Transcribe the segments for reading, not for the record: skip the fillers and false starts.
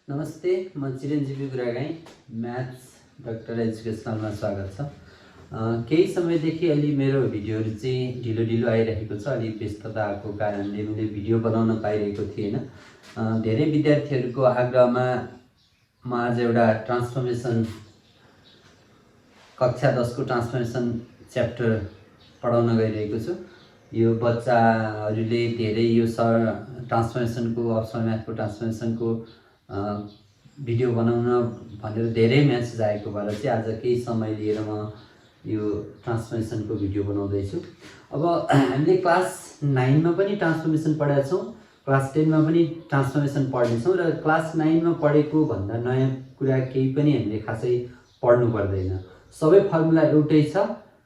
नमस्ते, म चिरञ्जीवी गुरागाई maths doctor एजुकेसनलमा स्वागत छ। केही समयदेखि अलि मेरो भिडियोहरू चाहिँ ढिलो ढिलो आइरहेको छ। अलि व्यस्तताको कारणले मैले भिडियो बनाउन पाइरहेको थिएन। धेरै विद्यार्थीहरूको आग्रहमा म आज एउटा ट्रान्सफर्मेसन कक्षा 10 को ट्रान्सफर्मेसन च्याप्टर पढाउन गइरहेको छु। यो बच्चाहरूले धेरै यो ट्रान्सफर्मेसनको अप्सनल म्याथको ट्रान्सफर्मेसनको भिडियो बनाउन भनेर धेरै मेसेज आएको भएर चाहिँ आज केही समय लिएर म यो ट्रान्सफर्मेसनको भिडियो बनाउँदैछु। अब हामीले क्लास 9 मा पनि ट्रान्सफर्मेसन पढाएका छौँ, क्लास 10 मा पनि ट्रान्सफर्मेसन पढ्नेछौँ र क्लास 9 मा पढेको भन्दा नयाँ कुरा केही पनि हामीले खासै पढ्नु पर्दैन। सबै फर्मुला एउटै छ।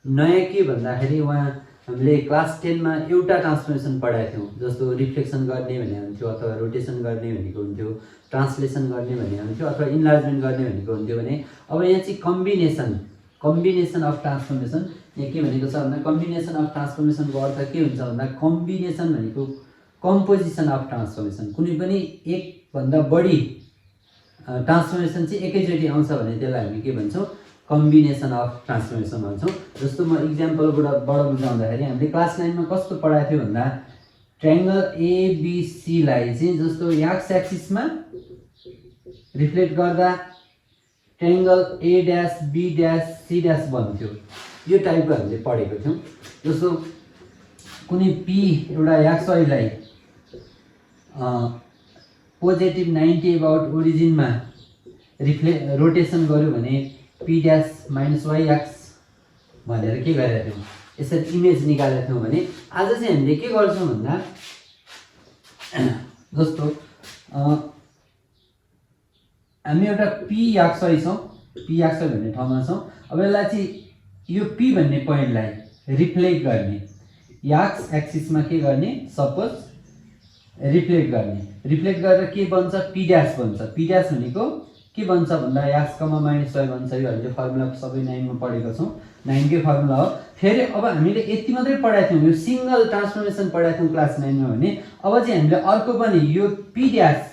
नयाँ के भन्दाखेरि वहाँ हामीले क्लास 10 मा एउटा ट्रान्सफर्मेसन पढाएको थियौँ, जस्तो रिफ्लेक्सन गर्ने भन्ने हुन्थ्यो अथवा रोटेसन गर्ने भनेको हुन्थ्यो, ट्रान्सलेसन गर्ने भन्ने हुन्थ्यो अथवा इन्लार्जमेन्ट गर्ने भनेको हुन्थ्यो भने अब यहाँ चाहिँ कम्बिनेसन अफ ट्रान्सफर्मेसन यहाँ के भनेको छ भन्दा कम्बिनेसन अफ ट्रान्सफर्मेसनको अर्थ के हुन्छ भन्दा कम्बिनेसन भनेको कम्पोजिसन अफ ट्रान्सफर्मेसन। कुनै पनि एक भन्दा बढी ट्रान्सफर्मेसन चाहिँ एकैचोटि आउँछ भने त्यसलाई हामी के भन्छौँ, कम्बिनेसन अफ ट्रान्सफर्मेसन भन्छौँ। जस्तो म इक्जाम्पलबाट बुझाउँदाखेरि हामीले क्लास 9 मा कस्तो पढाएको थियो भन्दा ट्रायंगल एबिसी लाई चाहिँ जस्तो एक्स एक्सिसमा रिफ्लेक्ट गर्दा triangle A dash B dash C dash बन्थ्यो। यो टाइपको हामीले पढेको थियौँ। जस्तो कुनै पी एउटा एक्स लाई पोजिटिभ 90 अबाउट ओरिजिनमा रोटेसन गर्यो भने p dash minus y x भनेर के गरेका थियौँ, यसरी इमेज निकालेका थियौँ भने आज चाहिँ हामीले के गर्छौँ भन्दा जस्तो हामी एउटा पी एक्सवाई छौँ, पी एक्सवाई भन्ने ठाउँमा छौँ। अब यसलाई चाहिँ यो पी भन्ने पोइन्टलाई रिफ्लेक्ट गर्ने, एक्स एक्सिसमा के गर्ने, सपोज रिफ्लेक्ट गरेर के बन्छ, पी ड्यास बन्छ। पी ड्यास भनेको के बन्छ भन्दा एक्स कमा माइनस वाई बन्छ। यो हामीले फर्मुला सबै 9 मा पढेको छौँ, 9 कै फर्मुला हो। फेरि अब हामीले यति मात्रै पढाएको थियौँ, यो सिंगल ट्रान्सफर्मेसन पढाएको थियौँ क्लास 9 मा भने अब चाहिँ हामीले अर्को पनि यो पी ड्यास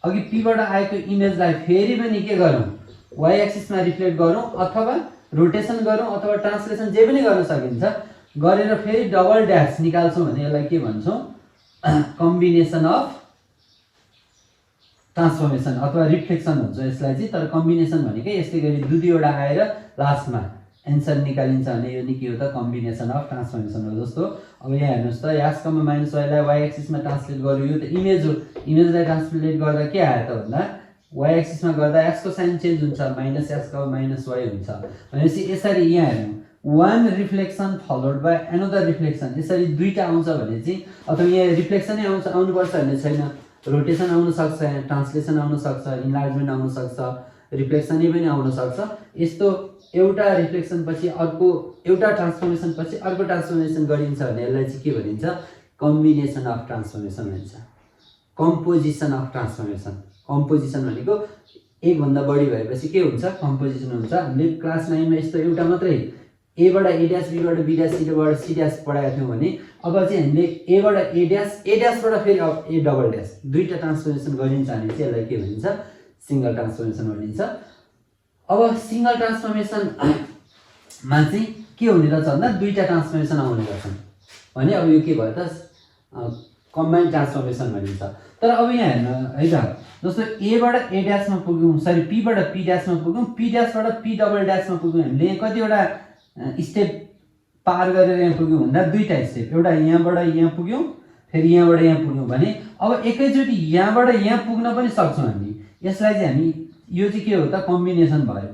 अघि पीबाट आएको इमेजलाई फेरि पनि के गरौँ, वाई एक्सिसमा रिफ्लेक्ट गरौँ अथवा रोटेसन गरौँ अथवा ट्रान्सलेसन जे पनि गर्न सकिन्छ, गरेर फेरि डबल ड्यास निकाल्छौँ भने यसलाई के भन्छौँ, कम्बिनेसन अफ ट्रान्सफर्मेसन अथवा रिफ्लेक्सन भन्छौँ यसलाई चाहिँ। तर कम्बिनेसन भनेकै यस्तै गरी दुईवटा आएर लास्टमा एन्सर निकालिन्छ भने यो नि के हो त, कम्बिनेसन अफ ट्रान्सफर्मेसन हो। जस्तो अब यहाँ हेर्नुहोस् त, एक्स कमा माइनस वाईलाई वाई एक्सिसमा ट्रान्सलेट गर्यो, यो त इमेज हो। इमेजलाई ट्रान्सलेट गर्दा के आयो त भन्दा वाई एक्सिसमा गर्दा एक्सको साइन चेन्ज हुन्छ, minus x comma minus y हुन्छ। भनेपछि यसरी यहाँ हेर्नु, one reflection followed by another reflection, यसरी दुईटा आउँछ भने चाहिँ अथवा यहाँ रिफ्लेक्सनै आउनुपर्छ भन्ने छैन, रोटेसन आउन सक्छ, ट्रान्सलेसन आउन सक्छ, इन्लार्जमेन्ट आउन सक्छ, रिफ्लेक्सनै पनि आउन सक्छ। यस्तो एउटा रिफ्लेक्सन पछि अर्को, एउटा ट्रान्सफर्मेसन पछि अर्को ट्रान्सफर्मेसन गरिन्छ भने यसलाई चाहिँ के भनिन्छ, कम्बिनेसन अफ ट्रान्सफर्मेसन भनिन्छ, कम्पोजिसन अफ ट्रान्सफर्मेसन। कम्पोजिसन भनेको एक भन्दा बढी भएपछि के हुन्छ, कम्पोजिसन हुन्छ। हामीले क्लास 9 मा यस्तो एउटा मात्रै एबाट ए ड्यास, बीबाट बी ड्यास, सीबाट सी ड्यास पढाएको थियौँ भने अब चाहिँ हामीले एबाट ए ड्यासबाट फेरि अब ए डबल ड्यास दुईटा ट्रान्सफर्मेसन गरिन्छ भने चाहिँ यसलाई के भनिन्छ, सिंगल ट्रान्सफर्मेसन भनिन्छ। अब सिंगल ट्रान्सफर्मेसनमा चाहिँ के हुने रहेछ भन्दा दुईटा ट्रान्सफर्मेसन आउने गर्छन् भने अब यो के भयो त, कम्बाइन्ड ट्रान्सफर्मेसन भनिन्छ। तर अब यहाँ हेर्नु है त, जस्तो एबाट ए ड्यासमा पुग्यौँ, सरी पीबाट पी ड्यासमा पुग्यौँ, पी ड्यासबाट पी डबल ड्यासमा पुग्यौँ, हामीले यहाँ कतिवटा स्टेप पार गरेर यहाँ पुग्यौँ भन्दा दुईटा स्टेप, एउटा यहाँबाट यहाँ पुग्यौँ फेरि यहाँबाट यहाँ पुग्यौँ भने अब एकैचोटि यहाँबाट यहाँ पुग्न पनि सक्छौँ हामी। यसलाई चाहिँ हामी, यो चाहिँ के हो त, कम्बिनेसन भयो,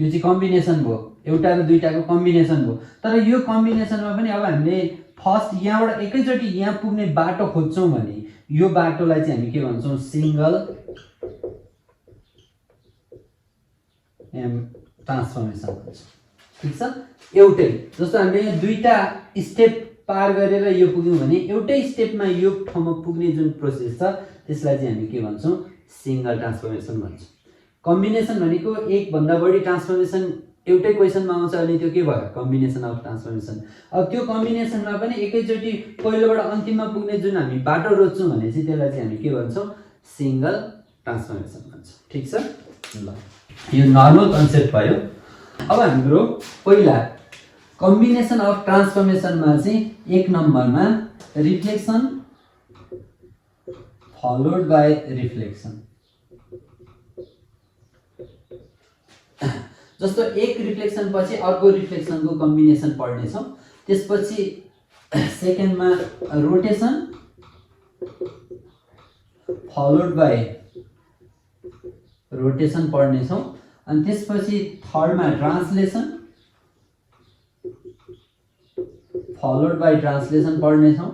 यो चाहिँ कम्बिनेसन भयो, एउटा र दुईटाको कम्बिनेसन भयो। तर यो कम्बिनेसनमा पनि अब हामीले फर्स्ट यहाँबाट एकैचोटि यहाँ पुग्ने बाटो खोज्छौँ भने यो बाटोलाई चाहिँ हामी के भन्छौँ, सिंगल ट्रान्सफर्मेसन भन्छौँ। ठिक छ, एउटै जस्तो हामीले यहाँ दुईटा स्टेप पार गरेर यो पुग्यौँ भने एउटै स्टेपमा यो ठाउँमा पुग्ने जुन प्रोसेस छ त्यसलाई चाहिँ हामी के भन्छौँ, सिंगल ट्रान्सफर्मेसन भन्छौँ। कम्बिनेसन भनेको एक भन्दा बढी ट्रान्सफर्मेसन एउटै क्वेसनमा आउँछ अनि त्यो के भयो कम्बिनेसन अफ ट्रान्सफर्मेसन। अब त्यो कम्बिनेसनमा पनि एकैचोटि पहिलोबाट अन्तिममा पुग्ने जुन हामी बाटो रोज्छौँ भने चाहिँ त्यसलाई चाहिँ हामी के भन्छौँ सिंगल ट्रान्सफर्मेसन भन्छौँ। ठिक छ ल, यो नर्मल कन्सेप्ट भयो। अब हाम्रो पहिला कम्बिनेसन अफ ट्रान्सफर्मेसनमा चाहिँ 1 नम्बरमा रिफ्लेक्सन फलोड बाई रिफ्लेक्सन। जस्तो एक रिफ्लेक्सन पछि अर्को रिफ्लेक्सनको कम्बिनेसन पढ्नेछौँ, त्यसपछि सेकेन्डमा रोटेसन फलोड बाई रोटेसन पढ्नेछौँ, अनि त्यसपछि थर्डमा ट्रान्सलेसन फलोड बाई ट्रान्सलेसन पढ्नेछौँ।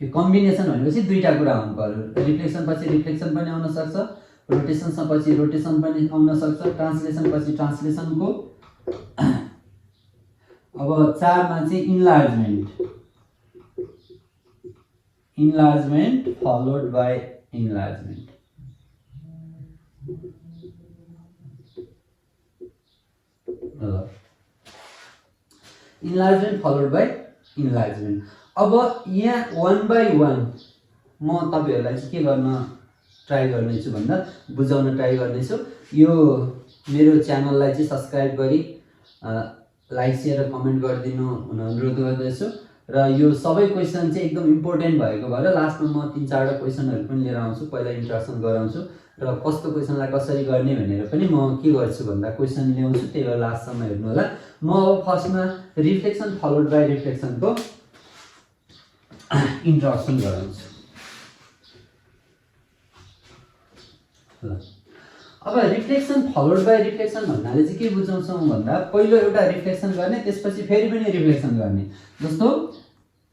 यो कम्बिनेसन भनेपछि दुईटा कुरा हुनु पर्यो, रिफ्लेक्सन पछि रिफ्लेक्सन पनि आउन सक्छ, रोटेसन पछि रोटेसन पनि आउन सक्छ, ट्रान्सलेसन पछि ट्रान्सलेसनको। अब 4 मा चाहिँ enlargement followed by enlargement. Enlargement followed by enlargement. अब यहाँ 1 बाई 1 म तपाईहरुलाई चाहिँ के गर्न ट्राई गर्नेछु भन्दा बुझाउन ट्राई गर्नेछु। यो मेरो च्यानललाई चाहिँ सब्स्क्राइब गरी लाइक शेयर र कमेन्ट गरिदिनु हुन अनुरोध गर्दछु। र यो सबै क्वेसन चाहिँ एकदम इम्पोर्टेन्ट भएको भएर लास्टमा म 3-4 वटा क्वेसनहरु पनि लिएर आउँछु, पहिला इन्ट्रोडक्सन गराउँछु र कस्तो क्वेसनलाई कसरी गर्ने भनेर पनि म के गर्छु भन्दा क्वेसन ल्याउँछु, त्यही भएर लास्टसम्म हेर्नु होला। म अब फर्स्टमा रिफ्लेक्सन फलोड बाई रिफ्लेक्सनको इन्ट्रोडक्सन गराउँछु। अब रिफ्लेक्सन फलोड बाई रिफ्लेक्सन भन्नाले चाहिँ के बुझाउँछौँ भन्दा पहिलो एउटा रिफ्लेक्सन गर्ने, त्यसपछि फेरि पनि रिफ्लेक्सन गर्ने। जस्तो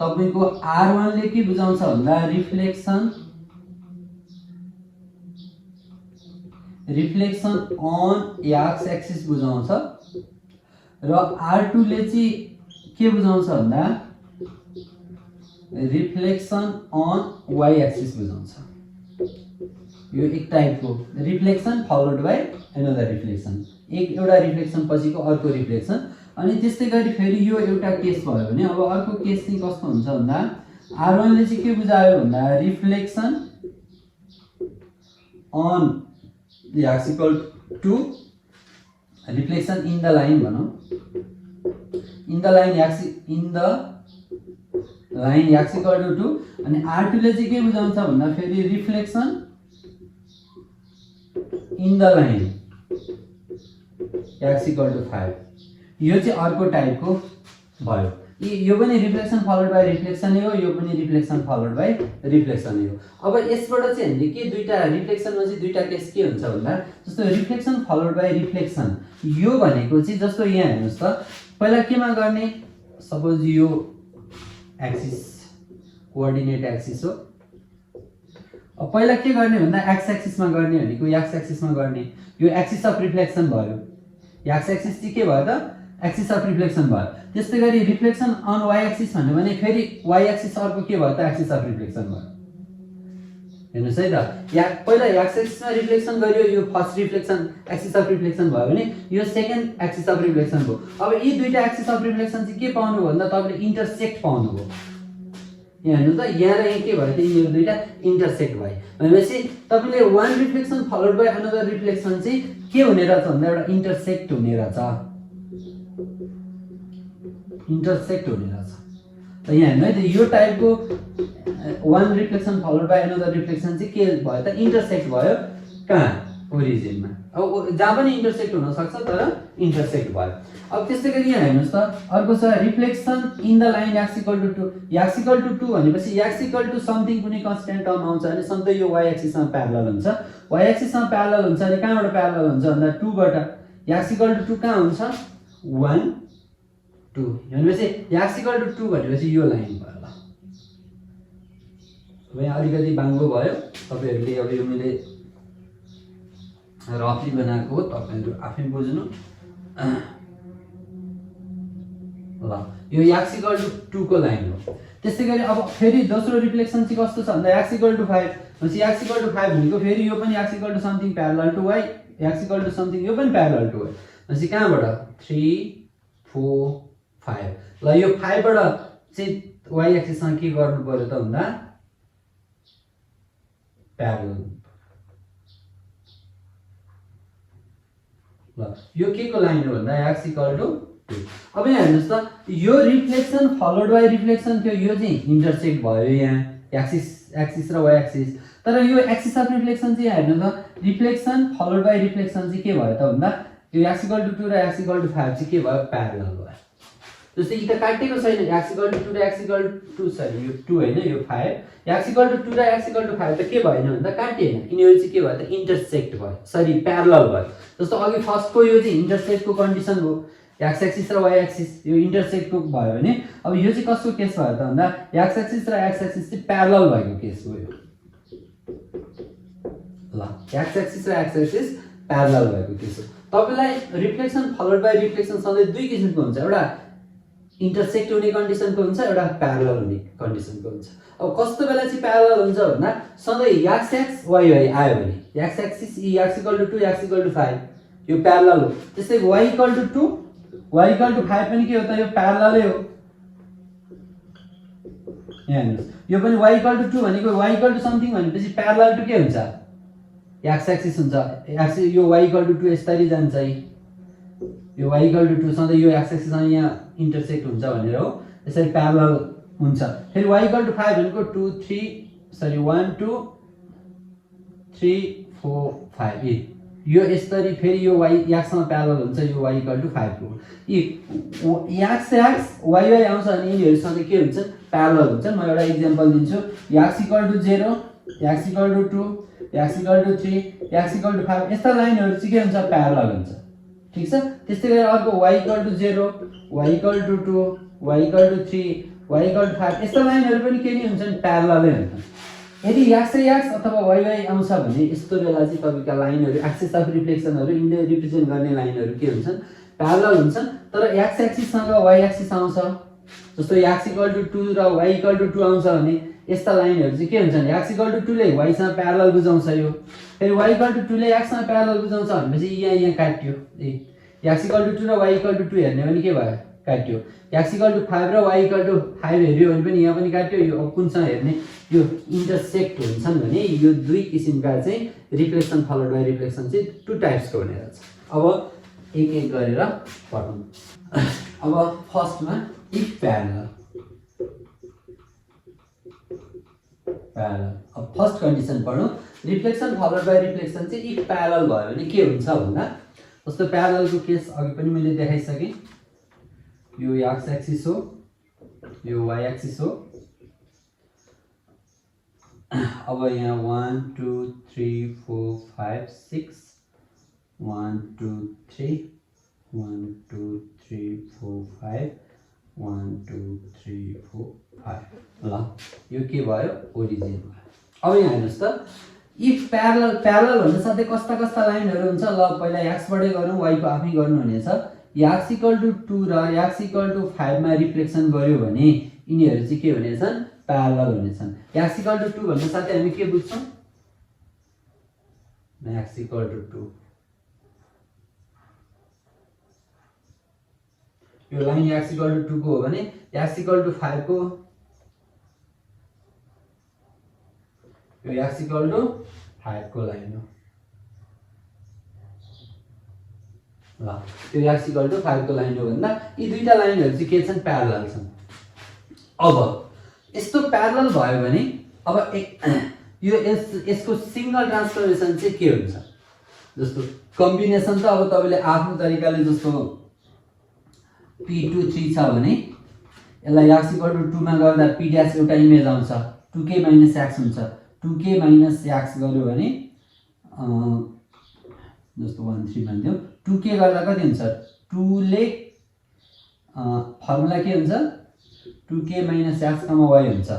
तपाईको R1 ले के बुझाउँछ भन्दा रिफ्लेक्सन अन एक्स एक्सिस बुझाउँछ, र R2 ले चाहिँ के बुझाउँछ भन्दा रिफ्लेक्सन अन वाई एक्सिस बुझाउँछ। यो एक टाइपको reflection followed by another reflection, एउटा रिफ्लेक्सन पछिको अर्को रिफ्लेक्सन। अनि त्यस्तै गरी फेरि यो एउटा केस भयो भने अब अर्को केस चाहिँ कस्तो हुन्छ भन्दा R1 ले चाहिँ के बुझायो भन्दा reflection on x equal to reflection in the line भनौँ, in the line x equal to 2। अनि R2 ले चाहिँ के बुझाउँछ भन्दा फेरि reflection in the line x equal to 5। यो चाहिँ अर्को टाइपको भयो। यो पनि रिफ्लेक्सन फलोड बाई रिफ्लेक्सन हो, यो पनि रिफ्लेक्सन फलोड बाई रिफ्लेक्सन हो। अब यसबाट चाहिँ हामीले के दुईटा रिफ्लेक्सनमा चाहिँ दुईटा केस के हुन्छ भन्दा जस्तो रिफ्लेक्सन फलोड बाई रिफ्लेक्सन यो भनेको चाहिँ जस्तो यहाँ हेर्नुस् त, पहिला केमा गर्ने, सपोज यो एक्सिस कोअर्डिनेट एक्सिस हो। अब पहिला के गर्ने भन्दा एक्स एक्सिसमा गर्ने भनेको एक्स एक्सिसमा गर्ने, यो एक्सिस अफ रिफ्लेक्सन भयो। एक्स एक्सिस चाहिँ के भयो त एक्सिस अफ रिफ्लेक्सन भयो। त्यस्तै गरी रिफ्लेक्सन अन वाई एक्सिस भन्यो भने फेरि वाई एक्सिस अर्को के भयो त एक्सिस अफ रिफ्लेक्सन भयो। हेर्नुस् है त, या पहिला एक्स एक्सिसमा रिफ्लेक्सन गरियो, यो first reflection axis of reflection भयो भने यो सेकेन्ड एक्सिस अफ रिफ्लेक्सन भयो। अब यी दुईटा एक्सिस अफ रिफ्लेक्सन चाहिँ के पाउनु भन्दा तपाईले इन्टरसेक्ट पाउनु भयो। यहाँ हेर्नु त, यहाँ र यहाँ के भयो त यिनीहरु दुईटा इन्टरसेक्ट भयो भनेपछि तपाईले one reflection followed by another reflection चाहिँ के हुने रहेछ भन्दा एउटा इन्टरसेक्ट हुने रहेछ, इन्टरसेक्ट हुने रहेछ। त यहाँ हेर्नु है त, यो टाइपको one reflection followed by another reflection चाहिँ के भयो त इन्टरसेक्ट भयो, कहाँ ओरिजिनमा। अब जहाँ पनि इन्टरसेक्ट हुन सक्छ तर इन्टरसेक्ट भयो। अब त्यस्तै गरी यहाँ हेर्नुस् त, अर्को छ reflection in the line x equal to 2। X equal to 2 भनेपछि एक्स इक्वल टु समथिङ कुनै कन्स्टेन्ट टर्म आउँछ भने सधैँ यो वाई एक्सिसमा प्यारलल हुन्छ। वाई एक्सिसमा प्यारलल हुन्छ अनि कहाँबाट प्यारलल हुन्छ भन्दा 2 बाट। एक्स इक्वल टु 2 कहाँ हुन्छ 1 2 भनेपछि एक्स इक्वल टु 2 भनेपछि यो लाइन भयो। ल अब यहाँ अलिकति बाङ्गो भयो, तपाईहरुले अब यो मैले रफली बनाएको हो, तपाईहरु आफै बुझ्नु। ल यो एक्स इक्वल टु 2 को लाइन हो। त्यस्तै गरी अब फेरि दोस्रो रिफ्लेक्सन चाहिँ कस्तो छ भन्दा एक्स इक्वल टु 5 भनेपछि एक्स इक्वल टु 5 भनेको फेरि यो पनि x equal to something parallel to y, x equal to something यो पनि प्यारलल टु हो भनेपछि कहाँबाट 3 4 5 ल यो 5 बाट चाहिँ y एक्सिससँग के गर्नु पर्यो त भन्दा प्यारलल ल यो के को लाइन हो भन्दा x इक्वल टु 2 अब यहाँ हेर्नुस् त यो रिफ्लेक्सन फलोड बाइ रिफ्लेक्सन थियो यो चाहिँ इन्टरसेक्ट भयो यहाँ एक्सिस र y एक्सिस तर यो एक्सिस अफ रिफ्लेक्सन चाहिँ हेर्नु त रिफ्लेक्सन फलोड बाइ रिफ्लेक्सन चाहिँ के भयो त भन्दा यो x इक्वल टु 2 र x इक्वल टु 5 चाहिँ के भयो प्यारलल भयो जस्तै कि त काटेको छैन x इक्वल टु 2 र x इक्वल टु सरी यो 2 हैन यो 5 x इक्वल टु 2 र x इक्वल टु 5 त के भएन भन्दा काटिएन यिनीहरु चाहिँ के भयो त इन्टरसेक्ट भयो सरी प्यारलल भयो जस्तो अघि फर्स्टको यो चाहिँ इन्टरसेक्टको कन्डिसन हो x एक्सिस र y एक्सिस यो इन्टरसेक्टको भयो भने अब यो चाहिँ कसको केस भयो त भन्दा x एक्सिस र x एक्सिस चाहिँ प्यारलल भएको केस हो यो ल x एक्सिस र x एक्सिस प्यारलल भएको केस हो तपाईलाई रिफ्लेक्सन फलोड बाइ रिफ्लेक्सन सधैँ दुई किसिमको हुन्छ एउटा इन्टरसेक्ट हुने कन्डिसनको हुन्छ एउटा प्यारलल हुने कन्डिसनको हुन्छ अब कस्तो बेला चाहिँ प्यारलल हुन्छ भन्दा सधैँ x x y y आयो भने x axis x equal to 2 x equal to 5 यो प्यारलल हो त्यस्तै y equal to 2 y equal to 5 पनि के हो त यो प्यारललै हो यहाँ हेर्नुस् यो पनि y इक्वल टु 2 भनेको y इक्वल टु समथिङ भनेपछि प्यारलल टु के हुन्छ x एक्सिस हुन्छ एक्सिस यो y इक्वल टु 2 यसरी जान्छ है यो y इक्वल टु 2 सधैँ यो x एक्सिससँग यहाँ इन्टरसेक्ट हुन्छ भनेर हो यसरी प्यारलल हुन्छ फेरि y इक्वल टु 5 भनेको 2 3 सरी 1 2 3 4 5 यो यसरी फेरि यो y सँग प्यारलल हुन्छ यो y इक्वल टु 5 हो x y y आउँछ अनि यिनीहरु सधैँ के हुन्छ प्यारलल हुन्छ म एउटा एक्जाम्पल दिन्छु x equal to 0 x equal to 2 x equal to 3 x equal to 5 यस्ता लाइनहरु चाहिँ के हुन्छ प्यारलल हुन्छ ठीक छ त्यस्तै गरी अर्को y equal to 0 y equal to 2 y equal to 3 y equal to 5 यस्ता लाइनहरु पनि के नि हुन्छन् प्यारललै हुन्छन् यदि x र x अथवा y y आउँछ भने यस्तो बेला चाहिँ तपाईका लाइनहरु एक्सिस अफ रिफ्लेक्सनहरु इन्डिया रिप्रेजेन्ट गर्ने लाइनहरु के हुन्छन् प्यारलल हुन्छन् तर x एक्सिस सँग y एक्सिस आउँछ जस्तो x इक्वल टु 2 र y इक्वल टु 2 आउँछ भने यस्ता लाइनहरु चाहिँ के हुन्छन् x इक्वल टु 2 ले y सँग प्यारलल बुझाउँछ यो फेरि y इक्वल टु 2 ले x सँग प्यारलल बुझाउँछ भनेपछि यहाँ काट्यो x इक्वल टु 2 र y इक्वल टु 2 हेर्ने भने के भयो काट्यो x इक्वल टु 5 र y इक्वल टु 5 हेर्यो भने पनि यहाँ पनि काट्यो यो कुनसँग हेर्ने यो इन्टरसेक्ट हुन्छन् भने यो दुई किसिमका चाहिँ रिफ्लेक्सन फलोड बाइ रिफ्लेक्सन चाहिँ टु टाइप्सको हुने रहेछ अब एक एक गरेर पढौँ अब फर्स्टमा इफ प्यारलल अब फर्स्ट कन्डिसन पढौँ रिफ्लेक्सन फलोड बाइ रिफ्लेक्सन चाहिँ इफ प्यारलल भयो भने के हुन्छ भन्दा जस्तो प्यारललको केस अघि पनि मैले देखाइसकेँ यो x एक्सिस हो यो y एक्सिस हो अब यहाँ 1 2 3 4 5 6 1 2 3 1 2 3 4 5 1 2 3 4 5 ल यो के भयो ओरिजिन भयो अब यहाँ हेर्नुस् त इफ प्यारलल भन्दा साथै कस्ता कस्ता लाइनहरु हुन्छ ल पहिला x बाटै गरौँ y को आफै गर्नु हुनेछ x इक्वल टु 2 र x इक्वल टु 5 मा रिफ्लेक्सन गर्यो भने यिनीहरु चाहिँ के हुनेछन् प्यारलल हुनेछन् x इक्वल टु 2 भन्दा साथै हामी के बुझ्छौं x इक्वल टु 2 यो लाइन x इक्वल टु 2 को हो भने x इक्वल टु 5 को यो x इक्वल टु 5 को लाइन हो ल यो x इक्वल टु 5 को लाइन हो भन्दा यी दुईटा लाइनहरु चाहिँ के छन् प्यारलल छन् अब यस्तो प्यारलल भयो भने अब यो यसको सिंगल ट्रान्सफर्मेसन चाहिँ के हुन्छ जस्तो कम्बिनेसन त अब तपाईले आफ्नो तरिकाले जस्तो p2 3 छ भने यसलाई x इक्वल टु 2 मा गर्दा p डैश एउटा इमेज आउँछ 2k - x हुन्छ 2k - x गर्यो भने जस्तो 1 3 भन्दियौ 2k गर्दा कति हुन्छ 2 ले फर्मुला के हुन्छ 2k - x, y हुन्छ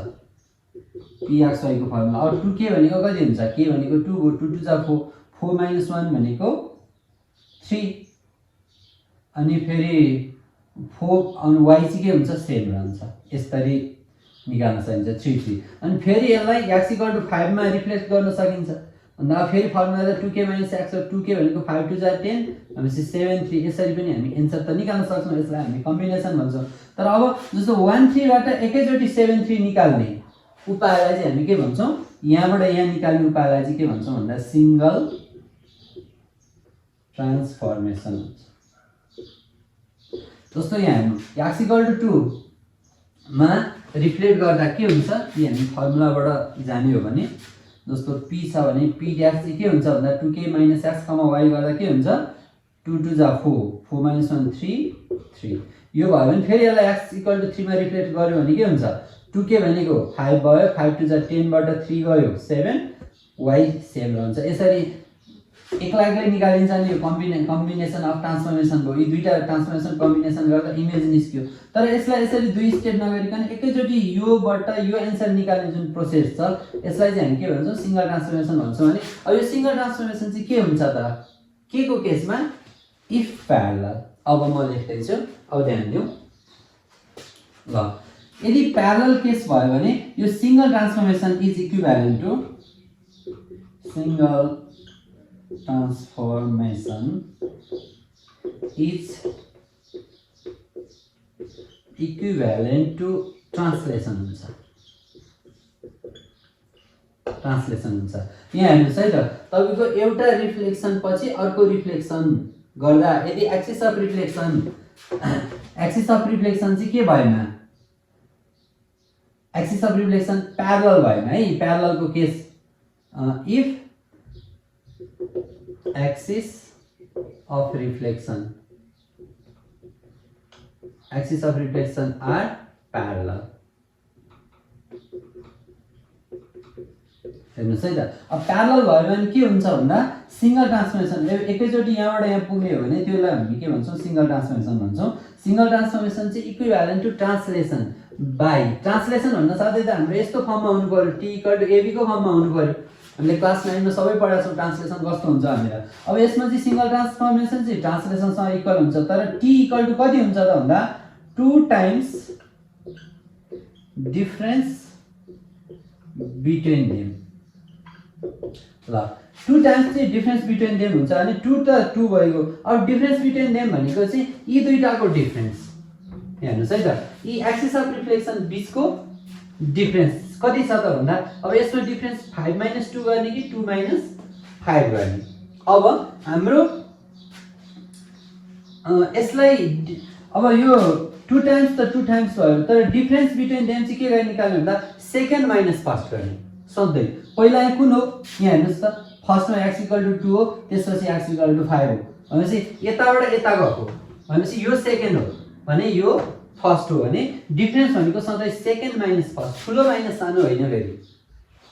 pxy को फर्मुला अब 2k भनेको कति हुन्छ k भनेको 2 हो 2 2 जा 4 4 - 1 भनेको 3 अनि फेरि 4 अनि y चाहिँ के हुन्छ सेम रहन्छ यसरी निकाल्न सकिन्छ 3 3 अनि फेरि यसलाई x इक्वल टु 5 मा रिप्लेस गर्न सकिन्छ अन्त अब फेरि फर्मुला 2k - x हो 2k भनेको 5 2 जा 10 भनेपछि 7 3 यसरी पनि हामी एन्सर त निकाल्न सक्छौँ यसलाई हामी कम्बिनेसन भन्छौँ तर अब जस्तो 1 3 बाट एकैचोटी 7 3 निकाल्ने उपायलाई चाहिँ हामी के भन्छौँ यहाँबाट यहाँ निकाल्ने उपायलाई चाहिँ के भन्छौँ भन्दा सिंगल ट्रान्सफर्मेसन हुन्छ जस्तो यहाँ हेर्नु x = 2 मा रिफ्लेक्ट गर्दा के हुन्छ कि हामी फर्मुलाबाट जाने हो भने जस्तो p छ भने p' चाहिँ के हुन्छ भन्दा 2k - x, y गर्दा के हुन्छ 2 2 जा 4 4 - 1 3 3 यो भयो भने फेरि यसलाई x = 3 मा रिफ्लेक्ट गर्यो भने के हुन्छ 2k भनेको 5 भयो 5 2 जा 10 बाट 3 गयो 7 y सेम रहन्छ यसरी एक्लै निकालिन्छ नि यो कम्बिनेसन अफ ट्रान्सफर्मेसन भयो यी दुईटा ट्रान्सफर्मेसन कम्बिनेसन गर्दा इमेज निस्क्यो तर यसलाई यसरी दुई स्टेप नगरिकन एकैचोटी योबाट यो एन्सर निकाल्ने जुन प्रोसेस छ यसलाई चाहिँ हामी के भन्छौँ सिंगल ट्रान्सफर्मेसन भन्छौँ भने अब यो सिंगल ट्रान्सफर्मेसन चाहिँ के हुन्छ त के को केसमा इफ प्यारलल अब म लेख्दैछु अब ध्यान दिउँ ल यदि प्यारलल केस भयो भने यो single transformation is equivalent to single transformation is equivalent to translation हुन्छ यहाँ हेर्नुस् है त तपाईको एउटा रिफ्लेक्सन पछि अर्को रिफ्लेक्सन गर्दा यदि एक्सिस अफ रिफ्लेक्सन चाहिँ के भएन एक्सिस अफ रिफ्लेक्सन प्यारलल भएन है प्यारललको case if axis of reflection are parallel हेर्नुस् है त अब प्यारलल भयो भने के हुन्छ भन्दा सिंगल ट्रान्सफर्मेसन एकैचोटी यहाँबाट यहाँ पुग्ने हो भने त्यसलाई हामी के भन्छौँ सिंगल ट्रान्सफर्मेसन भन्छौँ सिंगल ट्रान्सफर्मेसन चाहिँ equivalent to translation by translation भन्न साथै त हाम्रो यस्तो फर्ममा हुनु पर्यो t = ab को फर्ममा हुनु पर्यो हामीले क्लास 9 मा सबै पढाएको छौँ ट्रान्सलेसन कस्तो हुन्छ भनेर अब यसमा चाहिँ सिंगल ट्रान्सफर्मेसन चाहिँ ट्रान्सलेसनसँग इक्वल हुन्छ तर t = कति हुन्छ त भन्दा 2 टाइम्स डिफरेन्स बिट्विन देम ल 2 टाइम्स चाहिँ डिफरेन्स बिट्विन देम हुन्छ अनि 2 त 2 भएको अब डिफरेन्स बिट्विन देम भनेको चाहिँ यी दुईटाको डिफरेन्स हेर्नुस् है त यी एक्सिस अफ रिफ्लेक्सन बीचको डिफरेन्स कति छ त भन्दा अब यसको डिफरेन्स 5 - 2 गर्ने कि 2 - 5 गर्ने अब हाम्रो यसलाई अब यो 2 टाइम्स त 2 टाइम्स भयो तर डिफरेन्स बिट्विन देम चाहिँ के गर्ने निकाल्नु भन्दा सेकेन्ड माइनस फर्स्ट गर्ने सधैँ पहिला कुन हो यहाँ हेर्नुस् त फर्स्टमा x = 2 हो त्यसपछि x = 5 हो भनेपछि यताबाट यता गएको भनेपछि यो सेकेन्ड हो भने यो फर्स्ट हो भने डिफरेन्स भनेको सधैँ सेकेन्ड माइनस फर्स्ट ठुलो माइनस सानो होइन फेरि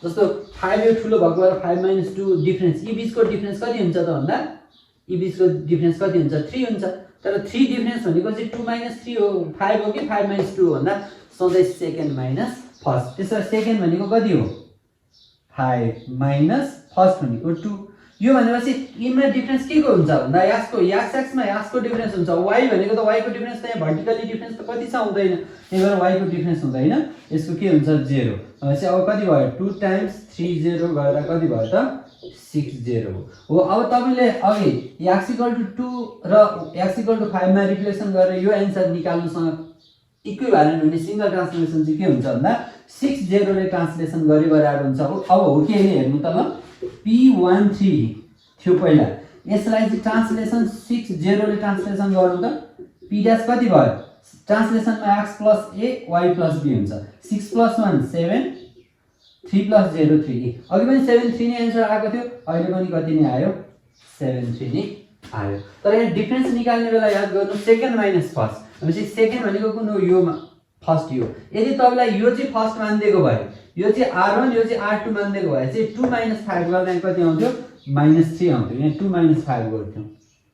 जस्तो 5 यो ठुलो भएको भएर 5 - 2 डिफरेन्स यी बीचको डिफरेन्स कति हुन्छ त भन्दा यी बीचको डिफरेन्स कति हुन्छ 3 हुन्छ तर 3 डिफरेन्स भनेको चाहिँ 2 - 3 हो 5 हो कि 5 - 2 भन्दा सधैँ सेकेन्ड माइनस फर्स्ट त्यसरी सेकेन्ड भनेको कति हो 5 माइनस फर्स्ट भनेको 2 यो भनेपछि यिनमा डिफरेन्स के को हुन्छ भन्दा x मा x को डिफरेन्स हुन्छ y भनेको त y को डिफरेन्स त यहाँ भर्टिकली डिफरेन्स त कति छ हुँदैन त्यही भएर y को डिफरेन्स हुँदैन यसको के हुन्छ 0 भनेपछि अब कति भयो 2 टाइम्स 3 0 गर्दा कति भयो त 6 0 हो अब तपाईले अघि x = 2 र x = 5 मा रिप्लेसन गरेर यो एन्सर निकाल्नुसँग इक्विभ्यालेन्ट हुने सिंगल ट्रान्सफर्मेसन चाहिँ के हुन्छ भन्दा 6 0 ले ट्रान्सलेसन गरे बराबर हुन्छ अब हो कि हैन हेर्नु त ल P13 थियो पहिला यसलाई चाहिँ ट्रान्सलेसन 6 0 ले ट्रान्सलेसन गर्नु त P' कति भयो ट्रान्सलेसनमा x + a y + b हुन्छ 6 + 1 7 3 + 0 3 अघि पनि 7 3 नै एन्सर आएको थियो अहिले पनि कति नै आयो 7 3 नै आयो तर यहाँ डिफरेन्स निकाल्ने बेला याद गर्नु सेकेन्ड माइनस फर्स्ट भनेपछि सेकेन्ड भनेको कुन हो यो फर्स्ट यो यदि तपाईलाई यो चाहिँ फर्स्ट मान्दिएको भए यो चाहिँ r1 यो चाहिँ r2 मान्दिएको भए चाहिँ 2 - 5 गर्दा कति आउँथ्यो -3 आउँथ्यो यहाँ 2 - 5 गर्थ्यौ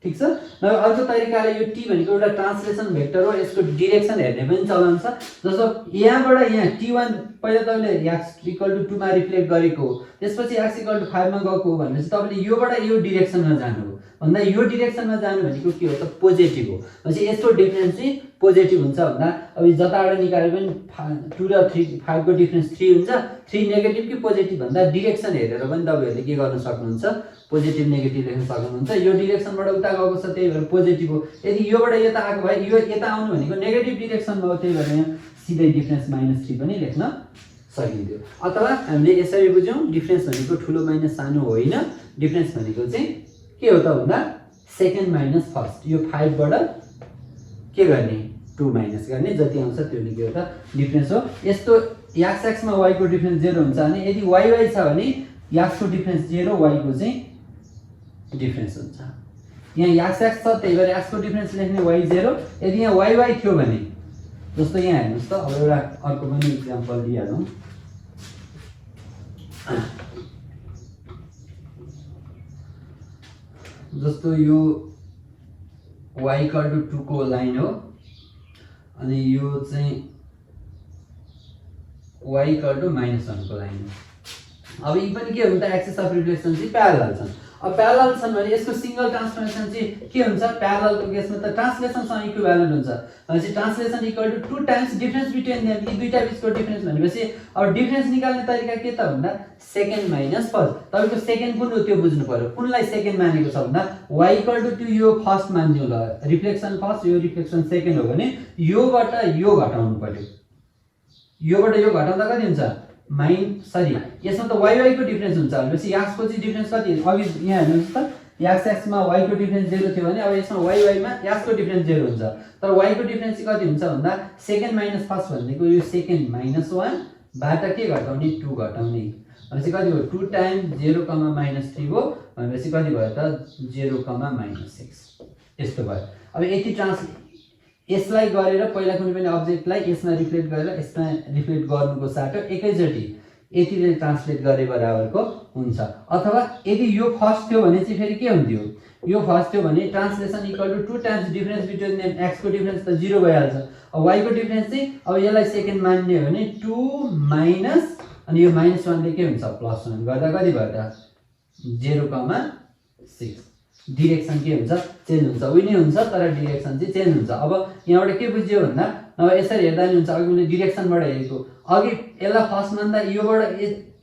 ठीक छ नभए अर्को तरिकाले यो t भनेको एउटा ट्रान्सलेसन भेक्टर हो यसको डाइरेक्सन हेर्ने पनि चलन छ जस्तो यहाँबाट यहाँ t1 पहिला तपाईले x = 2 मा रिफ्लेक्ट गरेको त्यसपछि x = 5 मा गएको भनेपछि तपाईले योबाट यो डाइरेक्सनमा जानु हो भन्दा यो डिरेक्सनमा जानु भनेको के हो त पोजिटिभ हो। भनेपछि यसको डिफरेन्स चाहिँ पोजिटिभ हुन्छ भन्दा अब जताबाट निकाले पनि 2 र 5 को डिफरेन्स 3 हुन्छ। 3 नेगेटिभ कि पोजिटिभ भन्दा डिरेक्सन हेरेर पनि तपाईहरुले के गर्न सक्नुहुन्छ पोजिटिभ नेगेटिभ लेख्न सक्नुहुन्छ। यो डिरेक्सनबाट उता गएको छ त्यही भएर पोजिटिभ हो। यदि योबाट यता आएको भए यो यता आउनु भनेको नेगेटिभ डिरेक्सनमा हो त्यही भएर यहाँ सिधै डिफरेन्स -3 पनि लेख्न सकिन्थ्यो। अथवा हामीले यसरी बुझ्यौं डिफरेन्स भनेको ठुलो माइनस सानो होइन, डिफरेन्स भनेको चाहिँ के हो त भन्दा सेकेन्ड माइनस फर्स्ट। यो 5 बाट के गर्ने 2 माइनस गर्ने जति आउँछ त्यो नै के हो त डिफरेन्स हो। यस्तो x x मा y को डिफरेन्स 0 हुन्छ भने यदि y y छ भने x को डिफरेन्स 0 y को चाहिँ डिफरेन्स हुन्छ। यहाँ x x छ त्यही भएर x को डिफरेन्स लेख्ने y 0। यदि यहाँ y y थियो भने जस्तो यहाँ हेर्नुस् त अब एउटा अर्को पनि एक्जाम्पल दिइहालौँ। जस्तो यो y = 2 को लाइन हो अनि यो चाहिँ y = -1 को लाइन हो। अब यी पनि के हुन्छ एक्सिस अफ रिफ्लेक्सन चाहिँ प्यारलल छन्। अब प्यारलल छन् भने यसको सिंगल ट्रान्सफर्मेसन चाहिँ के हुन्छ प्यारललको केसमा त ट्रान्सलेसनसँग इक्विभ्यालेन्ट हुन्छ। भनेपछि translation = 2 times difference between them. यी दुईटा बीचको डिफरेन्स भनेपछि अब डिफरेन्स निकाल्ने तरिका के त भन्दा सेकेन्ड माइनस फर्स्ट। तपाईको सेकेन्ड कुन हो त्यो बुझ्नु पर्यो। कुनलाई सेकेन्ड मानेको छ भन्दा y = 2 यो फर्स्ट मान्दियौ ल, रिफ्लेक्सन फर्स्ट यो रिफ्लेक्सन सेकेन्ड हो भने योबाट यो घटाउनु पर्यो। योबाट यो घटाउँदा कति हुन्छ यसमा त y y को डिफरेन्स हुन्छ भनेपछि x को चाहिँ डिफरेन्स कति अघि यहाँ हेर्नुस् त x x मा y को डिफरेन्स 0 थियो भने अब यसमा y y मा x को डिफरेन्स 0 हुन्छ। तर y को डिफरेन्स चाहिँ कति हुन्छ भन्दा सेकेन्ड माइनस फर्स्ट भनेको यो सेकेन्ड -1 बाट के घटाउने 2 घटाउने भनेपछि कति हो 2 टाइम्स 0, -3 हो भनेपछि कति भयो त 0, -6 यस्तो भयो। अब यति यसलाई गरेर पहिला कुनै पनि अब्जेक्टलाई यसमा रिफ्लेक्ट गरेर यसमा रिफ्लेक्ट गर्नुको साटो एकैचोटी यतिले ट्रान्सलेट गरे बराबरको हुन्छ। अथवा यदि यो फर्स्ट थियो भने चाहिँ फेरि के हुन्थ्यो यो फर्स्ट थियो भने translation = 2 times difference between them. x को डिफरेन्स त 0 भइहाल्छ। अब y को डिफरेन्स चाहिँ अब यसलाई सेकेन्ड मान्ने हो भने 2 माइनस अनि यो -1 ले के हुन्छ +1 गर्दा कति भयो त 0,6। डिरेक्सन के हुन्छ चेन्ज हुन्छ उनी हुन्छ तर डिरेक्सन चाहिँ चेन्ज हुन्छ। अब यहाँबाट के बुझ्यो भन्दा अब यसरी हेर्दा नि हुन्छ अघि मैले डिरेक्सनबाट हेरेको अघि यसलाई फर्स्ट मान्दा योबाट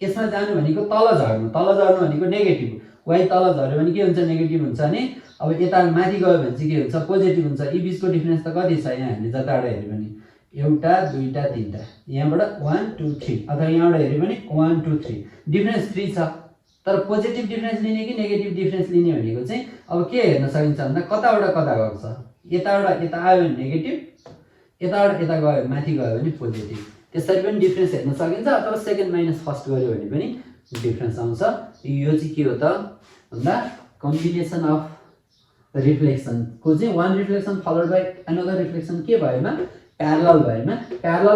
यसमा जानु भनेको तल झर्नु भनेको नेगेटिभ। y तल झर्यो भने के हुन्छ नेगेटिभ हुन्छ नि। अब यता माथि गयो भने चाहिँ के हुन्छ पोजिटिभ हुन्छ। यी बीचको डिफरेन्स त कति छ यहाँ हामीले जताबाट हेर्यो भने एउटा दुईटा तीनटा यहाँबाट 1 2 3 अथवा यहाँबाट हेर्यो भने 1 2 3 डिफरेन्स 3 छ। तर पोजिटिभ डिफरेन्स लिने कि नेगेटिभ डिफरेन्स लिने भनेको चाहिँ अब के हेर्न सकिन्छ भन्दा कताबाट कता गएको छ। यताबाट यता आयो भने नेगेटिभ, यताबाट यता गयो माथि गयो भने पोजिटिभ। त्यसरी पनि डिफरेन्स हेर्न सकिन्छ। अथवा सेकेन्ड माइनस फर्स्ट गर्यो भने पनि डिफरेन्स आउँछ। यो चाहिँ के हो त भन्दा कम्बिनेसन अफ रिफ्लेक्सन को चाहिँ one reflection followed by another reflection के भएमा प्यारलल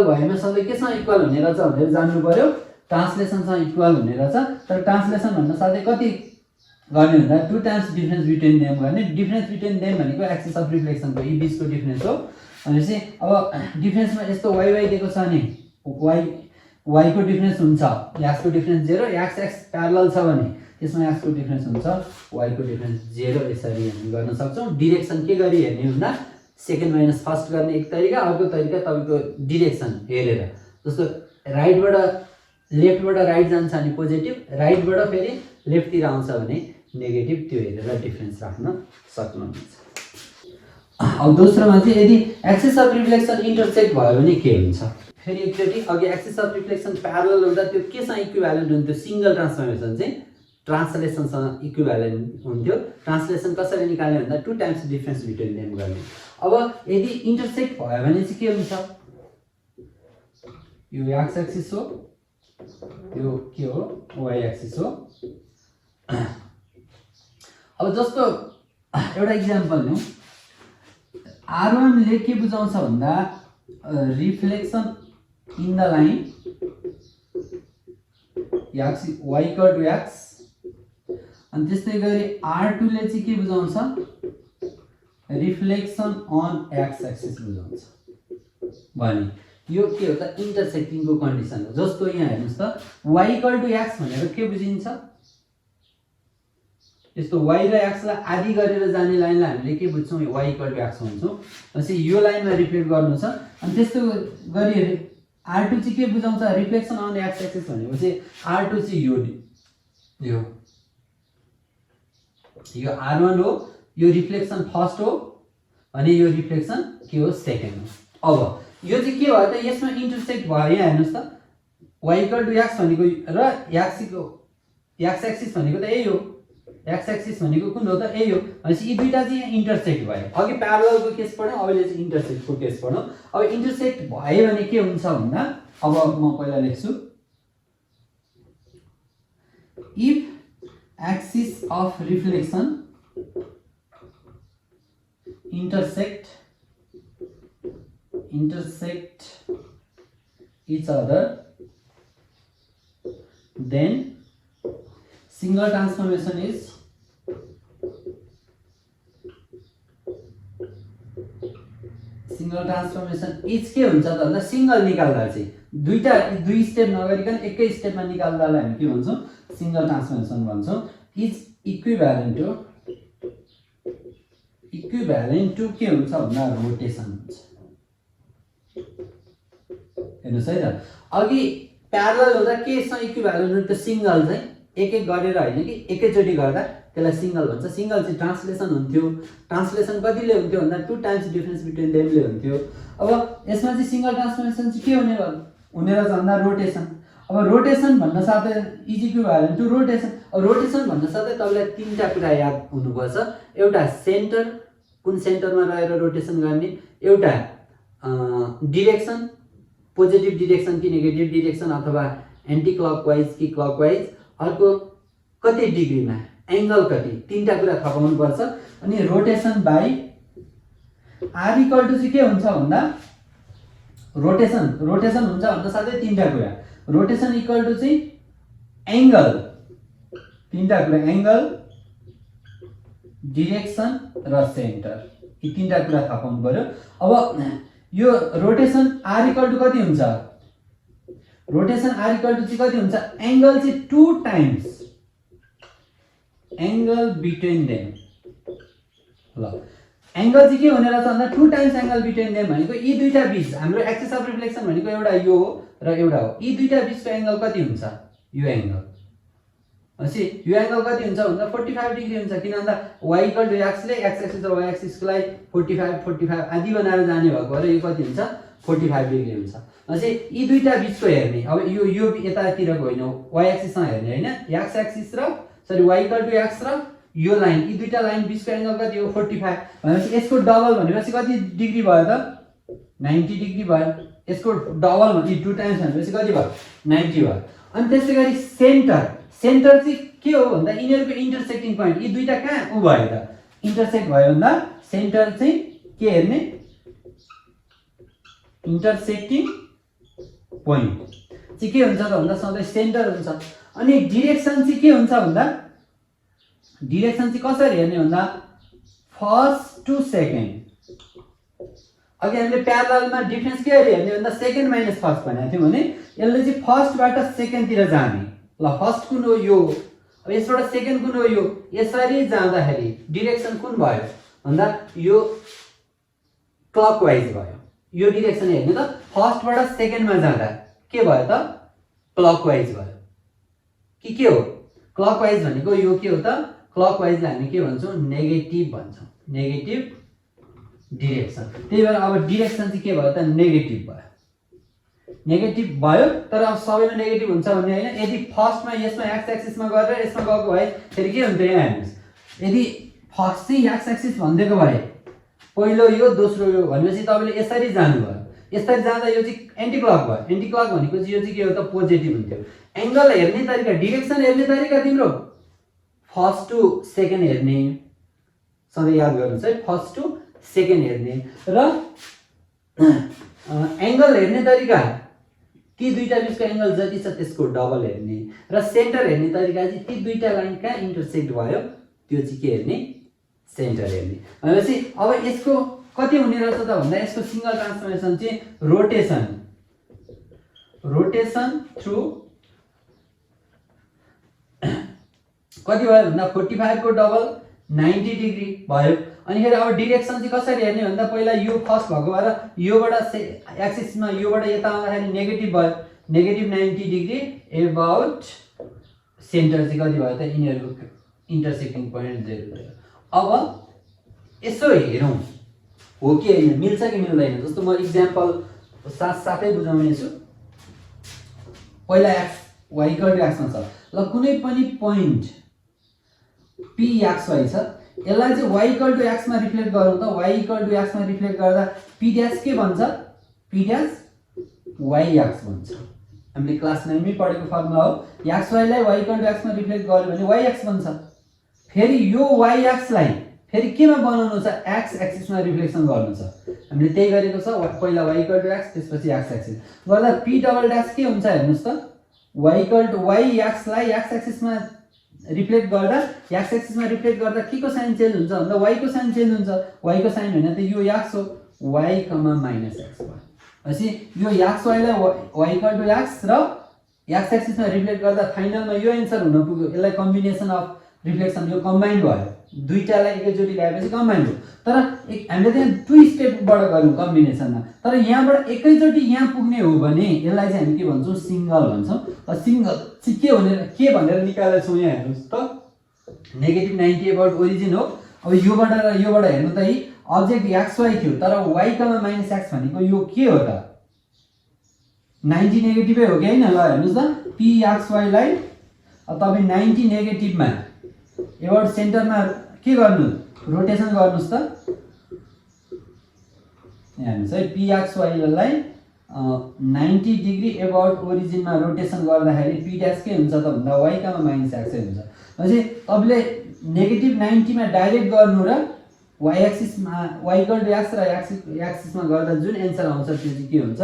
भएमा सबै केसँग इक्वल हुने रहेछ भनेर जान्नु पर्यो। ट्रान्सलेसनसँग इक्वल हुने रहेछ। तर ट्रान्सलेसन भन्न साथै कति गर्ने भन्दा 2 टाइम्स डिफरेन्स बिट्विन देम गर्ने। डिफरेन्स बिट्विन देम भनेको एक्सिस अफ रिफ्लेक्सनको यी बीचको डिफरेन्स हो। भनेपछि अब डिफरेन्समा यस्तो y y दिएको छ नि y को डिफरेन्स हुन्छ x को डिफरेन्स 0, x x प्यारलल छ भने त्यसमा x को डिफरेन्स हुन्छ y को डिफरेन्स 0। यसरी हामी गर्न सक्छौं। डिरेक्सन के गरी हेर्ने भन्दा सेकेन्ड माइनस फर्स्ट गर्ने एक तरिका, अर्को तरिका तपाईको डिरेक्सन हेरेर जस्तो राइटबाट लेफ्टबाट राइट जान्छ अनि पोजिटिभ, राइटबाट फेरि लेफ्टतिर आउँछ भने नेगेटिभ, त्यो हेरेर डिफरेन्स राख्न सक्नुहुन्छ। अब दोस्रोमा चाहिँ यदि एक्सिस अफ रिफ्लेक्सन इन्टरसेक्ट भयो भने के हुन्छ फेरि एकचोटि अघि एक्सिस अफ रिफ्लेक्सन प्यारलल हुँदा त्यो केसँग इक्विभ्यालेन्ट हुन्थ्यो सिंगल ट्रान्सफर्मेसन चाहिँ ट्रान्सलेसनसँग इक्विभ्यालेन्ट हुन्थ्यो। ट्रान्सलेसन कसरी निकाल्ने भन्दा 2 टाइम्स डिफरेन्स बिट्विन देम गर्ने। अब यदि इन्टरसेक्ट भयो भने चाहिँ के हुन्छ यो x एक्सिस हो यो के हो y एक्सिस हो। अब जस्तो एउटा इक्जाम्पल लिउँ। R1 ले के बुझाउँछ भन्दा reflection in the line y = x अनि त्यस्तै गरी R2 ले चाहिँ के बुझाउँछ रिफ्लेक्सन अन x एक्सिस बुझाउँछ भने यो के हो त इन्टरसेक्टिङको कन्डिसन हो। जस्तो यहाँ हेर्नुस् त y = x भनेर के बुझिन्छ यस्तो y र x लाई आदि गरेर जाने लाइनलाई हामीले के बुझ्छौँ y = x भन्छौँ। भनेपछि यो लाइनमा रिफ्लेक्ट गर्नु छ अनि त्यस्तो गरी R2 चाहिँ के बुझाउँछ रिफ्लेक्सन अन x एक्सिस भनेपछि R2 चाहिँ यो R1 हो, यो रिफ्लेक्सन फर्स्ट हो अनि यो रिफ्लेक्सन के हो सेकेन्ड हो। अब यो चाहिँ के भयो त यसमा इन्टरसेक्ट भयो। यहाँ हेर्नुस् त y = x भनेको र x एक्सिस भनेको त यही हो, x एक्सिस भनेको कुन हो त यही हो। भनेपछि यी दुईटा चाहिँ यहाँ इन्टरसेक्ट भयो। अघि प्यारललको केस पढ्यौँ, अहिले चाहिँ इन्टरसेक्टको केस पढ्यौँ। अब इन्टरसेक्ट भयो भने के हुन्छ भन्दा अब म पहिला लेख्छु if axis of reflection intersect each other, then single transformation is के हुन्छ त भन्दा सिंगल निकाल्दा चाहिँ दुई स्टेप नगरिकन एकै स्टेपमा निकाल्दालाई हामी के भन्छौँ सिंगल ट्रान्सफर्मेसन भन्छौँ। इज इक्विभ्यालेन्ट टु के हुन्छ भन्दा रोटेसन हुन्छ। हेर्नुस् है त अघि प्यारलल हुँदा केसँग इक्विभ्यालेन्ट हुन्छ सिंगल चाहिँ एक गरेर होइन कि एकैचोटि गर्दा त्यसलाई सिंगल भन्छ। सिंगल चाहिँ ट्रान्सलेसन हुन्थ्यो। ट्रान्सलेसन कतिले हुन्थ्यो भन्दा 2 टाइम्स डिफरेन्स बिट्विन देमले हुन्थ्यो। अब यसमा चाहिँ सिंगल ट्रान्सफर्मेसन चाहिँ के हुने रहेछ भन्दा रोटेसन। अब रोटेसन भन्न साथै इज इक्विभ्यालेन्ट टु रोटेसन। अब रोटेसन भन्न साथै तपाईँलाई तीनटा कुरा याद हुनुपर्छ। एउटा सेन्टर, कुन सेन्टरमा रहेर रोटेसन गर्ने, एउटा डिरेक्सन, पोजिटिभ डिरेक्सन कि नेगेटिभ डिरेक्सन अथवा एन्टी क्लकवाइज कि क्लकवाइज, अर्को कति डिग्रीमा, एंगल कति, तीनटा कुरा थाहा पाउनु पर्छ। अनि रोटेसन बाइ r = चाहिँ के हुन्छ भन्दा रोटेसन हुन्छ भन्दा साथै तीनटा कुरा रोटेसन इक्वल टु चाहिँ एंगल, तीनटा कुरा एंगल, डिरेक्सन र सेन्टर, यी तीनटा कुरा थाहा पाउनु पर्यो। अब यो रोटेसन r = कति हुन्छ, रोटेसन r = चाहिँ कति हुन्छ, एंगल चाहिँ 2 टाइम्स एंगल बिट्विन देम। ल एंगल चाहिँ के हुने रहेछ भन्दा 2 टाइम्स एंगल बिट्विन देम भनेको यी दुईटा बीच हाम्रो एक्सिस अफ रिफ्लेक्सन भनेको एउटा यो हो र एउटा हो। यी दुईटा बीचको एंगल कति हुन्छ, यो एंगल भनेपछि यो एंगल कति हुन्छ भन्दा 45 डिग्री हुन्छ। किन भन्दा y = x ले x एक्सिस र y एक्सिसलाई 45 आदि बनाएर जाने भएको भएर यो कति हुन्छ 45 डिग्री हुन्छ। भनेपछि यी दुईटा बीचको हेर्ने, अब यो यतातिरको होइन y एक्सिसमा हेर्ने होइन, x एक्सिस र सरी y = x र यो लाइन, यी दुईटा लाइन बीचको एंगल कति हो 45। भनेपछि यसको डबल भनेपछि कति डिग्री भयो त 90 डिग्री भयो। यसको डबल भने 2 टाइम्स भनेपछि कति भयो 90 भयो। अनि त्यसै गरी सेन्टर चाहिँ के हो भन्दा यिनीहरूको इन्टरसेक्टिङ पोइन्ट, यी दुईटा कहाँ उ भयो त इन्टरसेक्ट भयो भन्दा सेन्टर चाहिँ के हेर्ने इन्टरसेक्टिङ पोइन्ट चाहिँ के हुन्छ त भन्दा सधैँ सेन्टर हुन्छ। अनि डिरेक्सन चाहिँ के हुन्छ भन्दा डिरेक्सन चाहिँ कसरी हेर्ने भन्दा फर्स्ट टु सेकेन्ड। अघि हामीले प्यारललमा डिफरेन्स के हेर्ने भन्दा सेकेन्ड माइनस फर्स्ट भनेको थियौँ भने यसले चाहिँ फर्स्टबाट सेकेन्डतिर जाने। ल फर्स्ट कुन हो यो, अब यसबाट सेकेन्ड कुन हो यो, यसरी जाँदाखेरि डिरेक्सन कुन भयो भन्दा यो क्लकवाइज भयो। यो डिरेक्सन हेर्ने त फर्स्टबाट सेकेन्डमा जाँदा के भयो त क्लकवाइज भयो कि के हो, क्लकवाइज भनेको यो के हो त क्लकवाइजलाई हामी के भन्छौँ नेगेटिभ भन्छौँ, नेगेटिभ डिरेक्सन। त्यही भएर अब डिरेक्सन चाहिँ के भयो त नेगेटिभ भयो। तर अब सबैमा नेगेटिभ हुन्छ भन्ने होइन। यदि फर्स्टमा यसमा एक्स एक्सिसमा गरेर यसमा गएको भए फेरि के हुन्थ्यो, यहाँ हेर्नुहोस् यदि फर्स्ट चाहिँ एक्स एक्सिस भनिदिएको भए पहिलो यो दोस्रो यो भनेपछि तपाईँले यसरी जानुभयो, यसरी जाँदा यो चाहिँ एन्टी क्लक भयो। एन्टी क्लक भनेको चाहिँ यो चाहिँ के हो त पोजिटिभ हुन्थ्यो। एंगल हेर्ने तरिका, डिरेक्सन हेर्ने तरिका तिम्रो फर्स्ट टु सेकेन्ड हेर्ने, सधैँ याद गर्नुहोस् है, फर्स्ट टु सेकेन्ड हेर्ने र एंगल हेर्ने तरिका ती दुईटा बीचको एंगल जति छ त्यसको डबल हेर्ने र सेन्टर हेर्ने तरिका चाहिँ ती दुईटा लाइन कहाँ इन्टरसेक्ट भयो त्यो चाहिँ के हेर्ने सेन्टर हेर्ने। भनेपछि अब यसको कति हुने रहेछ त भन्दा यसको सिंगल ट्रान्सफर्मेसन चाहिँ रोटेसन थ्रु कति भयो भन्दा 45 को डबल 90 डिग्री भयो। अनि फेरि अब डिरेक्सन चाहिँ कसरी हेर्ने भन्दा पहिला यो फर्स्ट भएको भएर योबाट एक्सिसमा योबाट यता आउँदाखेरि नेगेटिभ भयो, नेगेटिभ 90 डिग्री एबाउट सेन्टर चाहिँ कति भयो त यिनीहरूको इन्टरसेक्टिङ पोइन्ट 0 0। अब यसो हेरौँ हो कि होइन, मिल्छ कि मिल्दैन। जस्तो म इक्जाम्पल साथसाथै बुझाउने छु। पहिला एक्स वाइ इक्वल टु एक्समा छ, ल कुनै पनि पोइन्ट पी एक्स वाइ छ, यसलाई चाहिँ वाइ इक्वल टु एक्समा रिफ्लेक्ट गरौँ त। वाइ इक्वल टु एक्समा रिफ्लेक्ट गर्दा पी ड्यास के भन्छ, पी ड्यास वाइ एक्स भन्छ। हामीले क्लास 9 मै पढेको फर्मुला हो। एक्स वाइलाई वाइ इक्वल टु एक्समा रिफ्लेक्ट गर्यो भने वाइ एक्स बन्छ। फेरि यो वाइ एक्सलाई फेरि केमा बनाउनु छ, एक्स एक्सिसमा रिफ्लेक्सन गर्नु छ। हामीले त्यही गरेको छ, पहिला वाइ इक्वल टु एक्स त्यसपछि एक्स एक्सिस गर्दा पी डबल ड्यास के हुन्छ हेर्नुस् त। वाइ इक्वल टु वाइ एक्सलाई एक्स एक्सिसमा रिफ्लेक्ट गर्दा एक्स एक्सिसमा रिफ्लेक्ट गर्दा के को साइन चेन्ज हुन्छ भन्दा वाइ को साइन चेन्ज हुन्छ। वाइ को साइन होइन त यो एक्स हो, वाइ कमा माइनस एक्स भयो। पछि यो एक्स वाइलाई वाइ इक्वल टु एक्स र एक्स एक्सिसमा रिफ्लेक्ट गर्दा फाइनलमा यो एन्सर हुन पुग्यो। यसलाई कम्बिनेसन अफ रिफ्लेक्सन, यो कम्बाइन्ड भयो, दुईटालाई एकैचोटि ल्याएपछि कम्बाइन्ड हो। तर हामीले त्यहाँ 2 स्टेपबाट गऱ्यौँ कम्बिनेसनमा। तर यहाँबाट एकैचोटि यहाँ पुग्ने हो भने यसलाई चाहिँ हामी के भन्छौँ, सिङ्गल भन्छौँ। सिङ्गल चाहिँ के भनेर निकालेको छौँ यहाँ हेर्नुहोस् त, नेगेटिभ 90 एबाउट ओरिजिन हो। अब योबाट र योबाट हेर्नु त अब्जेक्ट एक्स वाइ थियो, तर वाइ कमा माइनस एक्स भनेको यो के हो त, 90 नेगेटिभै हो कि होइन। ल हेर्नुहोस् त, पी एक्स वाइलाई तपाईँ 90 नेगेटिभमा एबाउट सेन्टरमा के गर्नु, रोटेसन गर्नुहोस् त। यहाँ हेर्नुहोस् है, पी एक्स वाइलाई 90 डिग्री एबाउट ओरिजिनमा रोटेसन गर्दाखेरि पी ड्यास के हुन्छ त भन्दा वाइ कमा माइनस एक्सै हुन्छ। भनेपछि तपाईँले नेगेटिभ 90 मा डाइरेक्ट गर्नु र वाइ एक्सिसमा वाइ इक्वल टु एक्स र एक्सिसमा गर्दा जुन एन्सर आउँछ त्यो चाहिँ के हुन्छ,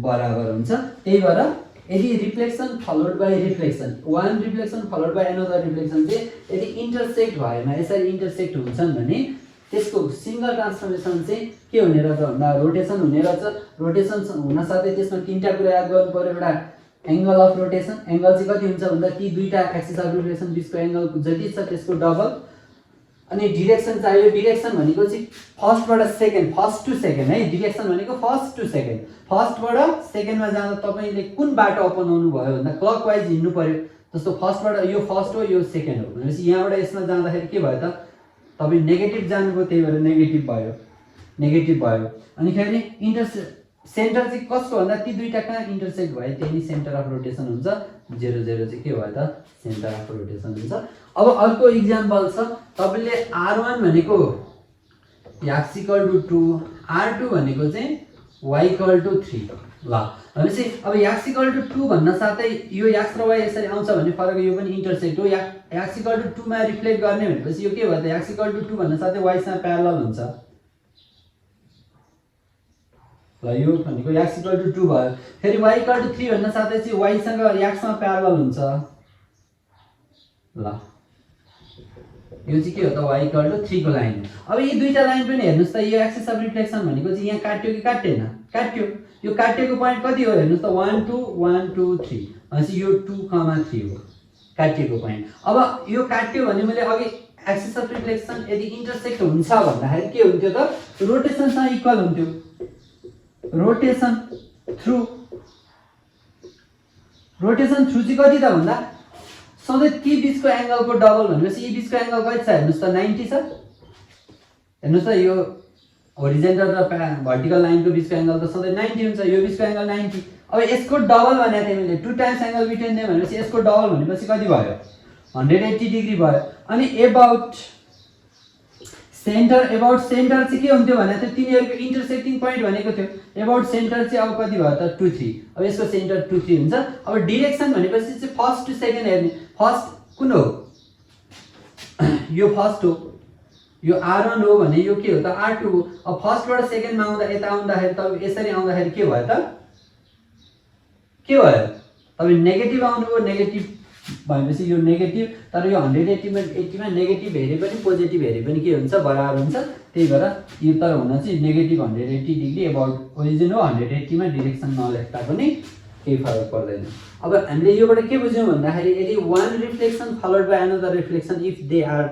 बराबर हुन्छ। त्यही भएर यदि reflection followed by reflection, one reflection followed by another reflection चाहिँ यदि इन्टरसेक्ट भएमा यसरी इन्टरसेक्ट हुन्छन् भने त्यसको सिङ्गल ट्रान्सफर्मेसन चाहिँ के हुने रहेछ भन्दा रोटेसन हुने रहेछ। रोटेसन हुनसाथै त्यसमा तीनटा कुरा याद गर्नु पर्यो। एउटा एङ्गल अफ रोटेसन, एङ्गल चाहिँ कति हुन्छ भन्दा ती दुईटा एक्सिस अफ रोटेसन बिचको एङ्गल जति छ त्यसको डबल। अनि डिरेक्सन चाहियो, डिरेक्सन भनेको चाहिँ फर्स्टबाट सेकेन्ड, फर्स्ट टु सेकेन्ड है। डिरेक्सन भनेको फर्स्ट टु सेकेन्ड, फर्स्टबाट सेकेन्डमा जाँदा तपाईँले कुन बाटो अपनाउनु भयो भन्दा क्लकवाइज हिँड्नु पर्यो। जस्तो फर्स्टबाट यो फर्स्ट हो यो सेकेन्ड हो भनेपछि यहाँबाट यसमा जाँदाखेरि के भयो त, तपाईँ नेगेटिभ जानुभयो, त्यही भएर नेगेटिभ भयो, नेगेटिभ भयो। अनि फेरि सेन्टर चाहिँ कसको भन्दा ती दुईटा कहाँ इन्टरसेक्ट भयो त्यही नै सेन्टर अफ रोटेसन हुन्छ। 0 0 चाहिँ के भयो त, सेन्टर अफ रोटेसन हुन्छ। अब अर्को इक्जाम्पल छ, तपाईँले R1 भनेको एक्स इक्वल टु 2, R2 भनेको चाहिँ वाइ इक्वल टु 3। ल भनेपछि अब एक्स इक्वल टु 2 भन्न साथै यो एक्स र वाइ यसरी आउँछ भने फरक यो पनि इन्टरसेक्ट हो। एक्स इक्वल टु 2 मा रिफ्लेक्ट गर्ने भनेपछि यो के भयो त, एक्स इक्वल टु 2 भन्न साथै वाइसँग प्यारलल हुन्छ। ल यो भनेको एक्स इक्वल टु 2 भयो। फेरि वाइ इक्वल टु 3 भन्न साथै चाहिँ वाइसँग एक्समा प्यारलल हुन्छ। ल यो चाहिँ के हो त, वाइ इक्वल टु 3 को लाइन हो। अब यी दुईटा लाइन पनि हेर्नुहोस् त, यो एक्सिस अफ रिफ्लेक्सन भनेको चाहिँ यहाँ काट्यो कि काटेन, काट्यो। यो काटेको पोइन्ट कति हो हेर्नुहोस् त, 1 2 1 2 3 भनेपछि यो 2,3 हो काटिएको पोइन्ट। अब यो काट्यो भने मैले अघि एक्सिस अफ रिफ्लेक्सन यदि इन्टरसेक्ट हुन्छ भन्दाखेरि के हुन्थ्यो त, रोटेसनसँग इक्वल हुन्थ्यो। रोटेसन थ्रु चाहिँ कति त भन्दा सधैँ ती बिचको एङ्गलको डबल भनेपछि यी बिचको एङ्गल कति छ हेर्नुहोस् त, 90 छ। हेर्नुहोस् त यो होरिजेन्टल र भर्टिकल लाइनको बिचको एङ्गल त सधैँ 90 हुन्छ, यो बिचको एङ्गल 90। अब यसको डबल भनेको थिएँ मैले, 2 टाइम्स एङ्गल बिट्विन देम भनेपछि यसको डबल भनेपछि कति भयो, 180 डिग्री भयो। अनि एबाउट सेन्टर चाहिँ के हुन्थ्यो भने थियो, तिनीहरूको इन्टरसेक्टिङ पोइन्ट भनेको थियो। एबाउट सेन्टर चाहिँ अब कति भयो त, 2 3। अब यसको सेन्टर 2 3 हुन्छ। अब डिरेक्सन भनेपछि चाहिँ फर्स्ट टु सेकेन्ड हेर्ने, फर्स्ट कुन हो, यो फर्स्ट हो, यो R1 हो भने यो के हो त, R2 हो। अब फर्स्टबाट सेकेन्डमा आउँदा यता आउँदाखेरि तपाईँ यसरी आउँदाखेरि के भयो त, के भयो तपाईँ नेगेटिभ आउनुभयो। नेगेटिभ भनेपछि यो नेगेटिभ, तर यो 180 मा नेगेटिभ हेरे पनि पोजिटिभ हेरे पनि के हुन्छ, बराबर हुन्छ। त्यही भएर यो तर हुन चाहिँ नेगेटिभ 180 डिग्री एबाउट ओरिजिन हो। 180 मा डिरेक्सन नलेख्दा पनि केही फरक पर्दैन। अब हामीले योबाट के बुझ्यौँ भन्दाखेरि यदि one reflection followed by another reflection if they are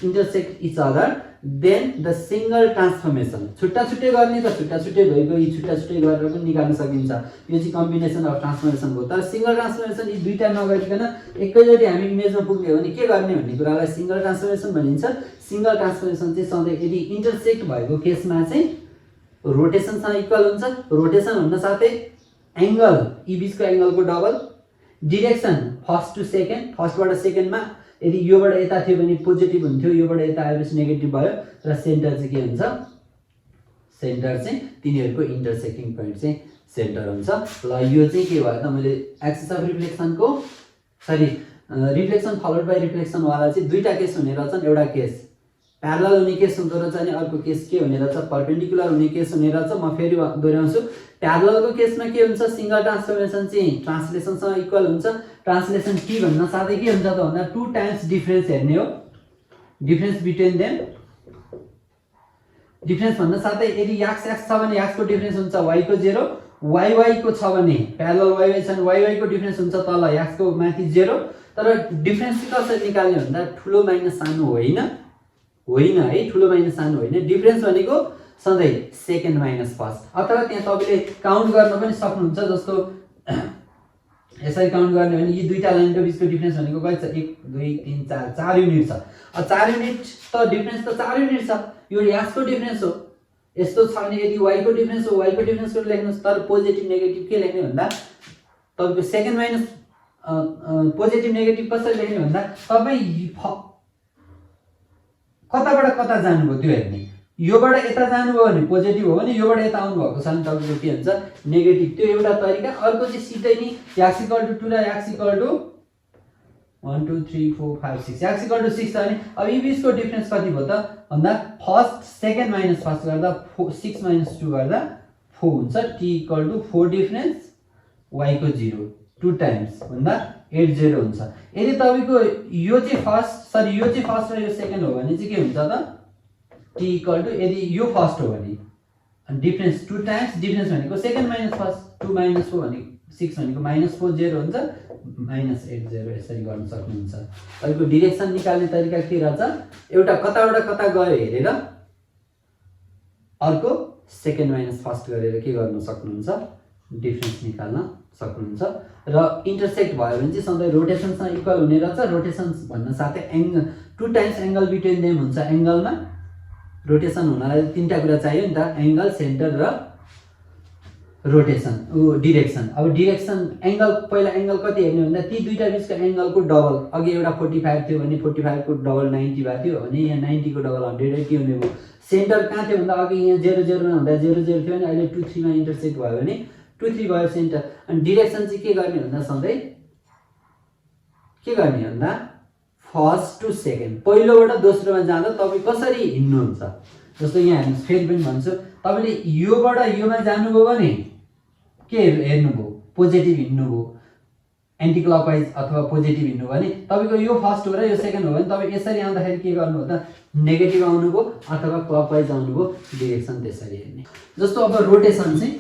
intersect each other then the single transformation छुट्टा छुट्टै गर्ने त छुट्टा छुट्टै भइगयो, यी छुट्टा छुट्टै गरेर पनि निकाल्न सकिन्छ। यो चाहिँ कम्बिनेसन अफ ट्रान्सफर्मेसन हो। तर सिंगल ट्रान्सफर्मेसन यी दुईटा नगरिकन एकैचोटि हामी इमेजमा पुग्ने हो भने के गर्ने भन्ने कुरालाई सिंगल ट्रान्सफर्मेसन भनिन्छ। सिंगल ट्रान्सफर्मेसन चाहिँ सधैँ यदि इन्टरसेक्ट भएको केसमा चाहिँ रोटेसनसँग इक्वल हुन्छ। रोटेसन हुन साथै एंगल यी बीचको एंगलको double, direction first to second, फर्स्टबाट सेकेन्डमा यदि योबाट यता थियो भने पोजिटिभ हुन्थ्यो, योबाट यता आएपछि नेगेटिभ भयो र सेन्टर चाहिँ के हुन्छ, सेन्टर चाहिँ तिनीहरूको इन्टरसेक्टिङ पोइन्ट चाहिँ सेन्टर हुन्छ। ल यो चाहिँ के भयो त, मैले एक्सिस अफ रिफ्लेक्सनको रिफ्लेक्सन फलोड बाई रिफ्लेक्सन वाला चाहिँ दुईटा केस हुने रहेछन्। एउटा केस प्यारलल हुने केस हुँदो रहेछ अनि अर्को केस के हुने रहेछ, परपेन्डिकुलर हुने केस हुने रहेछ। म फेरि दोहोऱ्याउँछु, प्यारललको केसमा के हुन्छ, सिंगल ट्रान्सफर्मेसन चाहिँ ट्रान्सलेसनसँग इक्वल हुन्छ। ट्रान्सलेसन टी भन्न साथै के हुन्छ त भन्दा 2 टाइम्स डिफरेन्स हेर्ने हो, डिफरेन्स बिट्विन देम। डिफरेन्स भन्न साथै यदि एक्स एक्स छ भने एक्सको डिफरेन्स हुन्छ वाई को 0, वाई वाई को छ भने प्यारलल वाई वाई छ भने वाई वाई को डिफरेन्स हुन्छ तल एक्सको माथि 0। तर डिफरेन्स चाहिँ कसरी निकाल्ने भन्दा ठुलो माइनस सानो होइन, होइन है, ठुलो माइनस सानो होइन। डिफरेन्स भनेको सधैँ सेकेन्ड माइनस फर्स्ट, अथवा त्यहाँ तपाईँले काउन्ट गर्न पनि सक्नुहुन्छ। जस्तो यसरी काउन्ट गर्ने भने यी दुईटा लाइनको बिचको डिफरेन्स भनेको कति छ, 1 2 3 4 4 युनिट छ। अब 4 युनिट त डिफरेन्स त 4 युनिट छ, यो एक्सको डिफरेन्स हो। यस्तो छ भने यदि वाई को डिफरेन्स हो, वाई को डिफरेन्स गरेर लेख्नुहोस्। तर पोजिटिभ नेगेटिभ के लेख्ने भन्दा तपाईँको सेकेन्ड माइनस पोजिटिभ नेगेटिभ कसरी लेख्ने भन्दा तपाईँ कताबाट कता जानुभयो त्यो हेर्ने। योबाट यता जानुभयो भने पोजिटिभ हो भने योबाट यता आउनु भएको छ भने तपाईँको के हुन्छ, नेगेटिभ। त्यो एउटा तरिका। अर्को चाहिँ सिधै नि एक्स इक्वल टु 2 र x equal to 1 2 3 4 5 6 x equal to 6 छ भने अब यी बिचको डिफरेन्स कति भयो त भन्दा फर्स्ट सेकेन्ड माइनस फर्स्ट गर्दा 6 माइनस 2 गर्दा 4 हुन्छ। T equal to 4 difference y को 0 2 टाइम्स भन्दा 8 0 हुन्छ। यदि तपाईँको यो चाहिँ फर्स्ट यो चाहिँ फर्स्ट र यो सेकेन्ड हो भने चाहिँ के हुन्छ त, टी इक्वल टु यदि यो फर्स्ट हो भने डिफरेन्स 2 टाइम्स, डिफरेन्स भनेको सेकेन्ड माइनस फर्स्ट 2 माइनस 4 भने 6 भनेको माइनस 4 0 हुन्छ, माइनस 8 0 यसरी गर्न सक्नुहुन्छ। तपाईँको डिरेक्सन निकाल्ने तरिका के रहेछ, एउटा कताबाट कता गयो हेरेर अर्को सेकेन्ड माइनस फर्स्ट गरेर के गर्न सक्नुहुन्छ, डिफरेन्स निकाल्न सक्नुहुन्छ। र इन्टरसेक्ट भयो भने चाहिँ सधैँ रोटेसनसँग इक्वल हुने रहेछ। रोटेसन भन्न साथै angle 2 times angle between them हुन्छ। एङ्गलमा रोटेसन हुनलाई तीनटा कुरा चाहियो नि त, एङ्गल, सेन्टर र रोटेसन डिरेक्सन। अब डिरेक्सन एङ्गल, पहिला एङ्गल कति हेर्ने भन्दा ती दुईटा बिचको एङ्गलको डबल। अघि एउटा 45 थियो भने 45 को डबल 90 भएको थियो भने यहाँ 90 को डबल 180 हुने भयो। सेन्टर कहाँ थियो भन्दा अघि यहाँ 0 0 मा हुँदा 0 0 थियो भने अहिले 2 3 मा इन्टरसेक्ट भयो भने 2 3 भयो सेन्टर। अनि डिरेक्सन चाहिँ के गर्ने भन्दा सधैँ के गर्ने भन्दा फर्स्ट टु सेकेन्ड, पहिलोबाट दोस्रोमा जाँदा तपाईँ कसरी हिँड्नुहुन्छ। जस्तो यहाँ हामी फेरि पनि भन्छु, तपाईँले योबाट योमा जानुभयो भने के हेर्नुभयो, पोजिटिभ हिँड्नुभयो, एन्टी क्लकवाइज अथवा पोजिटिभ हिँड्नुभयो भने तपाईँको यो फर्स्ट हो र यो सेकेन्ड हो भने तपाईँ यसरी आउँदाखेरि के गर्नुभयो त, नेगेटिभ आउनुभयो अथवा क्लकवाइज आउनुभयो, डिरेक्सन त्यसरी हेर्ने। जस्तो अब रोटेसन चाहिँ,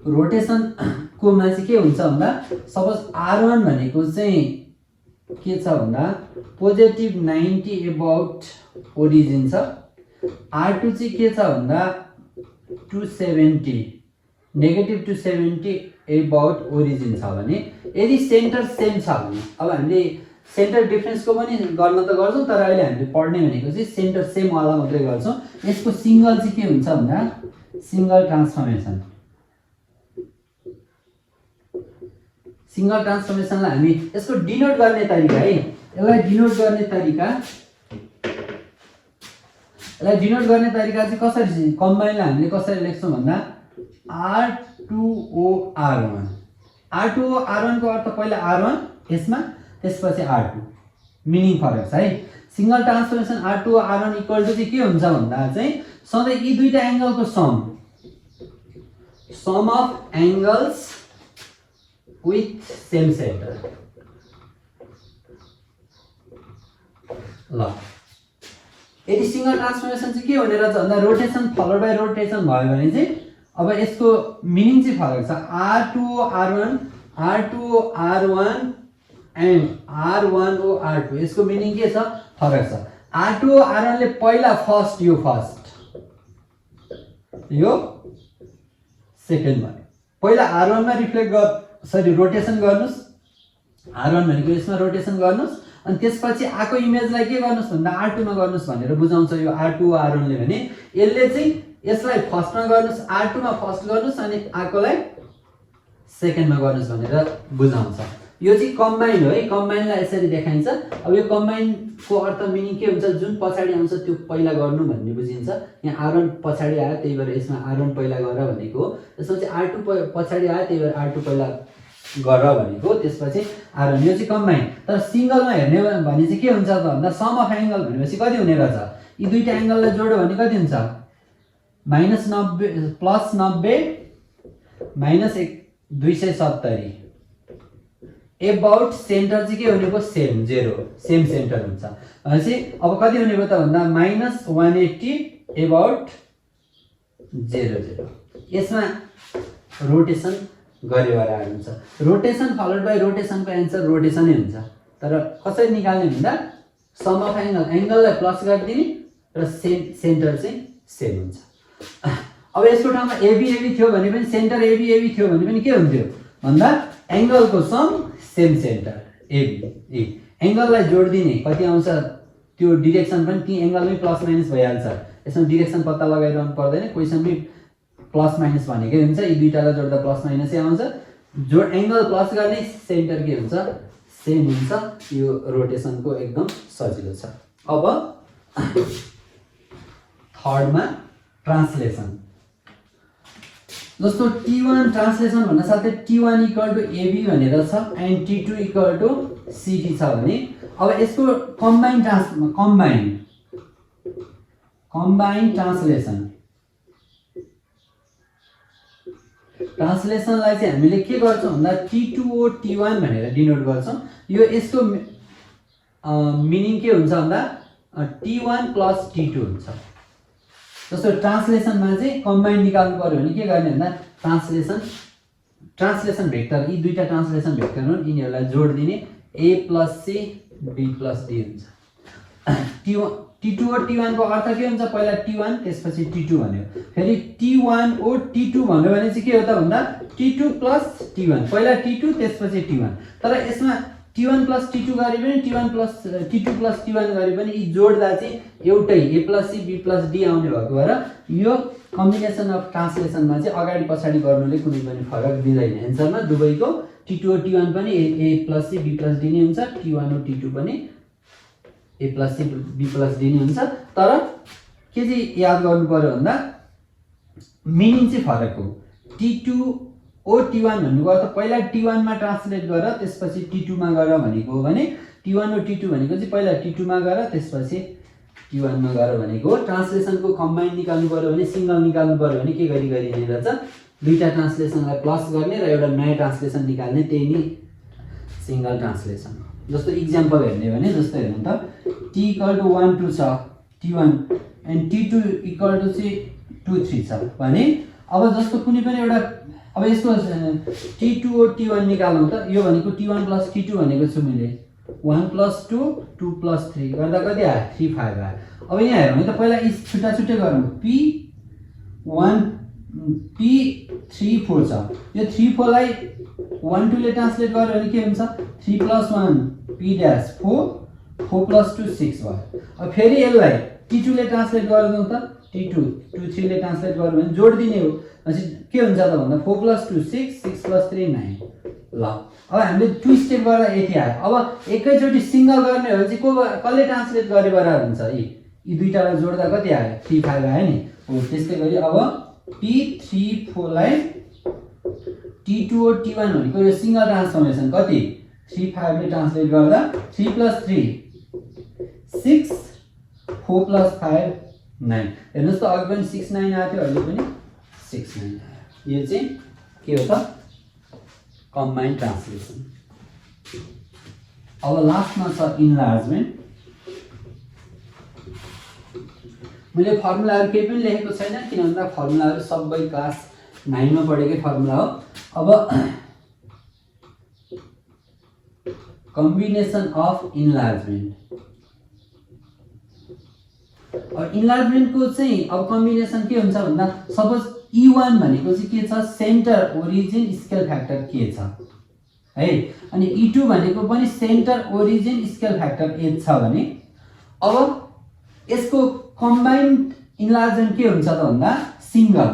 रोटेसनकोमा चाहिँ के हुन्छ भन्दा सपोज R1 भनेको चाहिँ के छ भन्दा पोजिटिभ 90 एबाउट ओरिजिन छ। R2 चाहिँ के छ भन्दा 270 नेगेटिभ 270 एबाउट ओरिजिन छ भने यदि सेन्टर सेम छ भने, अब हामीले सेन्टर डिफरेन्सको पनि गर्न त गर्छौँ तर अहिले हामीले पढ्ने भनेको चाहिँ सेन्टर सेम वाला मात्रै गर्छौँ। यसको सिङ्गल चाहिँ के हुन्छ भन्दा सिङ्गल ट्रान्सफर्मेसन। सिङ्गल ट्रान्सफर्मेसनलाई हामी यसको डिनोट गर्ने तरिका है, यसलाई डिनोट गर्ने तरिका चाहिँ कसरी, कम्बाइनलाई हामीले कसरी लेख्छौँ भन्दा R2OR1। R2OR1 को अर्थ पहिला R1 यसमा, त्यसपछि R2, मिनिङ फरक छ है। Single transformation R2OR1 equal to चाहिँ के हुन्छ भन्दा चाहिँ सधैँ यी दुईटा एङ्गलको sum of angles with same centre. ल यदि सिङ्गल ट्रान्सफर्मेसन चाहिँ के हुने रहेछ भन्दा रोटेसन फलोड बाई रोटेसन भयो भने चाहिँ अब यसको मिनिङ चाहिँ फरक छ। R2O_R1 एन्ड R1O_R2 यसको मिनिङ के छ? फरक छ। R2O_R1 ले पहिला फर्स्ट यो सेकेन्ड भयो। पहिला R1 मा रिफ्लेक्ट रोटेसन गर्नुस्, R1 भनेको यसमा रोटेसन गर्नुस्, अनि त्यसपछि आको इमेजलाई के गर्नुस् भन्दा R2 मा गर्नुस् भनेर बुझाउँछ यो R2O_R1 ले। भने यसले चाहिँ यसलाई फर्स्टमा गर्नुस्, R2 मा फर्स्ट गर्नुस्, अनि आकोलाई सेकेन्डमा गर्नुस् भनेर बुझाउँछ। यो चाहिँ कम्बाइन हो है, कम्बाइनलाई यसरी देखाइन्छ। अब यो कम्बाइनको अर्थ मिनिङ के हुन्छ? जुन पछाडि आउँछ त्यो पहिला गर्नु भन्ने बुझिन्छ। यहाँ R1 पछाडि आयो त्यही भएर यसमा R1 पहिला गर भनेको हो। त्यसपछि R2 पछाडि आयो त्यही भएर R2 पहिला गर भनेको, त्यसपछि R1। यो चाहिँ कम्बाइन। तर सिंगलमा हेर्ने भने चाहिँ के हुन्छ त भन्दा सम अफ एंगल भनेपछि कति हुने रहेछ? यी दुईटा एंगललाई जोड्यो भने कति हुन्छ? -90 +90 -270 एबाउट सेन्टर चाहिँ के हुने भयो? सेम 0 सेम सेन्टर हुन्छ। भनेपछि अब कति हुने भयो त भन्दा -180 एबाउट 0 यसमा रोटेसन गरेर हुन्छ। रोटेसन फलोड बाइ रोटेसनको एन्सर रोटेसनै हुन्छ। तर कसरी निकाल्ने भन्दा सम अफ एंगललाई प्लस गरिदिने र सेन्टर चाहिँ सेम हुन्छ। अब यसको ठाउँमा एबी थियो भने पनि सेन्टर एबी थियो भने पनि के हुन्थ्यो भन्दा एंगलको सम सेम सेन्टर एबी। एंगललाई जोड्दिने कति आउँछ त्यो डिरेक्सन पनि ती एंगलमै प्लस माइनस भइहाल्छ। यसमा डिरेक्सन पत्ता लगाइरहनु पर्दैन, क्वेसनमै प्लस माइनस भनेकै हुन्छ। यी दुईटालाई जोड्दा प्लस माइनसै आउँछ। जो एंगल प्लस गर्ने सेन्टर के हुन्छ? सेम हुन्छ। यो रोटेसनको एकदम सजिलो छ। अब थर्डमा ट्रान्सलेसन। जस्तो T1 ट्रान्सलेसन भन्न साथै T1 = AB भनेर छ एन्ड T2 = CD छ भने अब यसको कम्बाइन ट्रान्सलेसनलाई चाहिँ हामीले के गर्छौं भन्दा T2O T1 भनेर डिनोट गर्छौं। यो यसको मिनिङ के हुन्छ भन्दा T1 + T2 हुन्छ। जस्तो ट्रान्सलेसनमा चाहिँ कम्बाइन निकाल्नु पर्यो भने के गर्ने भन्दा ट्रान्सलेसन भेक्टर, यी दुईटा ट्रान्सलेसन भेक्टर हुन्, यिनीहरूलाई जोड दिने A + C B + D हुन्छ। T2O T1 को अर्थ के हुन्छ? पहिला T1 त्यसपछि T2 भन्यो। फेरि T1O T2 भन्यो भने चाहिँ के हो त भन्दा T2 + T1, पहिला T2 त्यसपछि T1। तर यसमा T1 + T2 गरे पनि T2 + T1 गरे पनि यी जोड्दा चाहिँ एउटै A + C B + D आउने भएको भएर यो कम्बिनेसन अफ ट्रान्सलेसनमा चाहिँ अगाडि पछाडि गर्नुले कुनै पनि फरक दिँदैन। एन्सरमा दुवैको T2O T1 पनि A + C B + D नै हुन्छ, T1O T2 पनि A + C B + D नै हुन्छ। तर के चाहिँ याद गर्नु पर्यो भन्दा मिनिङ चाहिँ फरक हो। T2O T1 भन्नुको अर्थ पहिला T1 मा ट्रान्सलेट गर त्यसपछि T2 मा गर भनेको हो भने T1O T2 भनेको चाहिँ पहिला T2 मा गर त्यसपछि T1 मा गर भनेको हो। ट्रान्सलेसनको कम्बाइन निकाल्नु पर्यो भने सिंगल निकाल्नु पर्यो भने के गरिने रहेछ? दुईटा ट्रान्सलेसनलाई प्लस गर्ने र एउटा नयाँ ट्रान्सलेसन निकाल्ने, त्यही नै सिंगल ट्रान्सलेसन। जस्तो इक्जाम्पल हेर्ने भने जस्तो हेर्नु त T = 1 2 छ T1 एन्ड T2 = चाहिँ 2 3 छ भने अब जस्तो कुनै पनि एउटा अब यसको T2O T1 निकाल्नु त यो भनेको T1 + T2 भनेको छु मैले 1 + 2 2 + 3 गर्दा कति आयो? 3 5 आयो। अब यहाँ हेरौँ त पहिला यी छुट्टा गरौँ। P1 P3 4 छ। यो 3 4 लाई 1 2 ले ट्रान्सलेट गर्यो भने के हुन्छ? 3 + 1 P' 4 4 + 2 6 भयो। अब फेरि यसलाई T2 ले ट्रान्सलेट गर्नु त T2 2 3 ले ट्रान्सलेट गर्यो भने जोड दिने हो। अनि के हुन्छ त भन्दा 4 + 2 6 6 + 3 9। ल अब हामीले टु स्टेप गर्दा यति आयो। अब एकैचोटी सिंगल गर्ने हो भने चाहिँ कसले ट्रान्सलेट गरे बराबर हुन्छ? यी दुईटालाई जोड्दा कति आयो? 3 5 आयो नि। हो त्यस्तै गरी अब P3 4 लाई T2O T1 भनेको यो सिंगल ट्रान्सफर्मेसन कति? 3 5 ले ट्रान्सलेट गर्दा 3 + 3 6 4 + 5 9। हेर्नुस् त अघि पनि 6 9 आएको थियो, अहिले पनि 6 9 आयो। यो चाहिँ के हो त? Combine translation. अब लास्टमा छ इन्लार्जमेन्ट। मैले फर्मुलाहरु केही पनि लेखेको छैन किन भन्दा फर्मुलाहरु सबै क्लास 9 मा पढेकै फर्मुला हो। अब कम्बिनेसन अफ इन्लार्जमेन्ट, अब इन्लार्जमेन्टको चाहिँ अब कम्बिनेसन के हुन्छ भन्दा सपोज E1 भनेको चाहिँ के छ, सेन्टर ओरिजिन स्केल फ्याक्टर के छ है, अनि E2 भनेको पनि सेन्टर ओरिजिन स्केल फ्याक्टर 8 छ भने अब यसको कम्बाइन्ड इन्लार्जमेन्ट के हुन्छ त भन्दा सिंगल।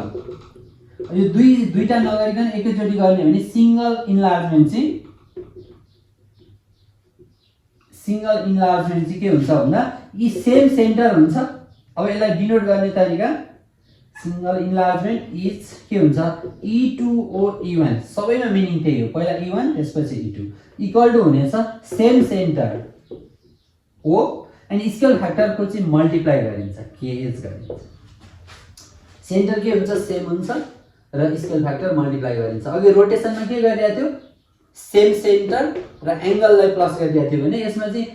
यो दुईटा नगरिकन एकैचोटी गर्ने भने सिंगल इन्लार्जमेन्ट चाहिँ के हुन्छ भन्दा यी सेम सेन्टर हुन्छ। अब यसलाई डिनोट गर्ने तरिका सिंगल इन्लार्जमेन्ट इज के हुन्छ E2O E1, सबैमा मिनिङ त्यही हो, पहिला E1 त्यसपछि E2 इक्वल टु हुनेछ सेम सेन्टर O अनि स्केल फ्याक्टरको चाहिँ मल्टिप्लाई गरिन्छ KH गरिन्छ। सेन्टर के हुन्छ सेम हुन्छ र स्केल फ्याक्टर मल्टिप्लाई गरिन्छ। अघि रोटेसनमा के गरिरहेको थियो, सेम सेन्टर र एंगललाई प्लस गरिरहेको थियो भने यसमा चाहिँ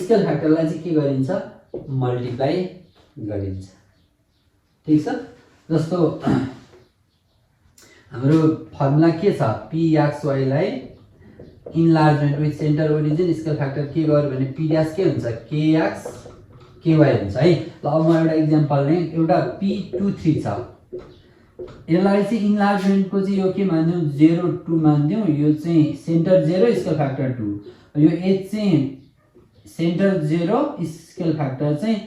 स्केल फ्याक्टरलाई चाहिँ के गरिन्छ मल्टिप्लाई गरिन्छ। ठीक छ, जस्तो हाम्रो फर्मुला के छ, PXY लाई enlargement with centre origin scale factor के गर्यो भने P डैश के हुन्छ KX KY हुन्छ है। ल अब म एउटा एक्जाम्पल लिएँ, एउटा P23 छ, यसलाई चाहिँ इन्लार्जमेन्टको चाहिँ यो के मान्दियौँ 0 2 मान्दियौँ, यो चाहिँ सेन्टर 0 स्केल फ्याक्टर 2, यो H चाहिँ सेन्टर 0 स्केल फ्याक्टर चाहिँ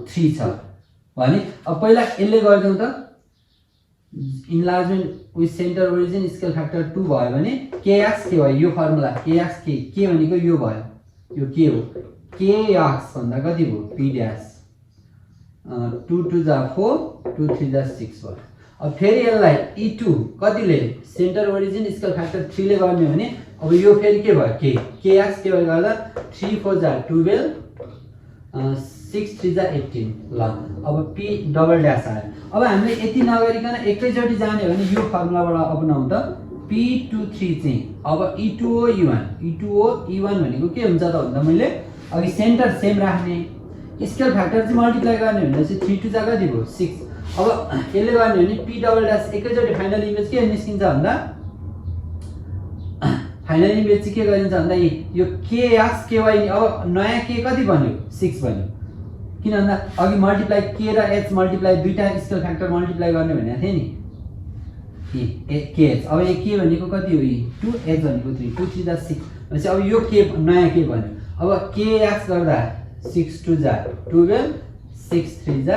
3 छ भने अब पहिला यसले गरिदिउँ त, enlargement with centre origin scale factor 2 भयो भने KX KY, यो फर्मुला KX के भनेको यो भयो, यो के हो KX भन्दा कति भयो P डैश 2 2 जा 4 2 3 जा 6 भयो। अब फेरि यसलाई E2 कतिले सेन्टर ओरिजिन स्केल फ्याक्टर 3 ले गर्ने भने अब यो फेरि के भयो KX KY गर्दा 3 4 जा 12 6 3 जा 18। ल अब P डबल ड्यास आयो। अब हामीले यति नगरिकन एकैचोटि जाने भने यो फर्मुलाबाट अपनाउँ त P23 चाहिँ अब E2O E1 भनेको के हुन्छ त भन्दा मैले अघि सेन्टर सेम राख्ने, स्केल फ्याक्टर चाहिँ मल्टिप्लाई गर्ने भने चाहिँ 3 2 जा कति भयो 6। अब यसले गर्ने भने P डबल ड्यास एकैचोटि फाइनल इमेज के निस्किन्छ भन्दा फाइनल इमेज चाहिँ के गरिन्छ भन्दा यो KX KY, अब नयाँ के कति बन्यो 6 बन्यो, किन भन्दा अघि मल्टिप्लाई K र H मल्टिप्लाई दुईटा स्केल फ्याक्टर मल्टिप्लाई गर्ने भनेको थिएँ नि KH। अब यो K भनेको कति हो 2, H भनेको 3 2 3 जा 6 भनेपछि अब यो के नयाँ के बन्यो, अब KX गर्दा 6 2 जा 12 6 3 जा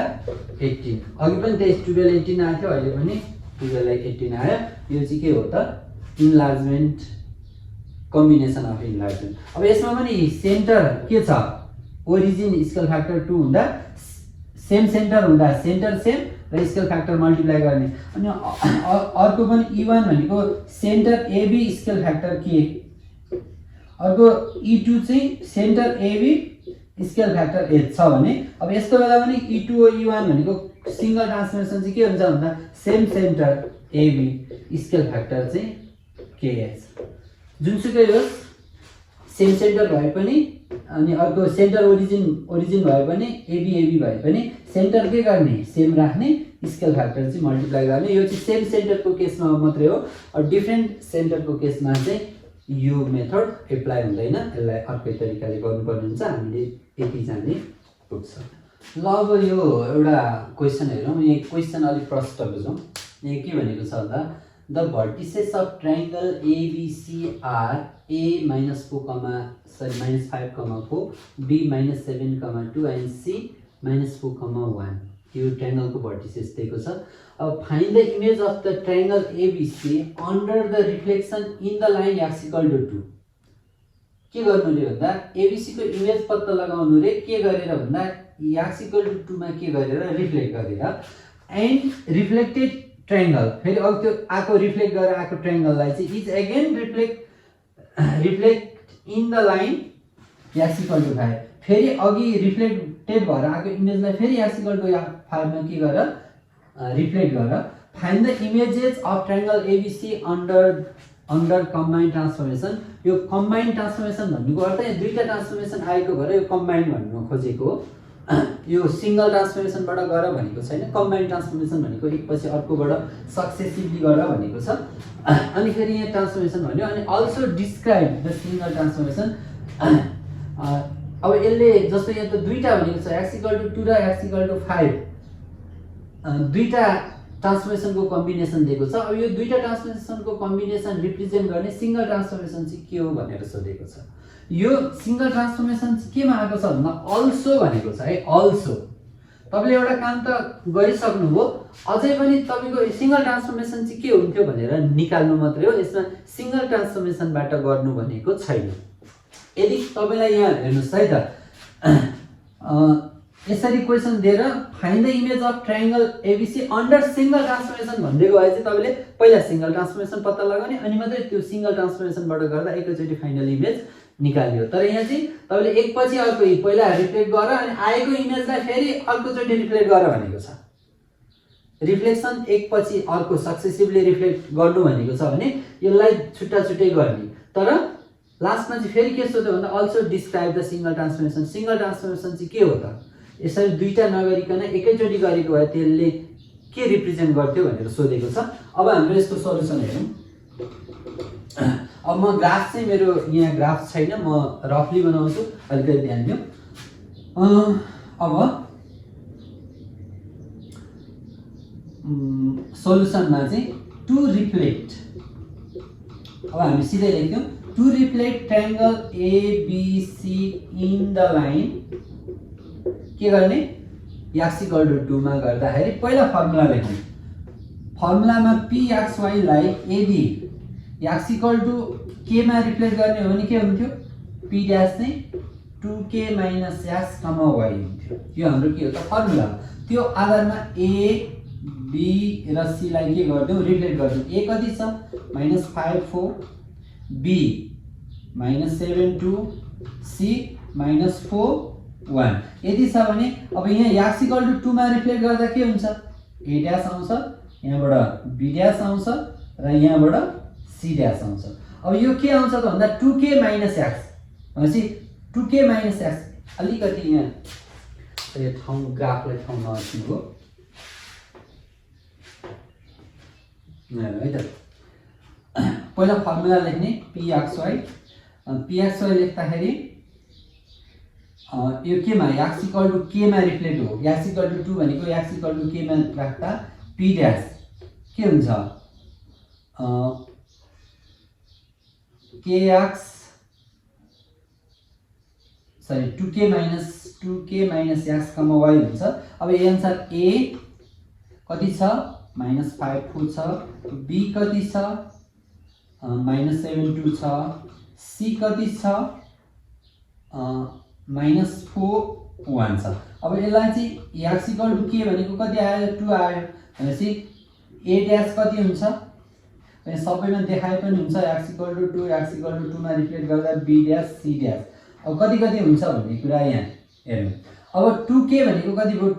18, अघि पनि त्यही 12 18 आएको थियो, अहिले पनि 12 18 आयो। यो चाहिँ के हो त इन्लार्जमेन्ट, कम्बिनेसन अफ इन्लार्जमेन्ट। अब यसमा पनि सेन्टर के छ ओरिजिन स्केल फ्याक्टर 2 हुँदा सेम सेन्टर हुँदा सेन्टर सेम र स्केल फ्याक्टर मल्टिप्लाई गर्ने। अनि अर्को पनि E1 भनेको सेन्टर AB स्केल फ्याक्टर के, अर्को E2 चाहिँ सेन्टर AB स्केल फ्याक्टर 8 छ भने अब यसको बेला पनि E2O E1 भनेको सिंगल ट्रान्सफर्मेसन चाहिँ के हुन्छ भन्दा same centre AB scale factor चाहिँ KH, जुनसुकै होस् सेम सेन्टर भए पनि अनि अर्को सेन्टर ओरिजिन भए पनि AB भए पनि सेन्टर के गर्ने सेम राख्ने, स्केल फ्याक्टर चाहिँ मल्टिप्लाई गर्ने। यो चाहिँ सेम सेन्टरको केसमा मात्रै हो, और डिफ्रेन्ट सेन्टरको केसमा चाहिँ यो मेथड एप्लाई हुँदैन, यसलाई अर्कै तरिकाले गर्नुपर्ने हुन्छ। हामीले यति जान्ने पुग्छ। ल अब यो एउटा क्वेसन हेरौँ, यहाँ क्वेसन अलिक प्रष्ट बुझौँ। यहाँ के भनेको छ भन्दा the vertices of triangle ABC are A -4, -5, 4, B -7, 2 and C -4, 1 यो ट्रायंगलको भर्टिसेस दिएको छ। अब find the image of the triangle ABC under the reflection in the line x = 2। के गर्नु रे भन्दा ABC को इमेज पत्ता लगाउनु रे, के गरेर भन्दा x = 2 मा के गरेर रिफ्लेक्ट गरेर, एन्ड रिफ्लेक्टेड ट्रायंगल फेरि अब त्यो आको रिफ्लेक्ट गरेर आको ट्रायंगललाई चाहिँ is again reflect in the line x = 5, फेरि अघि रिफ्लेक्टेड भएर आको इमेजलाई फेरि x = 5 मा के गरेर रिफ्लेक्ट गरेर find the images of triangle ABC under combined transformation. यो कम्बाइन्ड ट्रान्सफर्मेसन भन्नुको अर्थ यहाँ दुईटा ट्रान्सफर्मेसन आएको भएर यो कम्बाइन्ड भन्नु खोजेको हो। यो सिंगल ट्रान्सफर्मेसनबाट गर भनेको छैन, कम्बाइन्ड ट्रान्सफर्मेसन भनेको एकपछि अर्कोबाट सक्सेसिभली गर भनेको छ। अनि फेरि यहाँ ट्रान्सफर्मेसन भन्यो अनि also describe the single transformation. अब यसले जस्तो यहाँ त दुईटा भनेको छ x = 2 र x = 5 दुईटा ट्रान्सफर्मेसनको कम्बिनेसन दिएको छ। अब यो दुईटा ट्रान्सफर्मेसनको कम्बिनेसन रिप्रेजेन्ट गर्ने सिंगल ट्रान्सफर्मेसन चाहिँ के हो भनेर सोधेको छ। यो सिंगल ट्रान्सफर्मेसन चाहिँ केमा आएको छ भन्दा अल्सो भनेको छ है। अल्सो तपाईले एउटा काम त गरिसक्नुभयो, अझै पनि तपाईको सिंगल ट्रान्सफर्मेसन चाहिँ के हुन्थ्यो भनेर निकाल्नु मात्रै हो, यसमा सिंगल ट्रान्सफर्मेसनबाट गर्नु भनेको छैन। यदि तपाईलाई यहाँ हेर्नुस् है त, यसरी क्वेशन दिएर find the image of triangle ABC under single transformation भन्दिएको भए चाहिँ तपाईले पहिला सिंगल ट्रान्सफर्मेसन पत्ता लगाउने अनि मात्रै त्यो सिंगल ट्रान्सफर्मेसनबाट गर्दा एकैचोटी फाइनल इमेज निकाल्यो। तर यहाँ चाहिँ तपाईले एकपछि अर्को पहिला रिफ्लेक्ट गर अनि आएको इमेजलाई फेरि अर्कोचोटी रिफ्लेक्ट गर भनेको छ। रिफ्लेक्सन एकपछि अर्को सक्सेसिभली रिफ्लेक्ट गर्नु भनेको छ भने यसलाई छुट्टा छुट्टै गर्ने। तर लास्टमा चाहिँ फेरि के सोध्यो भन्दा also describe the single transformation. Single transformation चाहिँ के हो त, यसरी दुईटा नगरिकन एकैचोटी गरेको भए त्यसले के रिप्रेजेन्ट गर्थ्यो भनेर सोधेको छ। अब हाम्रो यसको सल्युसन हेरौँ। अब म ग्राफ चाहिँ मेरो यहाँ ग्राफ छैन, म रफली बनाउँछु, अलिकति ध्यान दिउँ। अब सल्युसनमा चाहिँ टु रिफ्लेक्ट, अब हामी सिधै लेख्यौँ to reflect triangle ABC in the line के गर्ने x = 2 मा गर्दाखेरि पहिला फर्मुला लेख्ने। फर्मुलामा pxy लाई यदि x = k मा रिप्लेस गर्ने हो भने के हुन्थ्यो, p' चाहिँ 2k - x, y हुन्थ्यो। यो हाम्रो के हो त फर्मुला। त्यो आधारमा a b र c लाई के गर्दियौ रिप्लेस गर्दियौ। a कति छ -5 4, b -7 2, c -4 1 यदि छ भने अब यहाँ x = 2 मा रिफ्लेक्ट गर्दा के हुन्छ a' आउँछ, यहाँबाट b' आउँछ र यहाँबाट c' आउँछ। अब यो के आउँछ त भन्दा 2k - x भनेपछि 2k - x अलिकति यहाँ यो ठाउँ ग्राफलाई ठाउँ नअट्नु है त। पहिला फर्मुला लेख्ने pxy लेख्दाखेरि यो केमा x = k मा रिफ्लेक्ट हो। x = 2 भनेको x = k मा राख्दा p' के हुन्छ kx 2k - x, y हुन्छ। अब यो आन्सर a कति छ -5 4 छ, b कति छ -7 2 छ, c कति छ -4 1 छ। अब यसलाई चाहिँ x = k भनेको कति आयो 2 आयो भनेपछि a' कति हुन्छ, सबैमा देखाए पनि हुन्छ x = 2, x = 2 मा रिफ्लेक्ट गर्दा b' c'। अब कति कति हुन्छ भन्ने कुरा यहाँ हेर्नु। अब 2k भनेको कति भयो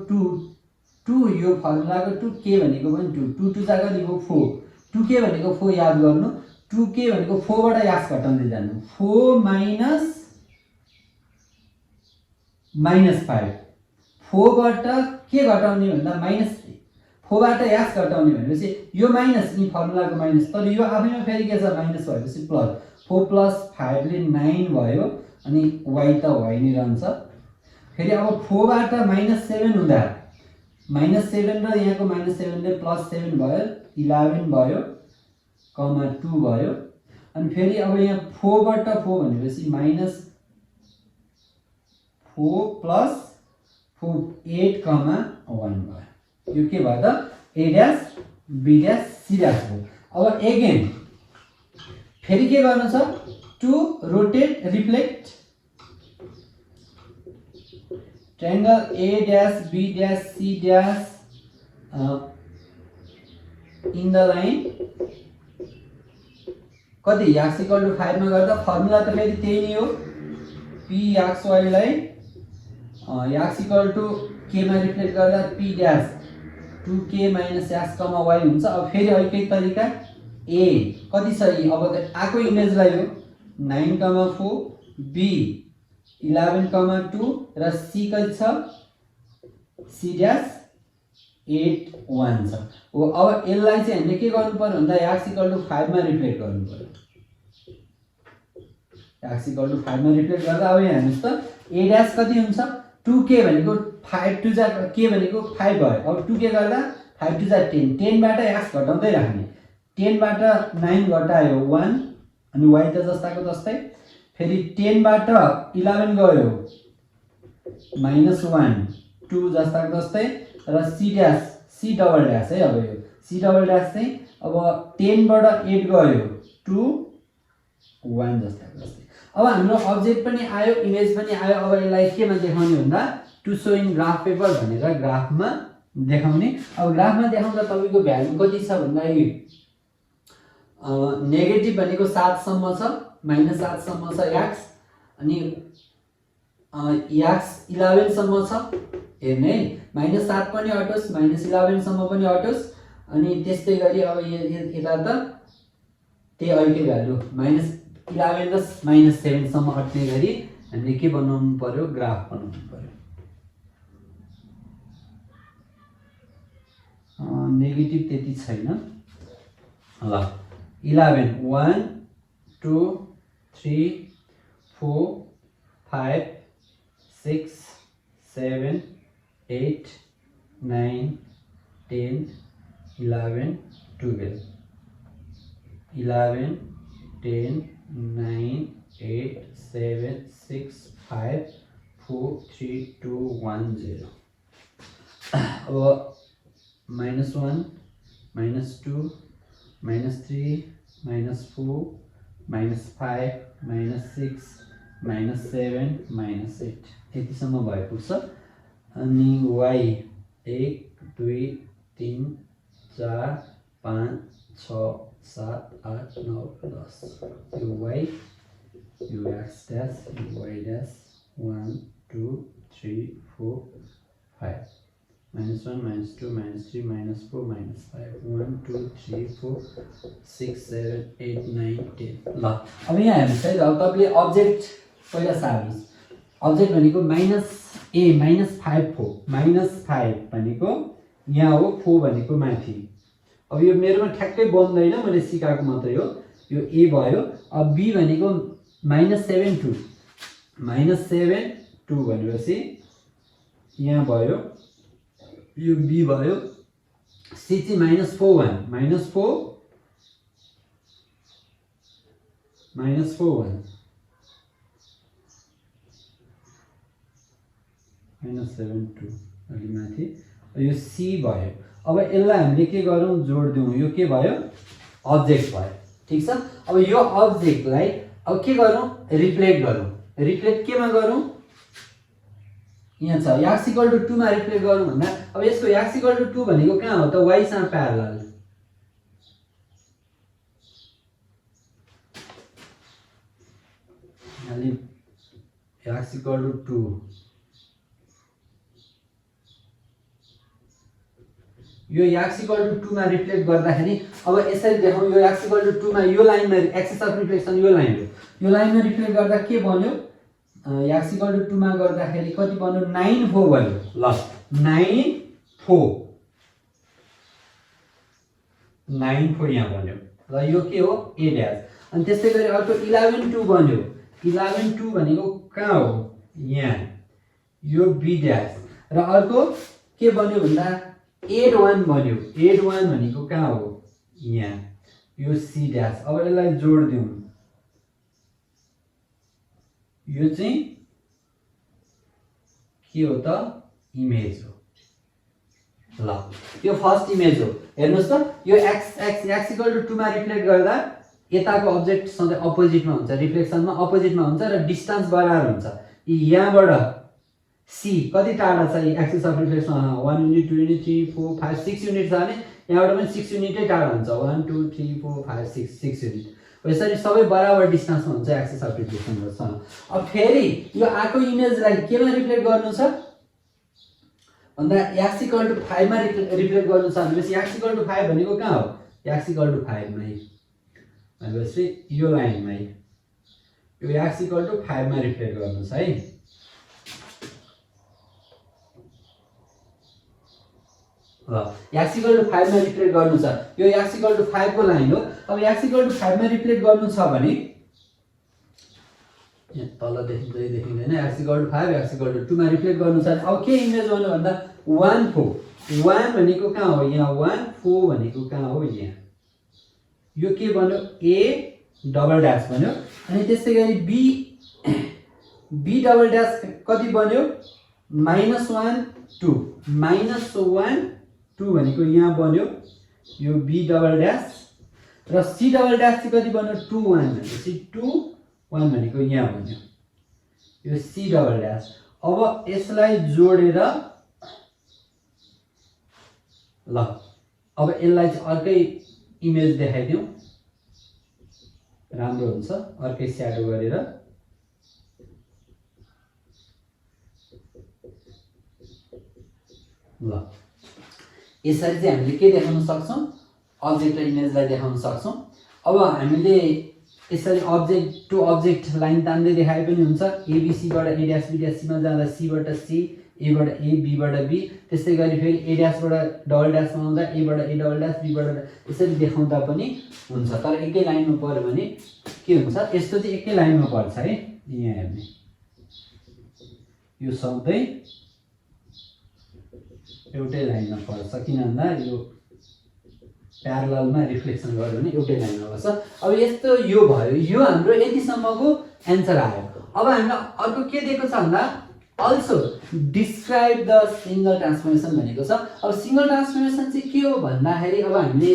2 यो फर्मुलाको 2k भनेको पनि 2 2 जा कति भयो 4, 2k भनेको 4 याद गर्नु। 2k भनेको 4 बाट x घटाउँदै जानु, 4 -5 4 बाट के घटाउने भन्दा -4 बाट x घटाउने भनेपछि यो माइनस यी फर्मुलाको माइनस, तर यो आफैमा फेरि के छ माइनस भएपछि प्लस 4 + 5 ले 9 भयो अनि y त y नै रहन्छ। फेरि अब 4 बाट -7 हुँदा -7 र यहाँको -7 ले +7 भयो 11 भयो, 2 भयो। अनि फेरि अब यहाँ 4 बाट 4 भनेपछि -4 + 4 8, 1 भयो। यो के भयो त a' b' c' भयो। अब अगेन फेरि के गर्नु छ to rotate reflect triangle a' b' c' in the line कति x = 5 मा गर्दा फर्मुला त फेरि त्यही नै हो। pxy लाई x = k मा रिफ्लेक्ट गर्दा p' 2k - x, y हुन्छ। अब फेरि अर्कै तरिका a कति छ अब आको इमेजलाई हो 9, 4, b 11, 2 र c कति छ C dash 8 1 छ हो। अब यसलाई चाहिँ हामीले के गर्नु पर्यो भन्दा x = 5 मा रिप्लेस गर्नु पर्यो। x = 5 मा रिप्लेस गर्दा अब यहाँ हेर्नुस् त a dash कति हुन्छ 2k भनेको 5 2 जा k भनेको 5 भयो। अब 2k गर्दा 5 2 जा 10 10 बाट x घटाउँदै राख्ने 10 बाट 9 घटायो 1 अनि y त जस्ताको जस्तै फेरि 10 बाट 11 गयो -1 2 जस्ताको जस्तै र c dash c double dash है। अब यो c डबल ड्याश चाहिँ अब 10 बाट 8 गयो 2 1 जस्ताको जस्तै। अब हाम्रो अब्जेक्ट पनि आयो इमेज पनि आयो। अब यसलाई केमा देखाउने भन्दा to show in graph paper भनेर ग्राफमा देखाउने। अब ग्राफमा देखाउँदा तपाईको भ्यालु कति छ भन्दा नेगेटिभ भनेको 7 सम्म छ -7 सम्म छ x अनि x 11 सम्म छ हेर्ने -7 पनि अटोस् -11 सम्म पनि अटोस् अनि त्यस्तै गरी अब यता त त्यही अहिलेकै भ्यालु -11 र -7 सम्म अट्ने गरी हामीले के बनाउनु पर्यो ग्राफ बनाउनु पर्यो। नेगेटिभ त्यति छैन ल 11 1 2 3 4 5 6 7 8 9 10 11 12 11 10 9 8 7 6 5 4 3 2 1 0। अब -1 -2 -3 -4 -5 -6 -7 -8 यतिसम्म भइपुग्छ। अनि y 1 2 3 4 5 6 7 8 9 10 यो y यो x dash यो y dash 1 2 3 4 5 -1 -2 -3 -4 -5 1 2 3 4 6 7 8 9 10 ल। अब यहाँ हेर्नुहोस् है अब तपाईले अब्जेक्ट पहिला सार्नुहोस्। अब्जेक्ट भनेको -5 4 -5 भनेको यहाँ हो 4 भनेको माथि। अब यो मेरोमा ठ्याक्कै बन्दैन मैले सिकाएको मात्रै हो यो a भयो। अब b भनेको -7 2 -7 2 भनेपछि यहाँ भयो यो b भयो। c चाहिँ -4 1 -4 -4 1 -7 2 अलि माथि यो c भयो। अब यसलाई हामीले के गरौँ जोड दिउँ यो के भयो अब्जेक्ट भयो ठीक छ। अब यो अब्जेक्टलाई अब के गरौँ रिफ्लेक्ट गरौँ। रिफ्लेक्ट केमा गरौँ यहाँ छ x = 2 मा रिफ्लेक्ट गरौँ भन्दा अब यसको x = 2 भनेको कहाँ हो त y सँग प्यारलल। अलि x = 2 यो x = 2 मा रिफ्लेक्ट गर्दाखेरि अब यसरी देखाउँ यो x = 2 मा यो लाइनमा एक्सिस अफ रिफ्लेक्सन यो लाइन हो। यो लाइनमा रिफ्लेक्ट गर्दा के बन्यो x = 2 मा गर्दाखेरि कति बन्यो 9 4 बन्यो ल 9 4 यहाँ बन्यो र यो के हो a ड्याश। अनि त्यस्तै गरी अर्को 11 2 बन्यो 11 2 भनेको कहाँ हो यहाँ यो b ड्याश र अर्को के बन्यो भन्दा 8 1 बन्यो 8 1 भनेको कहाँ हो यहाँ यो c ड्याश। अब यसलाई जोड दिउँ यो चाहिँ के हो त इमेज हो ल यो फर्स्ट इमेज हो। हेर्नुस् त यो x = 2 मा रिफ्लेक्ट गर्दा यताको अब्जेक्ट सधैँ अपोजिटमा हुन्छ रिफ्लेक्सनमा अपोजिटमा हुन्छ र डिस्टेन्स बराबर हुन्छ। यहाँबाट c कति टाढा छ axis of reflection 1 unit 2 unit 3 4 5 6 unit छ भने यहाँबाट पनि 6 युनिटै टाढा हुन्छ 1 2 3 4 5 6 युनिट। यसरी सबै बराबर डिस्टेन्समा हुन्छ एक्सिस अफ रिफ्लेक्सनसँग। अब फेरि यो आको इमेजलाई केमा रिफ्लेक्ट गर्नु छ भन्दा x = 5 मा रिफ्लेक्ट गर्नु छ भनेपछि x = 5 भनेको कहाँ हो x = 5 मै भनेपछि यो लाइनमै यो x = 5 मा रिफ्लेक्ट गर्नु छ है। ल x इक्वल टु 5 मा रिप्लेस गर्नु छ, यो x इक्वल टु 5 को लाइन हो। अब x इक्वल टु 5 मा रिप्लेस गर्नु छ भने यहाँ तल देखिँदैन, x equal to 5 x equal to 2 मा रिप्लेस गर्नु छ। अब के इमेज गर्नु भन्दा 1 4 1 भनेको कहाँ हो, यहाँ 1 4 भनेको कहाँ हो, यहाँ यो के भन्यो a डबल ड्यास भन्यो। अनि त्यसैगरी b डबल ड्यास कति बन्यो -1 2 -1 2 भनेको यहाँ बन्यो यो b डबल ड्यास, र c डबल ड्यास चाहिँ कति बन्यो 2 1 भनेपछि 2 1 भनेको यहाँ बन्यो यो c डबल ड्यास। अब यसलाई जोडेर ल अब यसलाई चाहिँ अर्कै इमेज देखाइदिउँ, राम्रो हुन्छ अर्कै स्याडो गरेर। ल यसरी चाहिँ हामीले के देखाउन सक्छौं, अब्जेक्ट र इमेजलाई देखाउन सक्छौं। अब हामीले यसरी अब्जेक्ट टु अब्जेक्ट लाइन तान्दै देखाए पनि हुन्छ। एबीसी बाट ए ड्यास बी ड्यास सी मा जाँदा सी बाट सी, ए बाट ए, बी बाट बी, त्यसै गरी फेरि ए ड्यास बाट डबल ड्यास मा आउँदा ए बाट ए डबल ड्यास, बी बाट यसरी देखाउँदा पनि हुन्छ। तर एकै लाइनमा पर्यो भने के हुन्छ, यस्तो चाहिँ एकै लाइनमा पर्छ है। यहाँ हेर्ने यो सधैँ एउटै लाइनमा पर्छ, किन भन्दा यो प्यारललमा रिफ्लेक्सन गर्यो भने एउटै लाइनमा पर्छ। अब यस्तो यो भयो, यो हाम्रो यतिसम्मको एन्सर आयो। अब हामीलाई अर्को के दिएको छ भन्दा also describe the single transformation भनेको छ। अब सिंगल ट्रान्सफर्मेसन चाहिँ के हो भन्दाखेरि अब हामीले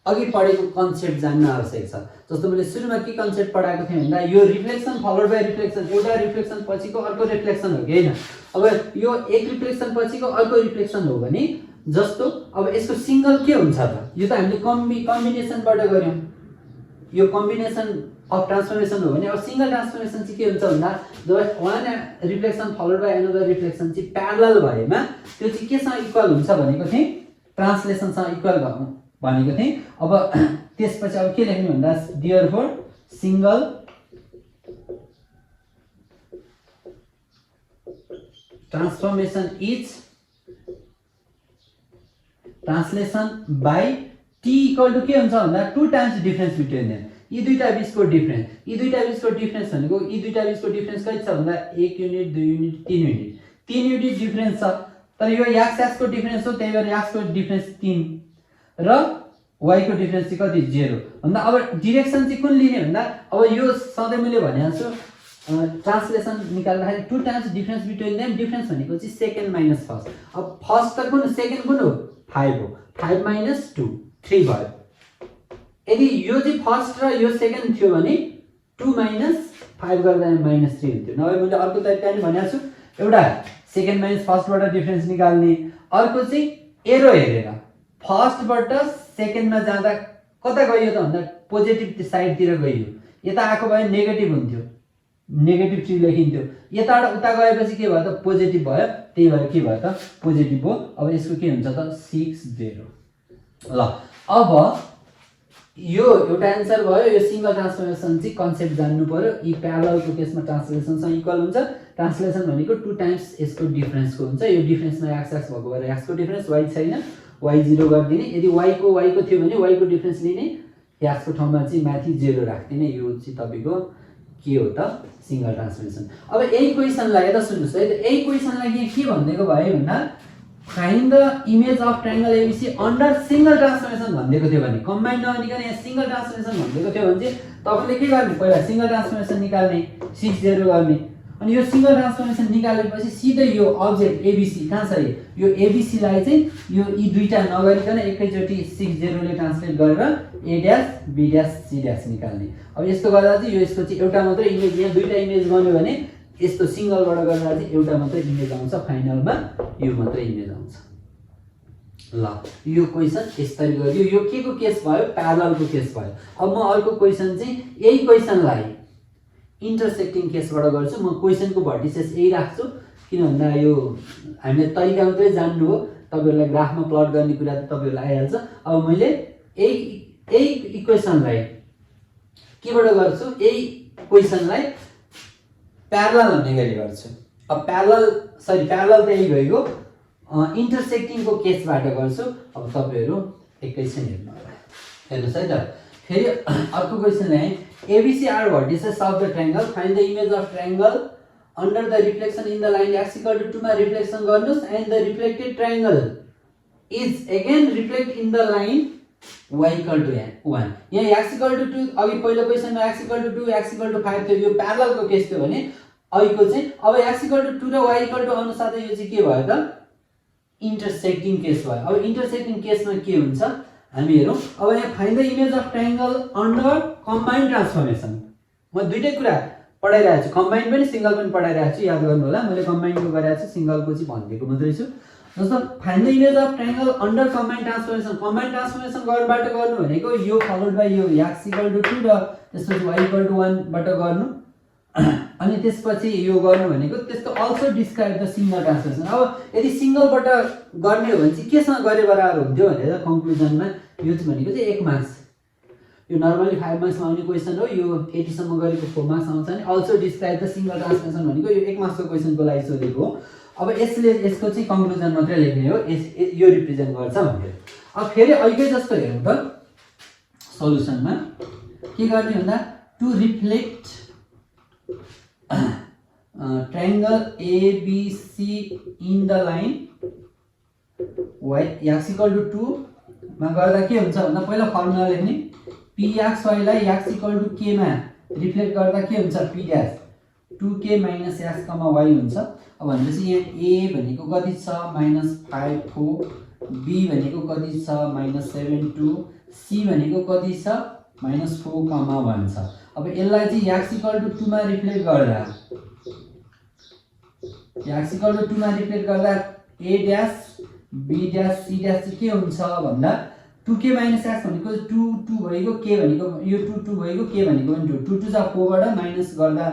अघि पढेको कन्सेप्ट जान्न आवश्यक छ। जस्तो मैले सुरुमा के कन्सेप्ट पढाएको थिएँ भन्दा यो रिफ्लेक्सन फलोड बाइ रिफ्लेक्सन, एउटा रिफ्लेक्सन पछिको अर्को रिफ्लेक्सन हो कि हैन। अब यो एक रिफ्लेक्सन पछिको अर्को रिफ्लेक्सन हो भने जस्तो अब यसको सिंगल के हुन्छ त, यो त हामीले कम्बिनेसनबाट गर्यौं, यो कम्बिनेसन अफ ट्रान्सफर्मेसन हो भने अब सिंगल ट्रान्सफर्मेसन चाहिँ के हुन्छ भन्दा जब one reflection followed by another reflection चाहिँ प्यारलल भएमा त्यो चाहिँ केसँग इक्वल हुन्छ भनेको थिएँ, ट्रान्सलेसनसँग इक्वल भनेको थिएँ। अब त्यसपछि अब के लेख्नु भन्दा therefore single transformation is translation by t equal to के हुन्छ भन्दा 2 टाइम्स डिफरेन्स बिट्विन देम। यी दुईटा बीचको डिफरेन्स, यी दुईटा बीचको डिफरेन्स भनेको यी दुईटा बीचको डिफरेन्स कति छ भन्दा 1 unit 2 unit 3 unit 3 unit difference छ। तर यो एक्स को डिफरेन्स हो, त्यही भएर एक्स को डिफरेन्स 3 र y को डिफरेन्स चाहिँ कति 0 भन्दा। अब डिरेक्सन चाहिँ कुन लिने भन्दा अब यो सधैँ मैले भनेको छु ट्रान्सलेसन निकाल्दाखेरि 2 times difference between them, difference भनेको चाहिँ सेकेन्ड माइनस फर्स्ट। अब फर्स्ट त कुन, सेकेन्ड कुन हो 5 हो, 5 माइनस 2 3 भयो। यदि यो चाहिँ फर्स्ट र यो सेकेन्ड थियो भने 2 माइनस 5 गर्दा माइनस 3 हुन्थ्यो। नभए मैले अर्को तरिका पनि भनेको छु, एउटा सेकेन्ड माइनस फर्स्टबाट डिफरेन्स निकाल्ने, अर्को चाहिँ एरो हेरेर फर्स्टबाट सेकेन्डमा जाँदा कता गयो त भन्दा पोजिटिभ साइडतिर गयो, यता आएको भए नेगेटिभ हुन्थ्यो, नेगेटिभ 3 लेखिन्थ्यो, यताबाट उता गएपछि के भयो त पोजिटिभ भयो, त्यही भएर के भयो त पोजिटिभ हो। अब यसको के हुन्छ त 6 0। ल अब यो एउटा एन्सर भयो। यो सिंगल ट्रान्सफर्मेसन चाहिँ कन्सेप्ट जान्नु पर्यो। यी प्यारललको केसमा ट्रान्सलेसनसँग इक्वल हुन्छ। ट्रान्सलेसन भनेको 2 टाइम्स यसको डिफरेन्सको हुन्छ। यो डिफरेन्समा एक्स एक्स भएको भएर एक्सको डिफरेन्स, वाइ छैन y 0 गरिदिने। यदि y को थियो भने y को डिफरेन्स लिने, x को ठाउँमा चाहिँ माथि 0 राख्दिने। यो चाहिँ तपाईको के हो त सिंगल ट्रान्सफर्मेसन। अब यही क्वेशनलाई यता सुन्नुस् है, यही क्वेशनलाई के भन्देको भयो भन्दा find the image of triangle ABC under single transformation भन्देको थियो भने, कम्बाइन नभनिकन यहाँ सिंगल ट्रान्सफर्मेसन भन्देको थियो भने चाहिँ तपाईले के गर्ने, पहिला सिंगल ट्रान्सफर्मेसन निकाल्ने, 6 0 गर्ने। अनि यो सिंगल ट्रान्सफर्मेसन निकालेपछि सिधै यो अब्जेक्ट एबीसी कहाँ छ, यो एबीसी लाई चाहिँ यो यी दुईटा नगरिकन एकैचोटी 6 0 ले ट्रान्सलेट गरेर A dash B dash C dash निकाल्ने। अब यस्तो गर्दा चाहिँ यो यसको चाहिँ एउटा मात्रै इमेज, यहाँ दुईटा इमेज गर्नु भने यस्तो सिंगलबाट गर्दा चाहिँ एउटा मात्रै इमेज आउँछ, फाइनलमा यो मात्रै इमेज आउँछ। ल यो क्वेशन यसरी गरियो। यो के को केस भयो, प्यारललको केस भयो। अब म अर्को क्वेशन चाहिँ यही क्वेशनलाई इन्टरसेक्टिङ केसबाट गर्छु। म क्वेशनको भर्टिसेस यही राख्छु, किन भन्दा यो हामीले तरिका मात्रै जान्नु हो, तपाईहरुलाई ग्राफमा प्लट गर्ने कुरा त तपाईहरुलाई आइहाल्छ। अब मैले यही इक्वेशनलाई केबाट गर्छु, यही क्वेशनलाई प्यारलल भन्ने गरी गर्छु। अब प्यारलल त यही गएको। इन्टरसेक्टिङको केसबाट गर्छु। अब तपाईँहरू एकैछिन हेर्नु होला, हेर्नुहोस् है त। फेरि अर्को क्वेसन है, ABC are vertices of the triangle, find the image of triangle under the reflection in the line x = 2 मा रिफ्लेक्सन गर्नुस् and the reflected triangle is again reflect in the line y = 1। यहाँ x = 2, अघि पहिलो क्वेसनमा x = 2 x = 5 थियो, यो प्यारललको case थियो भने अहिलेको चाहिँ अब x = 2 र y = अनुसार यो चाहिँ के भयो त, इन्टरसेक्टिङ केस भयो। अब इन्टरसेक्टिङ केसमा के हुन्छ हामी हेरौँ। अब यहाँ find the image of triangle under combined transformation. म दुईटै कुरा पढाइरहेको छु, कम्बाइन्ड पनि सिंगल पनि पढाइरहेको छु, याद गर्नु होला। मैले कम्बाइन्डको गरेको छु, सिंगलको चाहिँ भनिदिएको मात्रै छु। जस्तो find the image of triangle under combined transformation, combined transformation गर्नबाट गर्नु भनेको यो फलोड बाइ यो x = 2 र त्यसपछि y = 1 बाट गर्नु, अनि त्यसपछि यो गर्नु भनेको त्यसको also describe the single transformation. अब यदि सिंगलबाट गर्ने हो भने चाहिँ केसँग गरे बराबर हुन्थ्यो भनेर कन्क्लुजनमा यो चाहिँ भनेको चाहिँ 1 मार्क्स। यो नर्मली 5 मार्क्समा आउने क्वेसन हो, यो 80 सम्म गरेको 4 मार्क्स आउँछ। अनि also describe the single transformation भनेको यो 1 मार्क्सको क्वेसनको लागि सोधेको हो। अब यसले यसको चाहिँ कन्क्लुजन मात्रै लेख्ने हो, यो रिप्रेजेन्ट गर्छ भनेर। अब फेरि अहिले जस्तो हेरौँ त, सल्युसनमा के गर्ने भन्दा to reflect triangle ABC in the line y x = 2 मा गर्दा के हुन्छ भन्दा पहिला फर्मुला लेख्ने, pxy लाई x = k मा रिफ्लेक्ट गर्दा के हुन्छ p' 2k - x, y हुन्छ। अब भनेपछि यहाँ a भनेको कति छ -5 4, b भनेको कति छ -7 2, c भनेको कति छ -4, 1 छ। अब यसलाई चाहिँ x = 2 मा रिफ्लेक्ट गर्दा x = 2 मा रिफ्लेक्ट गर्दा a', b', c' चाहिँ के हुन्छ भन्दा 2k - x भनेको 2 2 भएको, k भनेको यो 2 2 भएको, k भनेको पनि 2 2 2 जा 4 बाट माइनस गर्दा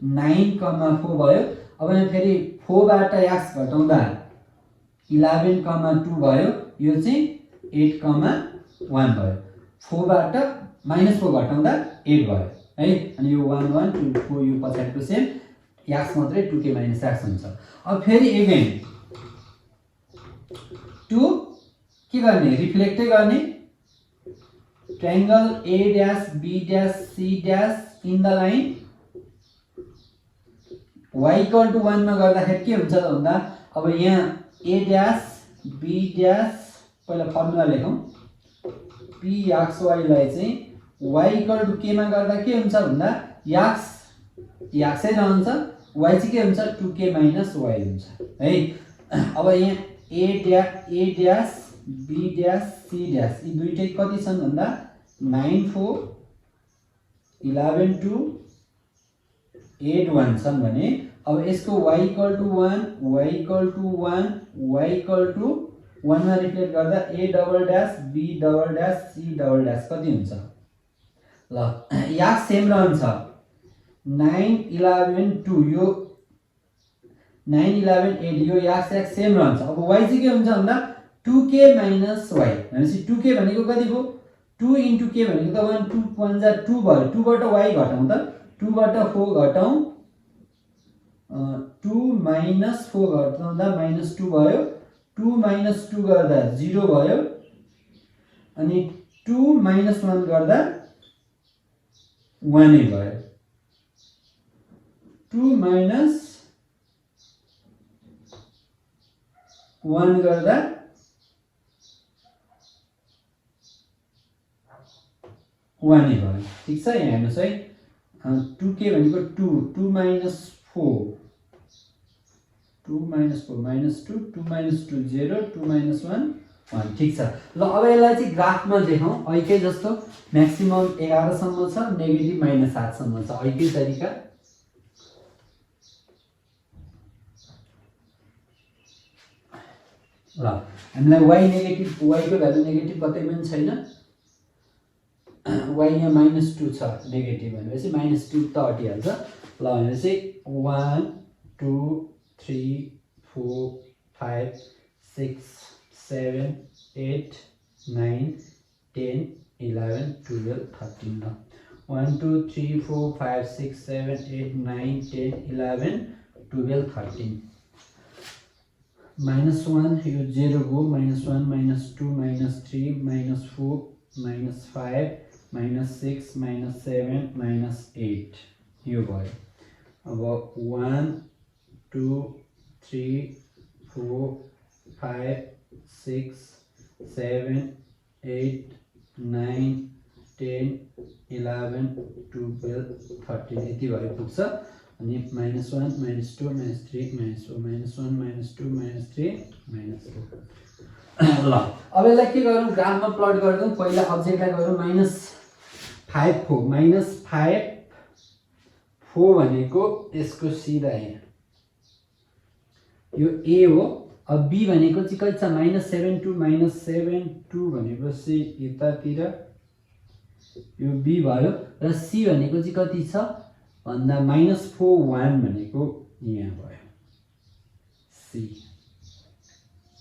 9, 4 भयो। अब यहाँ फेरि 4 बाट x घटाउँदा 11, 2 भयो, यो चाहिँ 8, 1 भयो। 4 बाट -4 घटाउँदा 8 भयो है। अनि यो 1 1 2 4 यो पछाडिको सेम x मात्रै 2k - x हुन्छ। अब फेरि अगेन टु के गर्ने, रिफ्लेक्टै गर्ने triangle a', b', c' in the line y = 1 मा गर्दाखेरि के हुन्छ भन्दा अब यहाँ a', b' पहिला फर्मुला लेखौँ, pxy लाई चाहिँ y = k मा गर्दा के हुन्छ भन्दा x x रहन्छ, y चाहिँ के हुन्छ 2k - y हुन्छ है। अब यहाँ a', b', c' यी दुईटै कति छन् भन्दा 9 4 11 2 8 1 छन् भने अब यसको y = 1 y = 1 y = 1 मा रिफ्लेक्ट गर्दा a', b', c' कति हुन्छ ल, x सेम रहन्छ 9 11 2, यो 9 11 8, यो x सेम रहन्छ। अब y चाहिँ के हुन्छ भन्दा 2k - y भनेपछि 2k भनेको कति भयो 2 * k भनेको त 1 2 1 जा 2 भयो। 2 बाट y घटाउँ त, 2 बाट 4 घटाउँ 2 - 4 घटाउँदा -2 भयो, 2 - 2 गर्दा 0 भयो, अनि 2 - 1 गर्दा 1 नै भयो। 2 - 1 गर्दा 1 नै भयो। ठिक छ, यहाँ हेर्नुहोस् है, 2k भनेको 2 2 - 4 2 - 4 -2 2 - 2 0 2 - 1 1। ठिक छ ल। अब यसलाई चाहिँ ग्राफमा देखाउँ। अहिले जस्तो म्याक्सिमम 11 सम्म छ, नेगेटिभ -7 सम्म छ। अहिले तरिका ल, हामीलाई y नेगेटिभ, y को भ्यालु नेगेटिभ कतै पनि छैन, y यहाँ -2 छ नेगेटिभ भनेपछि -2 त हटिहाल्छ। ल भनेपछि 1 2 3 4 5 6 7 8 9 10 11 12 13 ल 1 2 3 4 5 6 7 8 9 10 11 12 13। -1 यो 0 गयो, -1 -2 -3 -4 -5 -6 -7 -8 यो भयो। अब 1 2 3 4 5 6 7 8 9 10 11 12 13 यति भयो पुग्छ। अनि -1 -2 -3 -4 -1 -2 -3 -4 ल अब यसलाई के गरौँ, ग्राफमा प्लट गरिदिउँ। पहिला अब्जेक्टलाई गरौँ -5 4 -4 भनेको यसको सिधा यहाँ यो A हो। अब B भनेको चाहिँ कति छ -7 2 -7 2 भनेपछि यतातिर यो B भयो र C भनेको चाहिँ कति छ भन्दा -4 1 भनेको यहाँ भयो C।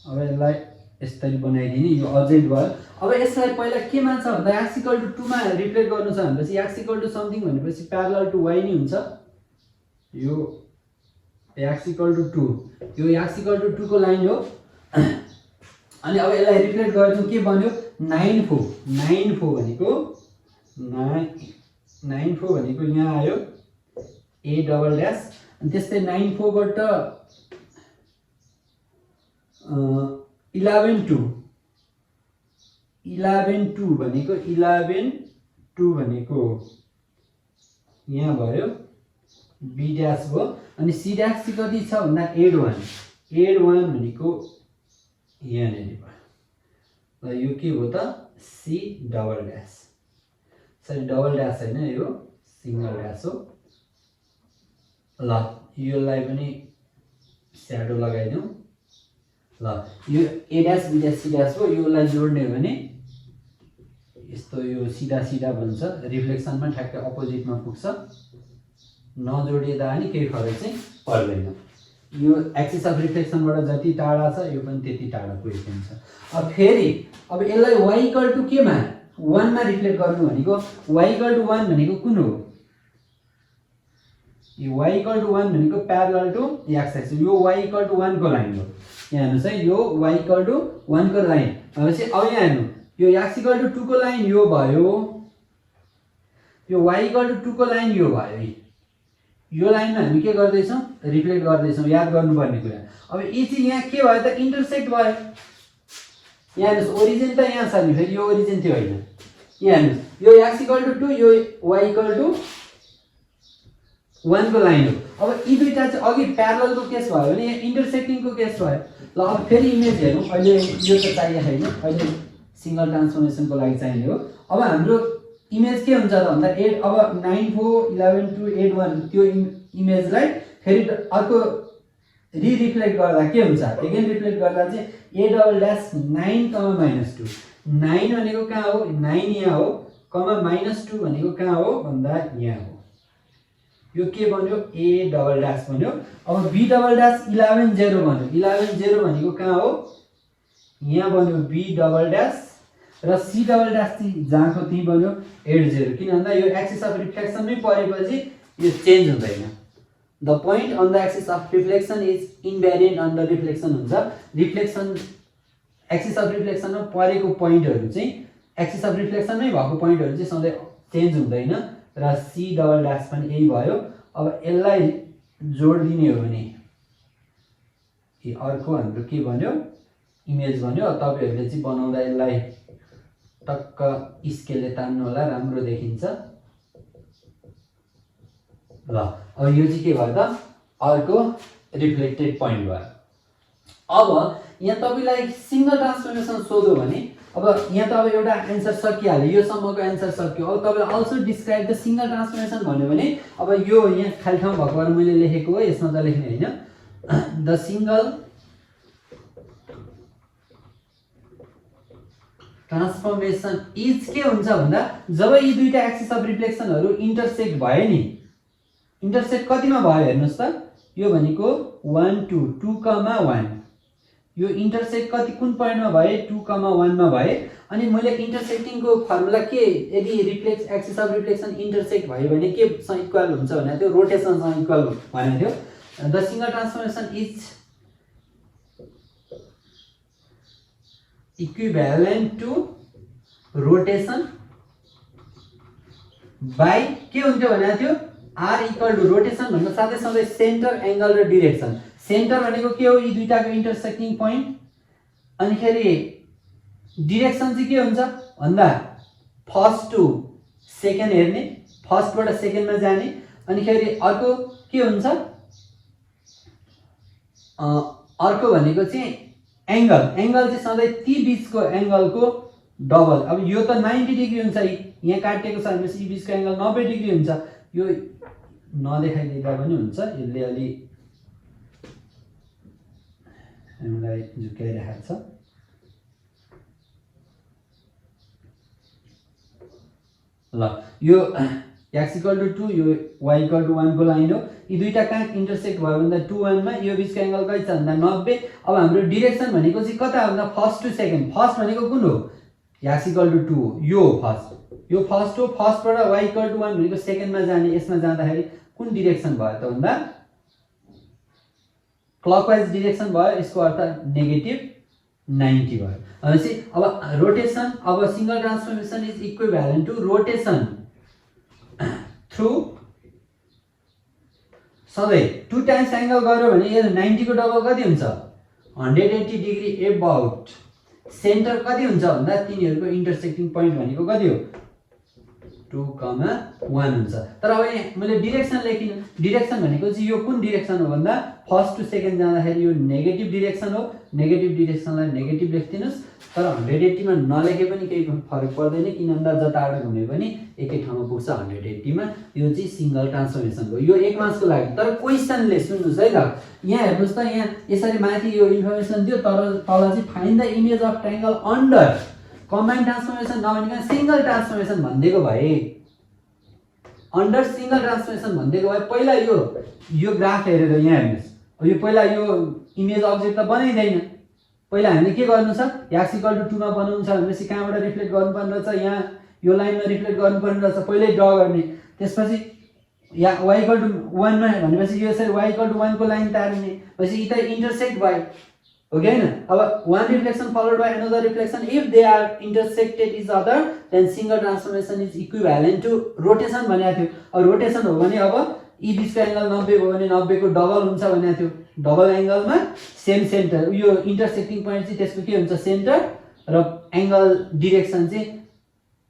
अब यसलाई यसरी बनाइदिने, यो अब्जेक्ट भयो। अब यसलाई पहिला के मान्छ भन्दा x = 2 मा रिप्लेस गर्नु छ भनेपछि x = समथिङ भनेपछि प्यारलल टु y नै हुन्छ। यो x = 2 यो x = 2 को लाइन हो। अनि अब यसलाई रिप्लेस गरिदिउँ, के बन्यो 9 4 9 4 भनेको 9 4 भनेको यहाँ आयो A डबल ड्यास। अनि त्यस्तै 9 4 बाट 11 2 भनेको 11 2 भनेको यहाँ भयो B ड्यास भयो। अनि C ड्यास चाहिँ कति छ भन्दा 8 1 भनेको यहाँनिर भयो। ल यो के हो त C double dash, sorry double dash हैन, यो सिंगल ड्यास हो। ल योलाई पनि स्याडो लगाइदिउँ। ल यो A dash B dash C dash हो। योलाई जोड्ने हो भने यस्तो यो सिधा सिधा बन्छ, रिफ्लेक्सनमा ठ्याक्कै अपोजिटमा पुग्छ। नजोडिँदा पनि केही फरक चाहिँ पर्दैन। यो एक्सिस अफ रिफ्लेक्सनबाट जति टाढा छ यो पनि त्यति टाढा पुगेको हुन्छ। अब फेरि अब यसलाई y = केमा 1 मा रिफ्लेक्ट गर्नु भनेको y = 1 भनेको कुन हो, यो y = 1 भनेको प्यारलल टु x एक्सिस, यो y = 1 को लाइन हो। यहाँ हेर्नुस् है, यो y = 1 को लाइन भनेपछि अब यहाँ हेर्नु यो x = 2 को लाइन यो भयो, यो y = 2 को लाइन यो भयो। यो लाइनमा हामी के गर्दैछौँ रिफ्लेक्ट गर्दैछौँ, याद गर्नुपर्ने कुरा। अब यी चाहिँ यहाँ के भयो त इन्टरसेक्ट भयो। यहाँ हेर्नुस् ओरिजिन त यहाँ छ नि, फेरि यो ओरिजिन थियो हैन। यहाँ हेर्नुस् यो x = 2 यो y = 1 को लाइन हो। अब यी दुईटा चाहिँ अघि प्यारलल को केस भयो भने यहाँ इन्टरसेक्टिङ को केस भयो। ल अब फेरि इमेज हेरौँ। अहिले यो त चाहिएको छैन, अहिले सिंगल ट्रान्सफर्मेसन को लागि चाहिने हो। अब हाम्रो इमेज के हुन्छ त भन्दा 8 अब 9 4 11 2 8 1 त्यो इमेजलाई फेरि अर्को रिफ्लेक्ट गर्दा के हुन्छ, अगेन रिफ्लेक्ट गर्दा चाहिँ A डबल ड्यास 9 -2 9 भनेको कहाँ हो 9 यहाँ हो, कमा -2 भनेको कहाँ हो भन्दा यहाँ हो। यो के बन्यो A डबल ड्यास बन्यो। अब B डबल ड्यास 11 0 बन्यो, 11 0 भनेको कहाँ हो यहाँ बन्यो B डबल ड्यास र C डबल ड्यास चाहिँ जहाँको त्यही बन्यो 8 0। किन भन्दा यो एक्सिस अफ रिफ्लेक्सनमै परेपछि यो चेन्ज हुँदैन। The point on the axis of reflection is invariant on the reflection हुन्छ। रिफ्लेक्सन एक्सिस अफ रिफ्लेक्सनमा परेको पोइन्टहरु चाहिँ एक्सिस अफ रिफ्लेक्सनमै भएको पोइन्टहरु चाहिँ सधैँ चेन्ज हुँदैन र C डबल ड्यास पनि यही भयो। अब यसलाई जोड्दिने हो भने यो अर्को हाम्रो के बन्यो इमेज बन्यो। तपाईहरुले चाहिँ बनाउँदा यसलाई टक्क स्केलले तान्नु होला, राम्रो देखिन्छ। ल अब यो चाहिँ के भयो त अर्को रिफ्लेक्टेड पोइन्ट भयो। अब यहाँ तपाईलाई सिंगल ट्रान्सफर्मेसन सोध्यो भने अब यहाँ त अब एउटा आन्सर सकिहाल्यो, यो सम्मको आन्सर सक्यो। अब तपाईले also describe the single transformation भन्यो भने अब यो यहाँ खाली ठाउँ भएको भएर मैले लेखेको हो, यसमा त लेख्ने हैन। द सिंगल ट्रान्सफर्मेसन इज के हुन्छ भन्दा जब यी दुईटा एक्सिस अफ रिफ्लेक्सनहरु इन्टरसेक्ट भयो नि, इन्टरसेक्ट कतिमा भयो हेर्नुस् त, यो भनेको 1 2 2, 1 यो इन्टरसेक्ट कति कुन पोइन्टमा भए 2, 1 मा भए। अनि मैले इन्टरसेक्टिङ को फर्मुला के यदि reflex axis of reflection intersect भयो भने के सँग इक्वल हुन्छ भने त्यो रोटेसन सँग इक्वल भनेको थियो। The single transformation is equivalent to rotation by के हुन्थ्यो भनेको थियो r इक्वल टु रोटेसन भन्नु साथै साथै सेन्टर एंगल र डिरेक्सन। सेन्टर भनेको के हो, यी दुईटाको इन्टरसेक्टिङ पोइन्ट। अनि खेरि डिरेक्सन चाहिँ के हुन्छ भन्दा फर्स्ट टु सेकेन्ड हेर्ने, फर्स्टबाट सेकेन्डमा जाने। अनि खेरि अर्को के हुन्छ, अर्को भनेको चाहिँ एंगल। एंगल चाहिँ सधैँ ती बीचको एंगलको डबल। अब यो त 90 डिग्री हुन्छ, यहाँ काटिएको छ भनेपछि यी बीचको एंगल 90 डिग्री हुन्छ। यो नदेखाइदिँदा पनि हुन्छ, यसले अलि हामीलाई झुक्याइरहेको छ। ल यो x इक्वल टु 2 यो y इक्वल टु 1 को लाइन हो। यी दुईटा कहाँ इन्टरसेक्ट भयो भन्दा 2 1 मा यो बीचको एंगल कति छ भन्दा 90। अब हाम्रो डिरेक्सन भनेको चाहिँ कता भन्दा फर्स्ट टु सेकेन्ड। फर्स्ट भनेको कुन हो, x इक्वल टु 2 हो, यो हो फर्स्ट, यो फर्स्ट हो। फर्स्टबाट y इक्वल टु 1 भनेको सेकेन्डमा जाने। यसमा जाँदाखेरि कुन डिरेक्सन भयो त भन्दा क्लकवाइज डिरेक्सन भयो। यसको अर्थ नेगेटिभ 90 भयो। भनेपछि अब रोटेसन, अब single transformation is equivalent to rotation through सधैँ 2 टाइम्स एंगल गर्यो भने यो 90 को डबल कति हुन्छ 180 डिग्री एबाउट। सेन्टर कति हुन्छ भन्दा तिनीहरुको इन्टरसेक्टिङ पोइन्ट भनेको कति हो 2,1 हुन्छ। तर अब यहाँ मैले डिरेक्सन लेखिन। डिरेक्सन भनेको चाहिँ यो कुन डिरेक्सन हो भन्दा फर्स्ट टु सेकेन्ड जाँदाखेरि यो नेगेटिभ डिरेक्सन हो। नेगेटिभ डिरेक्सनलाई नेगेटिभ लेख्दिनुस्। तर 180 मा नलेखे पनि केही फरक पर्दैन, किन भन्दा जताबाट घुमे पनि एकै ठाउँमा पुग्छ 180 मा। यो चाहिँ सिंगल ट्रान्सफर्मेसन हो। यो 1 मार्क्सको लागि। तर क्वेशनले सुन्नुस् है त, यहाँ हेर्नुस् त, यहाँ यसरी माथि यो इन्फर्मेसन दियो, तर तल चाहिँ find the image of triangle under combined transformation नभनिकन सिंगल ट्रान्सफर्मेसन भनिदिएको भए, अन्डर सिंगल ट्रान्सफर्मेसन भनिदिएको भए पहिला यो ग्राफ हेरेर यहाँ हेर्नुस्। यो पहिला यो इमेज अब्जेक्ट त बनाइदैन। पहिला हामीले के गर्नु छ, x इक्वल टु 2 मा बनाउनु छ भनेपछि कहाँबाट रिफ्लेक्ट गर्नुपर्ने रहेछ, यहाँ यो लाइनमा रिफ्लेक्ट गर्नुपर्ने रहेछ, पहिल्यै ड्र गर्ने। त्यसपछि या y इक्वल टु 1 मा भनेपछि यो यसरी y इक्वल टु 1 को लाइन तार्ने। भनेपछि यी त इन्टरसेक्ट भयो, हो कि हैन। अब one reflection followed by another reflection, if they are intersected each other then single transformation is equivalent to rotation भनेको थियो। अब रोटेसन हो भने अब यी बीचको एंगल 90 हो भने 90 को डबल हुन्छ भनेको थियो। डबल एंगलमा सेम सेन्टर, यो इन्टरसेक्टिङ पोइन्ट चाहिँ त्यसको के हुन्छ सेन्टर, र एंगल डिरेक्सन चाहिँ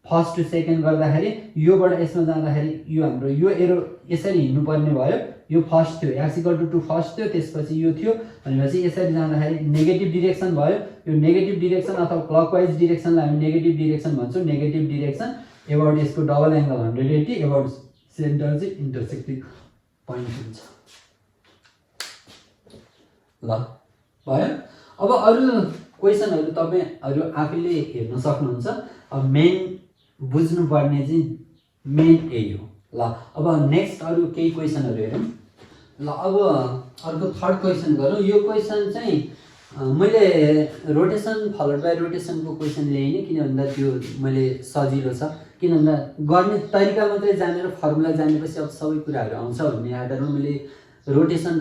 फर्स्ट टु सेकेन्ड गर्दाखेरि योबाट यसमा जाँदाखेरि यो हाम्रो यो एरो यसरी हिँड्नु पर्ने भयो। यो फर्स्ट थियो, x इक्वल टु 2 फर्स्ट थियो, त्यसपछि यो थियो भनेपछि यसरी जाँदाखेरि नेगेटिभ डिरेक्सन भयो। यो नेगेटिभ डिरेक्सन अथवा क्लकवाइज डिरेक्सनलाई हामी नेगेटिभ डिरेक्सन भन्छौँ। नेगेटिभ डिरेक्सन एबाउट यसको डबल एंगल 180 एबाउट सेन्टर चाहिँ इन्टरसेक्टिङ पोइन्ट हुन्छ। ल भयो। अब अरु क्वेशनहरु तपाईहरु आफैले हेर्न सक्नुहुन्छ। अब मेन बुझ्नु पर्ने चाहिँ मेन यही हो। ल अब नेक्स्ट अरु केही क्वेशनहरु हेरौँ। ल अब अर्को थर्ड क्वेशन गरौँ। यो क्वेशन चाहिँ मैले रोटेसन फलोड बाइ रोटेसनको क्वेशन ल्याइने, किन भन्दा त्यो मैले सजिलो छ। किन भन्दा गर्ने तरिका मात्रै जानेर फर्मुला जानेपछि अब सबै कुराहरु आउँछ भन्ने आधारमा मैले रोटेसन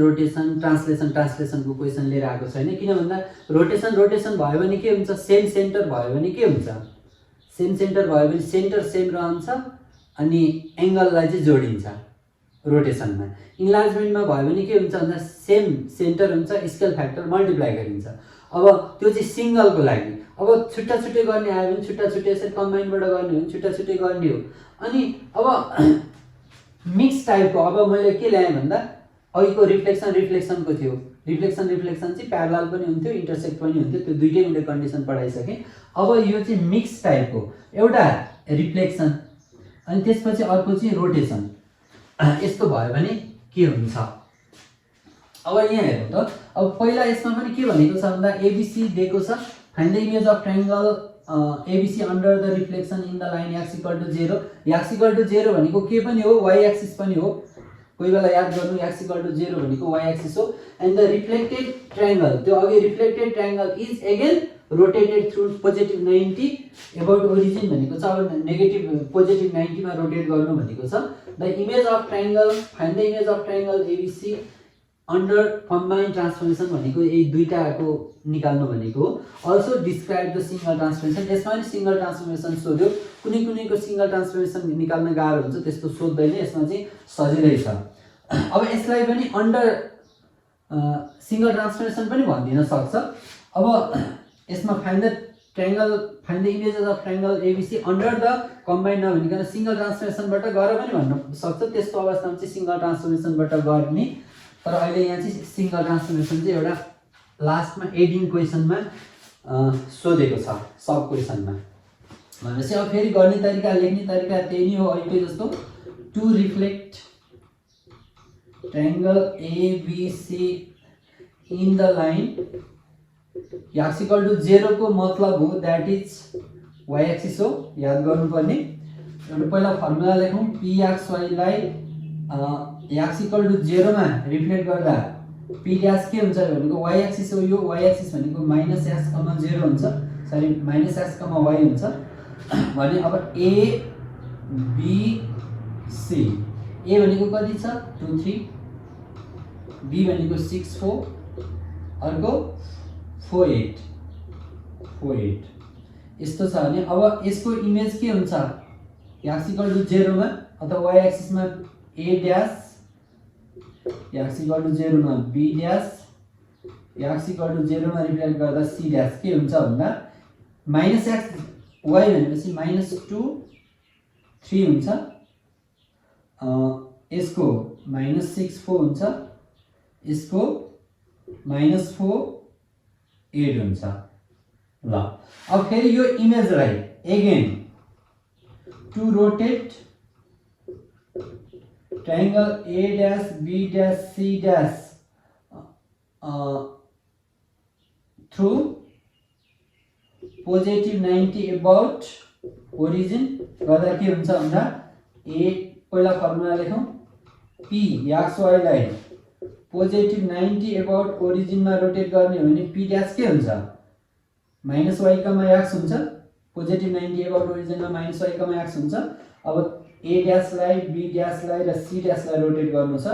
ट्रान्सलेसनको क्वेशन लिएर आएको छैन। किन भन्दा रोटेसन भयो भने के हुन्छ, सेम सेन्टर भयो भने के हुन्छ, सेम सेन्टर भयो भने सेन्टर सेम रहन्छ अनि एंगललाई चाहिँ जोडिन्छ रोटेसनमा। इन्लार्जमेन्टमा भयो भने के हुन्छ भन्दा सेम सेन्टर हुन्छ, स्केल फ्याक्टर मल्टिप्लाई गरिन्छ। अब त्यो चाहिँ सिंगलको लागि। अब छुट्टा छुट्टै गर्ने आयो भने छुट्टा छुट्टै यसरी कम्बाइनबाट गर्ने हो भने छुट्टा छुट्टै गर्ने हो। अनि अब मिक्स टाइपको अब मैले के ल्याएँ भन्दा अघिको रिफ्लेक्सनको थियो। रिफ्लेक्सन चाहिँ प्यारलल पनि हुन्थ्यो, इन्टरसेक्ट पनि हुन्थ्यो, त्यो दुईटै मैले कन्डिसन पढाइसकेँ। अब यो चाहिँ मिक्स टाइपको, एउटा रिफ्लेक्सन अनि त्यसपछि अर्को चाहिँ रोटेसन, यस्तो भयो भने के हुन्छ। अब यहाँ हेरौँ त। अब पहिला यसमा पनि के भनेको छ भन्दा एबीसी दिएको छ, find the image of triangle ABC under the reflection in the line x equal to 0। x equal to 0 भनेको के पनि हो, y एक्सिस पनि हो। कोही बेला याद गर्नु x इक्वल टु 0 भनेको y एक्सिस हो। एन्ड द रिफ्लेक्टेड ट्रायंगल, त्यो अघि reflected triangle is again rotated through positive 90 about origin भनेको छ। अब नेगेटिभ पोजिटिभ 90 मा रोटेट गर्नु भनेको छ। The image of triangle, find the image of triangle ABC under combined transformation भनेको यही दुईटाको निकाल्नु भनेको हो। Also describe the single transformation, यसमा नि सिंगल ट्रान्सफर्मेसन सोध्यो, कुनैको सिंगल ट्रान्सफर्मेसन निकाल्न गाह्रो हुन्छ, त्यस्तो सोध्दैन, यसमा चाहिँ सजिलै छ। अब यसलाई पनि अन्डर सिंगल ट्रान्सफर्मेसन पनि भनिदिन सक्छ। अब यसमा find the images of triangle ABC under the combined नभनिकन सिंगल ट्रान्सफर्मेसनबाट गर पनि भन्न सक्छ। त्यस्तो अवस्थामा चाहिँ सिंगल ट्रान्सफर्मेसनबाट गर्ने, तर अहिले यहाँ चाहिँ सिंगल ट्रान्सफर्मेसन चाहिँ एउटा लास्टमा एडिङ क्वेसनमा सोधेको छ, सब क्वेसनमा। भनेपछि अब फेरि गर्ने तरिका, लेख्ने तरिका त्यही नै हो अहिले जस्तो। To reflect triangle ABC in the line x equal to 0 को मतलब हो दैट इज y एक्सिस हो, याद गर्नुपर्ने। एउटा पहिला फर्मुला लेखौँ, pxy लाई x इक्वल टू 0 मा रिफ्लेक्ट गर्दा p डैश के हुन्छ भनेको y एक्सिस हो, यो y एक्सिस भनेको -x, 0 हुन्छ, सरी -x, y हुन्छ भने अब a b c, a भनेको कति छ 2 3, b भनेको 6 4, अर्को 4 8 यस्तो छ भने अब यसको इमेज के हुन्छ, x इक्वल टू 0 मा अथवा y एक्सिस मा a dash, x equal to 0 मा b dash, x equal to 0 मा रिफ्लेक्ट गर्दा c डैश के हुन्छ भन्दा -x y भनेपछि -2 3 हुन्छ, यसको -6 4 हुन्छ, यसको -4 8 हुन्छ। ल अब फेरि यो इमेजलाई again to rotate triangle a dash b dash c dash through positive 90 about origin गर्दा के हुन्छ भन्दा a पहिला फर्मुला लेखौँ, p xy लाई पोजिटिभ 90 अबाउट ओरिजिनमा रोटेट गर्ने हो भने p डैश के हुन्छ -y, x हुन्छ, पोजिटिभ 90 अबाउट ओरिजिनमा -y, x हुन्छ। अब a डैश लाई b डैश लाई र c डैश लाई रोटेट गर्नु छ।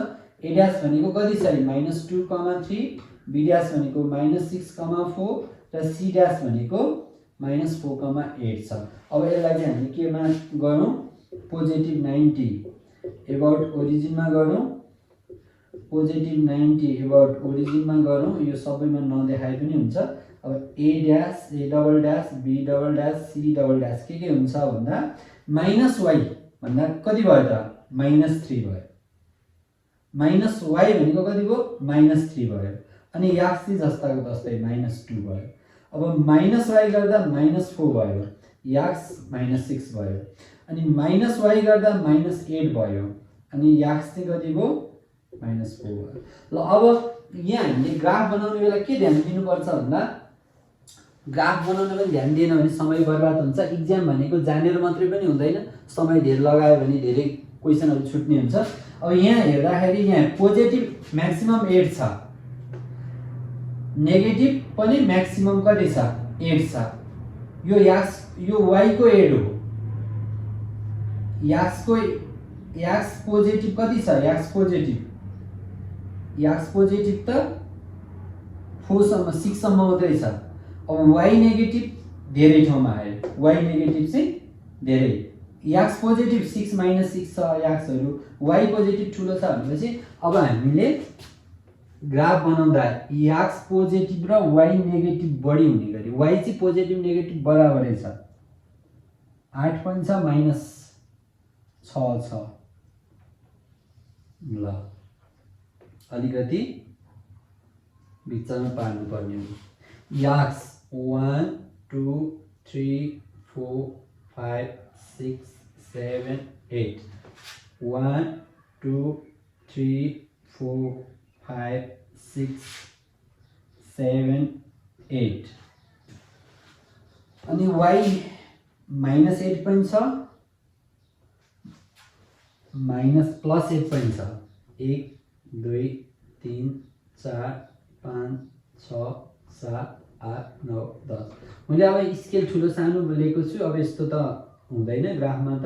a डैश भनेको कति छ -2, 3, b डैश भनेको -6, 4 र c डैश भनेको -4, 8 छ। अब यसलाई चाहिँ हामीले केमा गरौँ, पोजिटिभ 90 अबाउट ओरिजिनमा गरौँ, पोजिटिभ 90 अबाउट ओरिजिनमा गरौँ, यो सबैमा नदेखाए पनि हुन्छ। अब a dash, a double dash, b double dash, c double dash के हुन्छ भन्दा -y भन्दा कति भयो त -3 भयो, -y भनेको कति भयो -3 भयो, अनि x चाहिँ जस्ताको तस्तै -2 भयो। अब -y गर्दा -4 भयो, x -6 भयो, अनि -y गर्दा -8 भयो, अनि x चाहिँ कति भयो -4 भयो। ल अब यहाँ हामीले ग्राफ बनाउने बेला के ध्यान दिनुपर्छ भन्दा ग्राफ बनाउन पनि ध्यान दिएन भने समय बर्बाद हुन्छ। इक्जाम भनेको जानेर मात्रै पनि हुँदैन, समय धेरै लगायो भने धेरै क्वेसनहरु छुट्ने हुन्छ। अब यहाँ हेर्दाखेरि यहाँ पोजिटिभ म्याक्सिमम 8 छ, नेगेटिभ पनि म्याक्सिमम कति छ 8 छ। यो y को 8 हो, x पोजिटिभ कति छ, x पोजिटिभ त 4 सम्म 6 सम्म मात्रै छ। अब y नेगेटिभ धेरै ठाउँमा आयो, y नेगेटिभ चाहिँ धेरै, x पोजिटिभ 6 -6 छ x हरु, y पोजिटिभ ठुलो छ भनेपछि अब हामीले ग्राफ बनाउँदा x पोजिटिभ र y नेगेटिभ बढी हुने गरी, y चाहिँ पोजिटिभ नेगेटिभ बराबरै छ, 8 पनि छ -6 छ। ल अलिकति बिचमा पार्नु पर्ने हो। x 1 2 3 4 5 6 7 8 1 2 3 4 5 6 7 8 अनि y -8 पनि छ, +8 पनि छ, 1 2 3 4 5 6 7 8 9 10। मैले अब स्केल ठुलो सानो लेखेको छु, अब यस्तो त हुँदैन, ग्राफमा त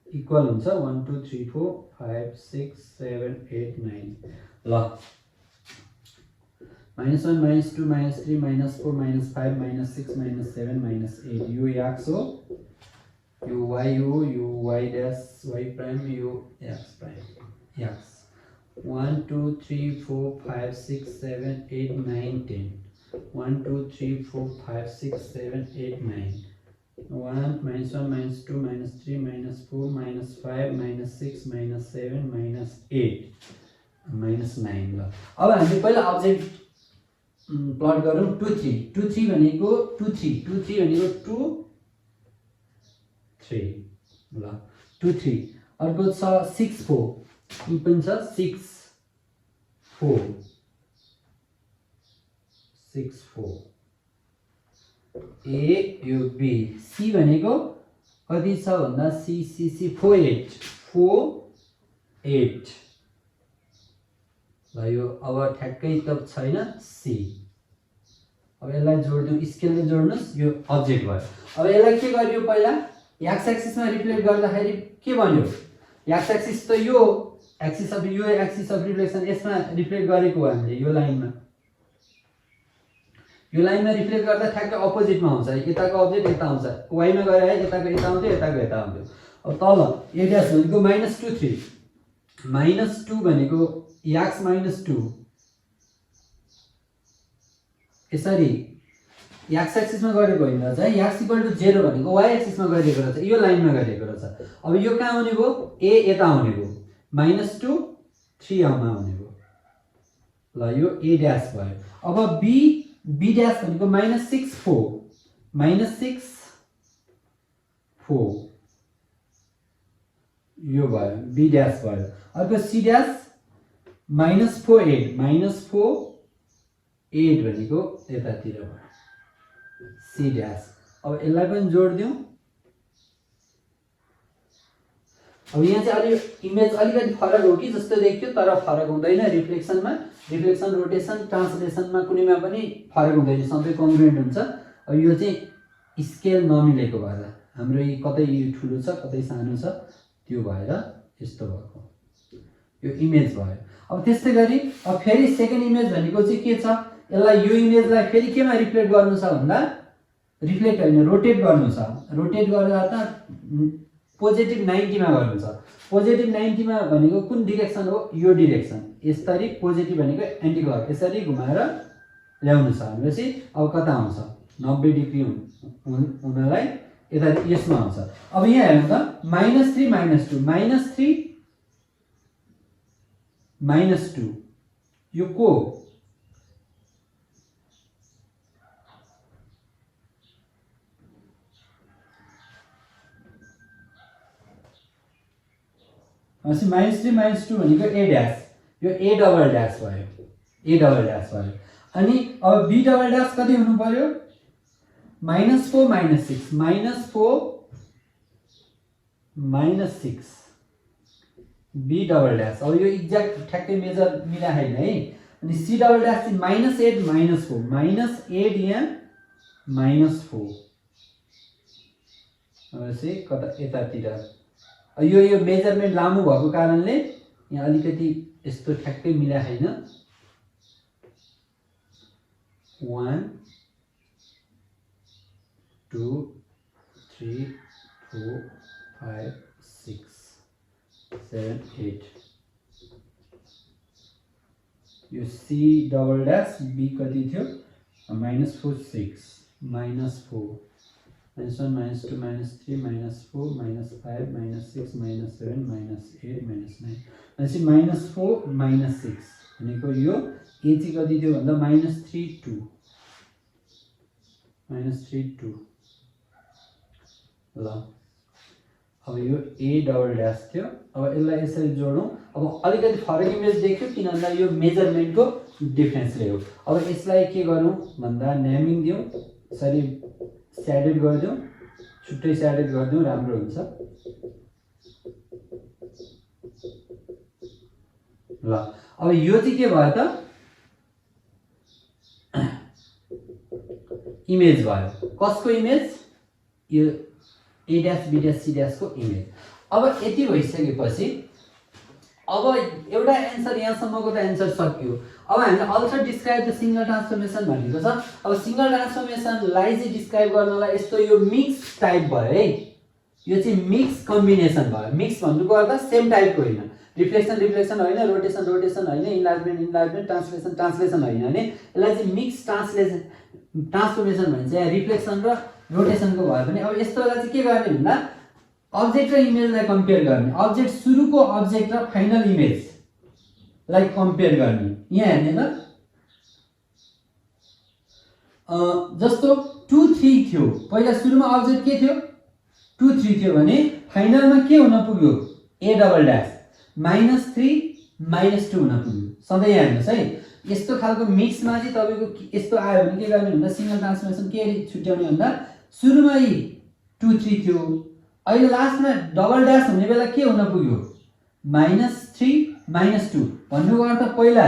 इक्वल हुन्छ 1 2 3 4 5 6 7 8 9। ल -1 -2 -3 -4 -5 -6 -7 -8 यो x हो, यो y हो, यो y dash y prime, यो x prime x 1 2 3 4 5 6 7 8 9 10 1 2 3 4 5 6 7 8 9 1 -1 -2 -3 -4 -5 -6 -7 -8 -9 ल। अब हामीले पहिला अब्जेक्ट प्लट गरौँ 2 3 2 3 भनेको 2 3 2 3 भनेको 2 3 ल 2 3 अर्को छ 6 4 यो पनि छ 6 4 6 4 ए यो बी सी भनेको कति छ भन्दा सी सी सी 4 8 4 8 ल यो अब ठ्याक्कै त छैन सी। अब यसलाई जोड्दिउँ, स्केलले जोड्नुस्, यो अब्जेक्ट भयो। अब यसलाई के गरियो पहिला एक्स एक्सिसमा रिफ्लेक्ट गर्दाखेरि के भन्यो, एक्स एक्सिस त यो एक्सिस अफ यो एक्सिस अफ रिफ्लेक्सन यसमा रिफ्लेक्ट गरेको हो हामीले यो लाइनमा रिफ्लेक्ट गर्दा ठ्याक्कै अपोजिटमा आउँछ, यताको अब्जेक्ट यता आउँछ, वाइमा गएर है यताको यता आउँथ्यो यताको यता आउँथ्यो। अब तल ए ड्यास भनेको -2 3 -2 भनेको x -2 यसरी एक्स एक्सिसमा गरेको होइन रहेछ है, x = 0 भनेको y एक्सिसमा गरेको रहेछ, यो लाइनमा गरेको रहेछ। अब यो कहाँ आउने भयो, a यता आउने भयो, -2 3 आउने भयो ल, यो a ड्यास भयो। अब b ड्यास भनेको -6 4 -6 4 यो भयो, b ड्यास भयो। अर्को c ड्यास -4 8 -4 8 भनेको यतातिर भयो c ड्यास। अब यसलाई पनि जोड्दिउँ। अब यहाँ चाहिँ अलि इमेज अलिकति फरक हो कि जस्तो देखियो, तर फरक हुँदैन। रिफ्लेक्सन, रोटेसन, ट्रान्सलेसनमा कुनैमा पनि फरक हुँदैन, सबै कङ्ग्रुएन्ट हुन्छ। अब यो चाहिँ स्केल नमिलेको भएर हाम्रो यो कतै यो ठुलो छ कतै सानो छ त्यो भएर यस्तो भएको यो इमेज भयो। अब त्यस्तै गरी अब फेरि सेकेन्ड इमेज भनेको चाहिँ के छ, यसलाई यो इमेजलाई फेरि केमा रिफ्लेक्ट गर्नु छ भन्दा, रिफ्लेक्ट होइन रोटेट गर्नु छ। रोटेट गर्दा त पोजिटिभ 90 मा गर्नु छ। पोजिटिभ 90 मा भनेको कुन डिरेक्सन हो, यो डिरेक्सन। यसरी पोजिटिभ भनेको एन्टी क्लक यसरी घुमाएर ल्याउनु छ भनेपछि अब कता आउँछ 90 डिग्री हुनलाई यता यसमा आउँछ। अब यहाँ हेर्नु त -3 -2 -3 -2 यो को -3 -2 भनेको a ड्यास, यो a डबल ड्यास भयो, अनि अब b डबल ड्यास कति हुनु पर्यो, -4 -6 -4 -6 b डबल ड्यास। अब यो एक्ज्याक्ट ठ्याक्कै मेजर मिला हैन है। अनि c डबल ड्यास चाहिँ -8 -4 -8 यहाँ -4 अब चाहिँ कता यतातिर। यो मेजरमेन्ट लामो भएको कारणले यहाँ अलिकति यस्तो ठ्याक्कै मिला हैन। 1 2 3 4 5 6 7 8 यो c डबल ड्यास b कति थियो, -4 6 -4 -1 -2 -3 -4 -5 -6 -7 -8 -9 भनेपछि -4 -6 भनेको यो a चाहिँ कति थियो भन्दा -3 2 ल। अब यो a डबल ड्यास थियो। अब यसलाई यसरी जोडौँ। अब अलिकति फरक इमेज देख्यो किनभने यो मेजरमेन्टको डिफरेन्सले हो। अब यसलाई के गरौँ भन्दा नेमिङ दिउँ, यसरी स्याडेड गरिदिउँ, छुट्टै स्याडेड गरिदिउँ राम्रो हुन्छ ल। अब यो चाहिँ के भयो त, इमेज भयो। कसको इमेज, यो a dash b dash c dash को इमेज। अब यति भइसकेपछि अब एउटा एन्सर यहाँसम्मको त एन्सर सकियो। अब हामीले also describe the single transformation भनेको छ। अब सिंगल ट्रान्सफर्मेसनलाई चाहिँ डिस्क्राइब गर्नलाई यस्तो यो मिक्स टाइप भयो है, यो चाहिँ मिक्स कम्बिनेसन भयो। मिक्स भन्नुको अर्थ सेम टाइपको होइन, रिफ्लेक्सन रिफ्लेक्सन होइन, रोटेसन रोटेसन होइन, इन्लार्जमेन्ट इन्लार्जमेन्ट, ट्रान्सलेसन ट्रान्सलेसन होइन भने यसलाई चाहिँ मिक्स ट्रान्सफर्मेसन भन्छ। यहाँ रिफ्लेक्सन र रोटेसनको भयो भने अब यस्तोलाई चाहिँ के गर्ने भन्दा अब्जेक्ट र इमेजलाई कम्पेयर गर्ने, अब्जेक्ट सुरुको अब्जेक्ट र फाइनल इमेजलाई कम्पेयर गर्ने। यहाँ हेर्ने त जस्तो 2 3 थियो, पहिला सुरुमा अब्जेक्ट के थियो 2 3 थियो भने फाइनलमा के हुन पुग्यो a डबल ड्यास -3 -2 हुन पुग्यो। सधैँ यहाँ हेर्नुहोस् है, यस्तो खालको मिक्समा चाहिँ तपाईँको यस्तो आयो भने के गर्ने भन्दा सिंगल ट्रान्सफर्मेसन के छुट्याउने भन्दा सुरुमा 2 3 थियो, अहिले लास्टमा डबल ड्यास हुने बेला के हुन पुग्यो -3 -2 भन्नुको अर्थ पहिला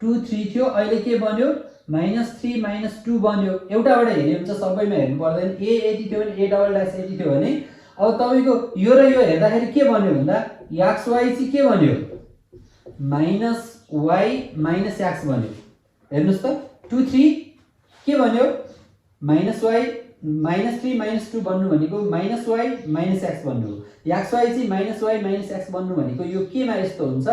2 3 थियो, अहिले के बन्यो -3 -2 बन्यो। एउटाबाट हेर्ने हुन्छ, सबैमा हेर्नु पर्दैन। a यति थियो भने a डबल ड्यास यति थियो भने अब तपाईँको यो र यो हेर्दाखेरि के बन्यो भन्दा x y चाहिँ के बन्यो -y -x बन्यो। हेर्नुहोस् त 2 3 के बन्यो -y -3 -2 बन्नु भनेको -y -x बन्नु हो। x y चाहिँ -y -x बन्नु भनेको यो केमा यस्तो हुन्छ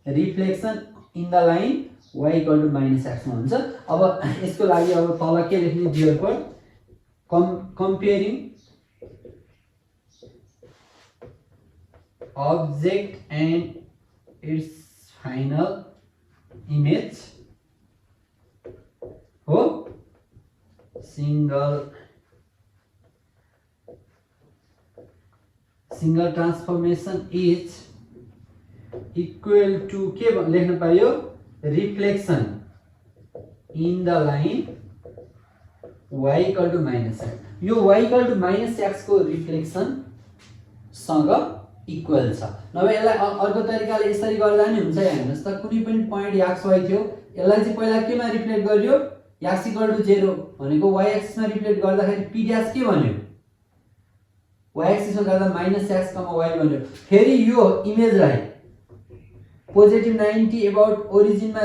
reflection in the line y = -x मा हुन्छ। अब यसको लागि अब तल के लेख्ने therefore comparing object and its final image हो single transformation is equal to के लेख्न पाइयो reflection in the line y = -x। यो y = -x को रिफ्लेक्सन सँग इक्वल छ। नभए यसलाई अर्को तरिकाले यसरी गर्दा नि हुन्छ। हेर्नुहोस् त कुनै पनि पोइन्ट x y थियो, यसलाई चाहिँ पहिला केमा रिफ्लेक्ट गरियो x = 0 भनेको y एक्सिस मा रिफ्लेक्ट गर्दाखेरि p ड्यास के बन्यो y एक्सिस मा गर्दा -x, y बन्यो। फेरि यो इमेजलाई पोजिटिभ 90 अबाउट ओरिजिन मा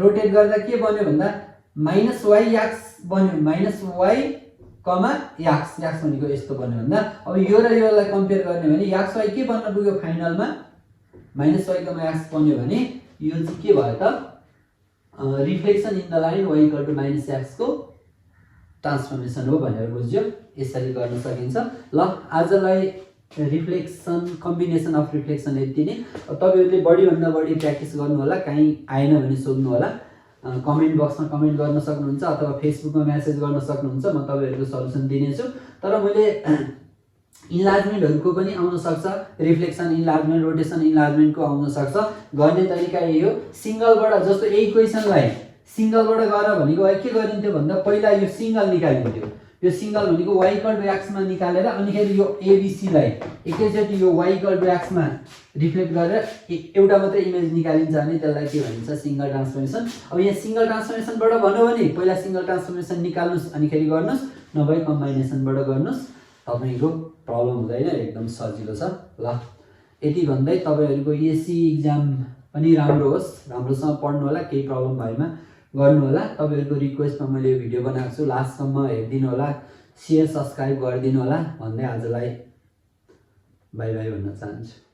रोटेट गर्दा के बन्यो भन्दा -y(x) बन्यो, -y, x भनेको यस्तो बन्यो भन्दा अब यो र योलाई कम्पेयर गर्ने भने x y के बन्न पुग्यो फाइनलमा -y(x) बन्यो भने यो चाहिँ के भयो त reflection in the line y = -x को ट्रान्सफर्मेसन हो भनेर बुझ्यो। यसरी गर्न सकिन्छ। ल आजलाई रिफ्लेक्सन कम्बिनेसन अफ रिफ्लेक्सन यति नै। तपाईहरुले बढी भन्दा बढी प्र्याक्टिस गर्नु होला, कहीं आएन भने सोध्नु होला, कमेन्ट बक्समा कमेन्ट गर्न सक्नुहुन्छ अथवा फेसबुकमा मेसेज गर्न सक्नुहुन्छ, म तपाईहरुको सल्युसन दिनेछु। तर मैले इन्लार्जमेन्टहरुको पनि आउन सक्छ, रिफ्लेक्सन इन्लार्जमेन्ट रोटेसन इन्लार्जमेन्टको आउन सक्छ। गर्ने तरिका यही हो, सिंगलबाट जस्तो यही क्वेशनलाई सिंगलबाट गर भनेको के गरिन्थ्यो भन्दा पहिला यो सिंगल निकालिन्थ्यो। यो सिंगल भनेको y = x मा निकालेर अनि खेरि यो abc लाई एकैचोटी यो y = x मा रिफ्लेक्ट गरेर एउटा मात्रै इमेज निकालिन्छ भने त्यसलाई के भनिन्छ सिंगल ट्रान्सफर्मेसन। अब यहाँ सिंगल ट्रान्सफर्मेसनबाट भन्नु भने पहिला सिंगल ट्रान्सफर्मेसन निकाल्नुस् अनि खेरि गर्नुस्, नभए कम्बाइनेसनबाट गर्नुस्, तपाईको प्रब्लम हुँदैन, एकदम सजिलो छ। ल यति भन्दै तपाईहरुको एसी एक्जाम पनि राम्रो होस्, राम्रोसँग पढ्नु होला, केही प्रब्लम भएमा गर्नु होला। तपाईहरुको रिक्वेस्टमा मैले यो भिडियो बनाएको छु, लास्टसम्म हेर्दिनु होला, शेयर सब्स्क्राइब गरिदिनु होला भन्दै आजलाई बाइ बाइ भन्न चाहन्छु।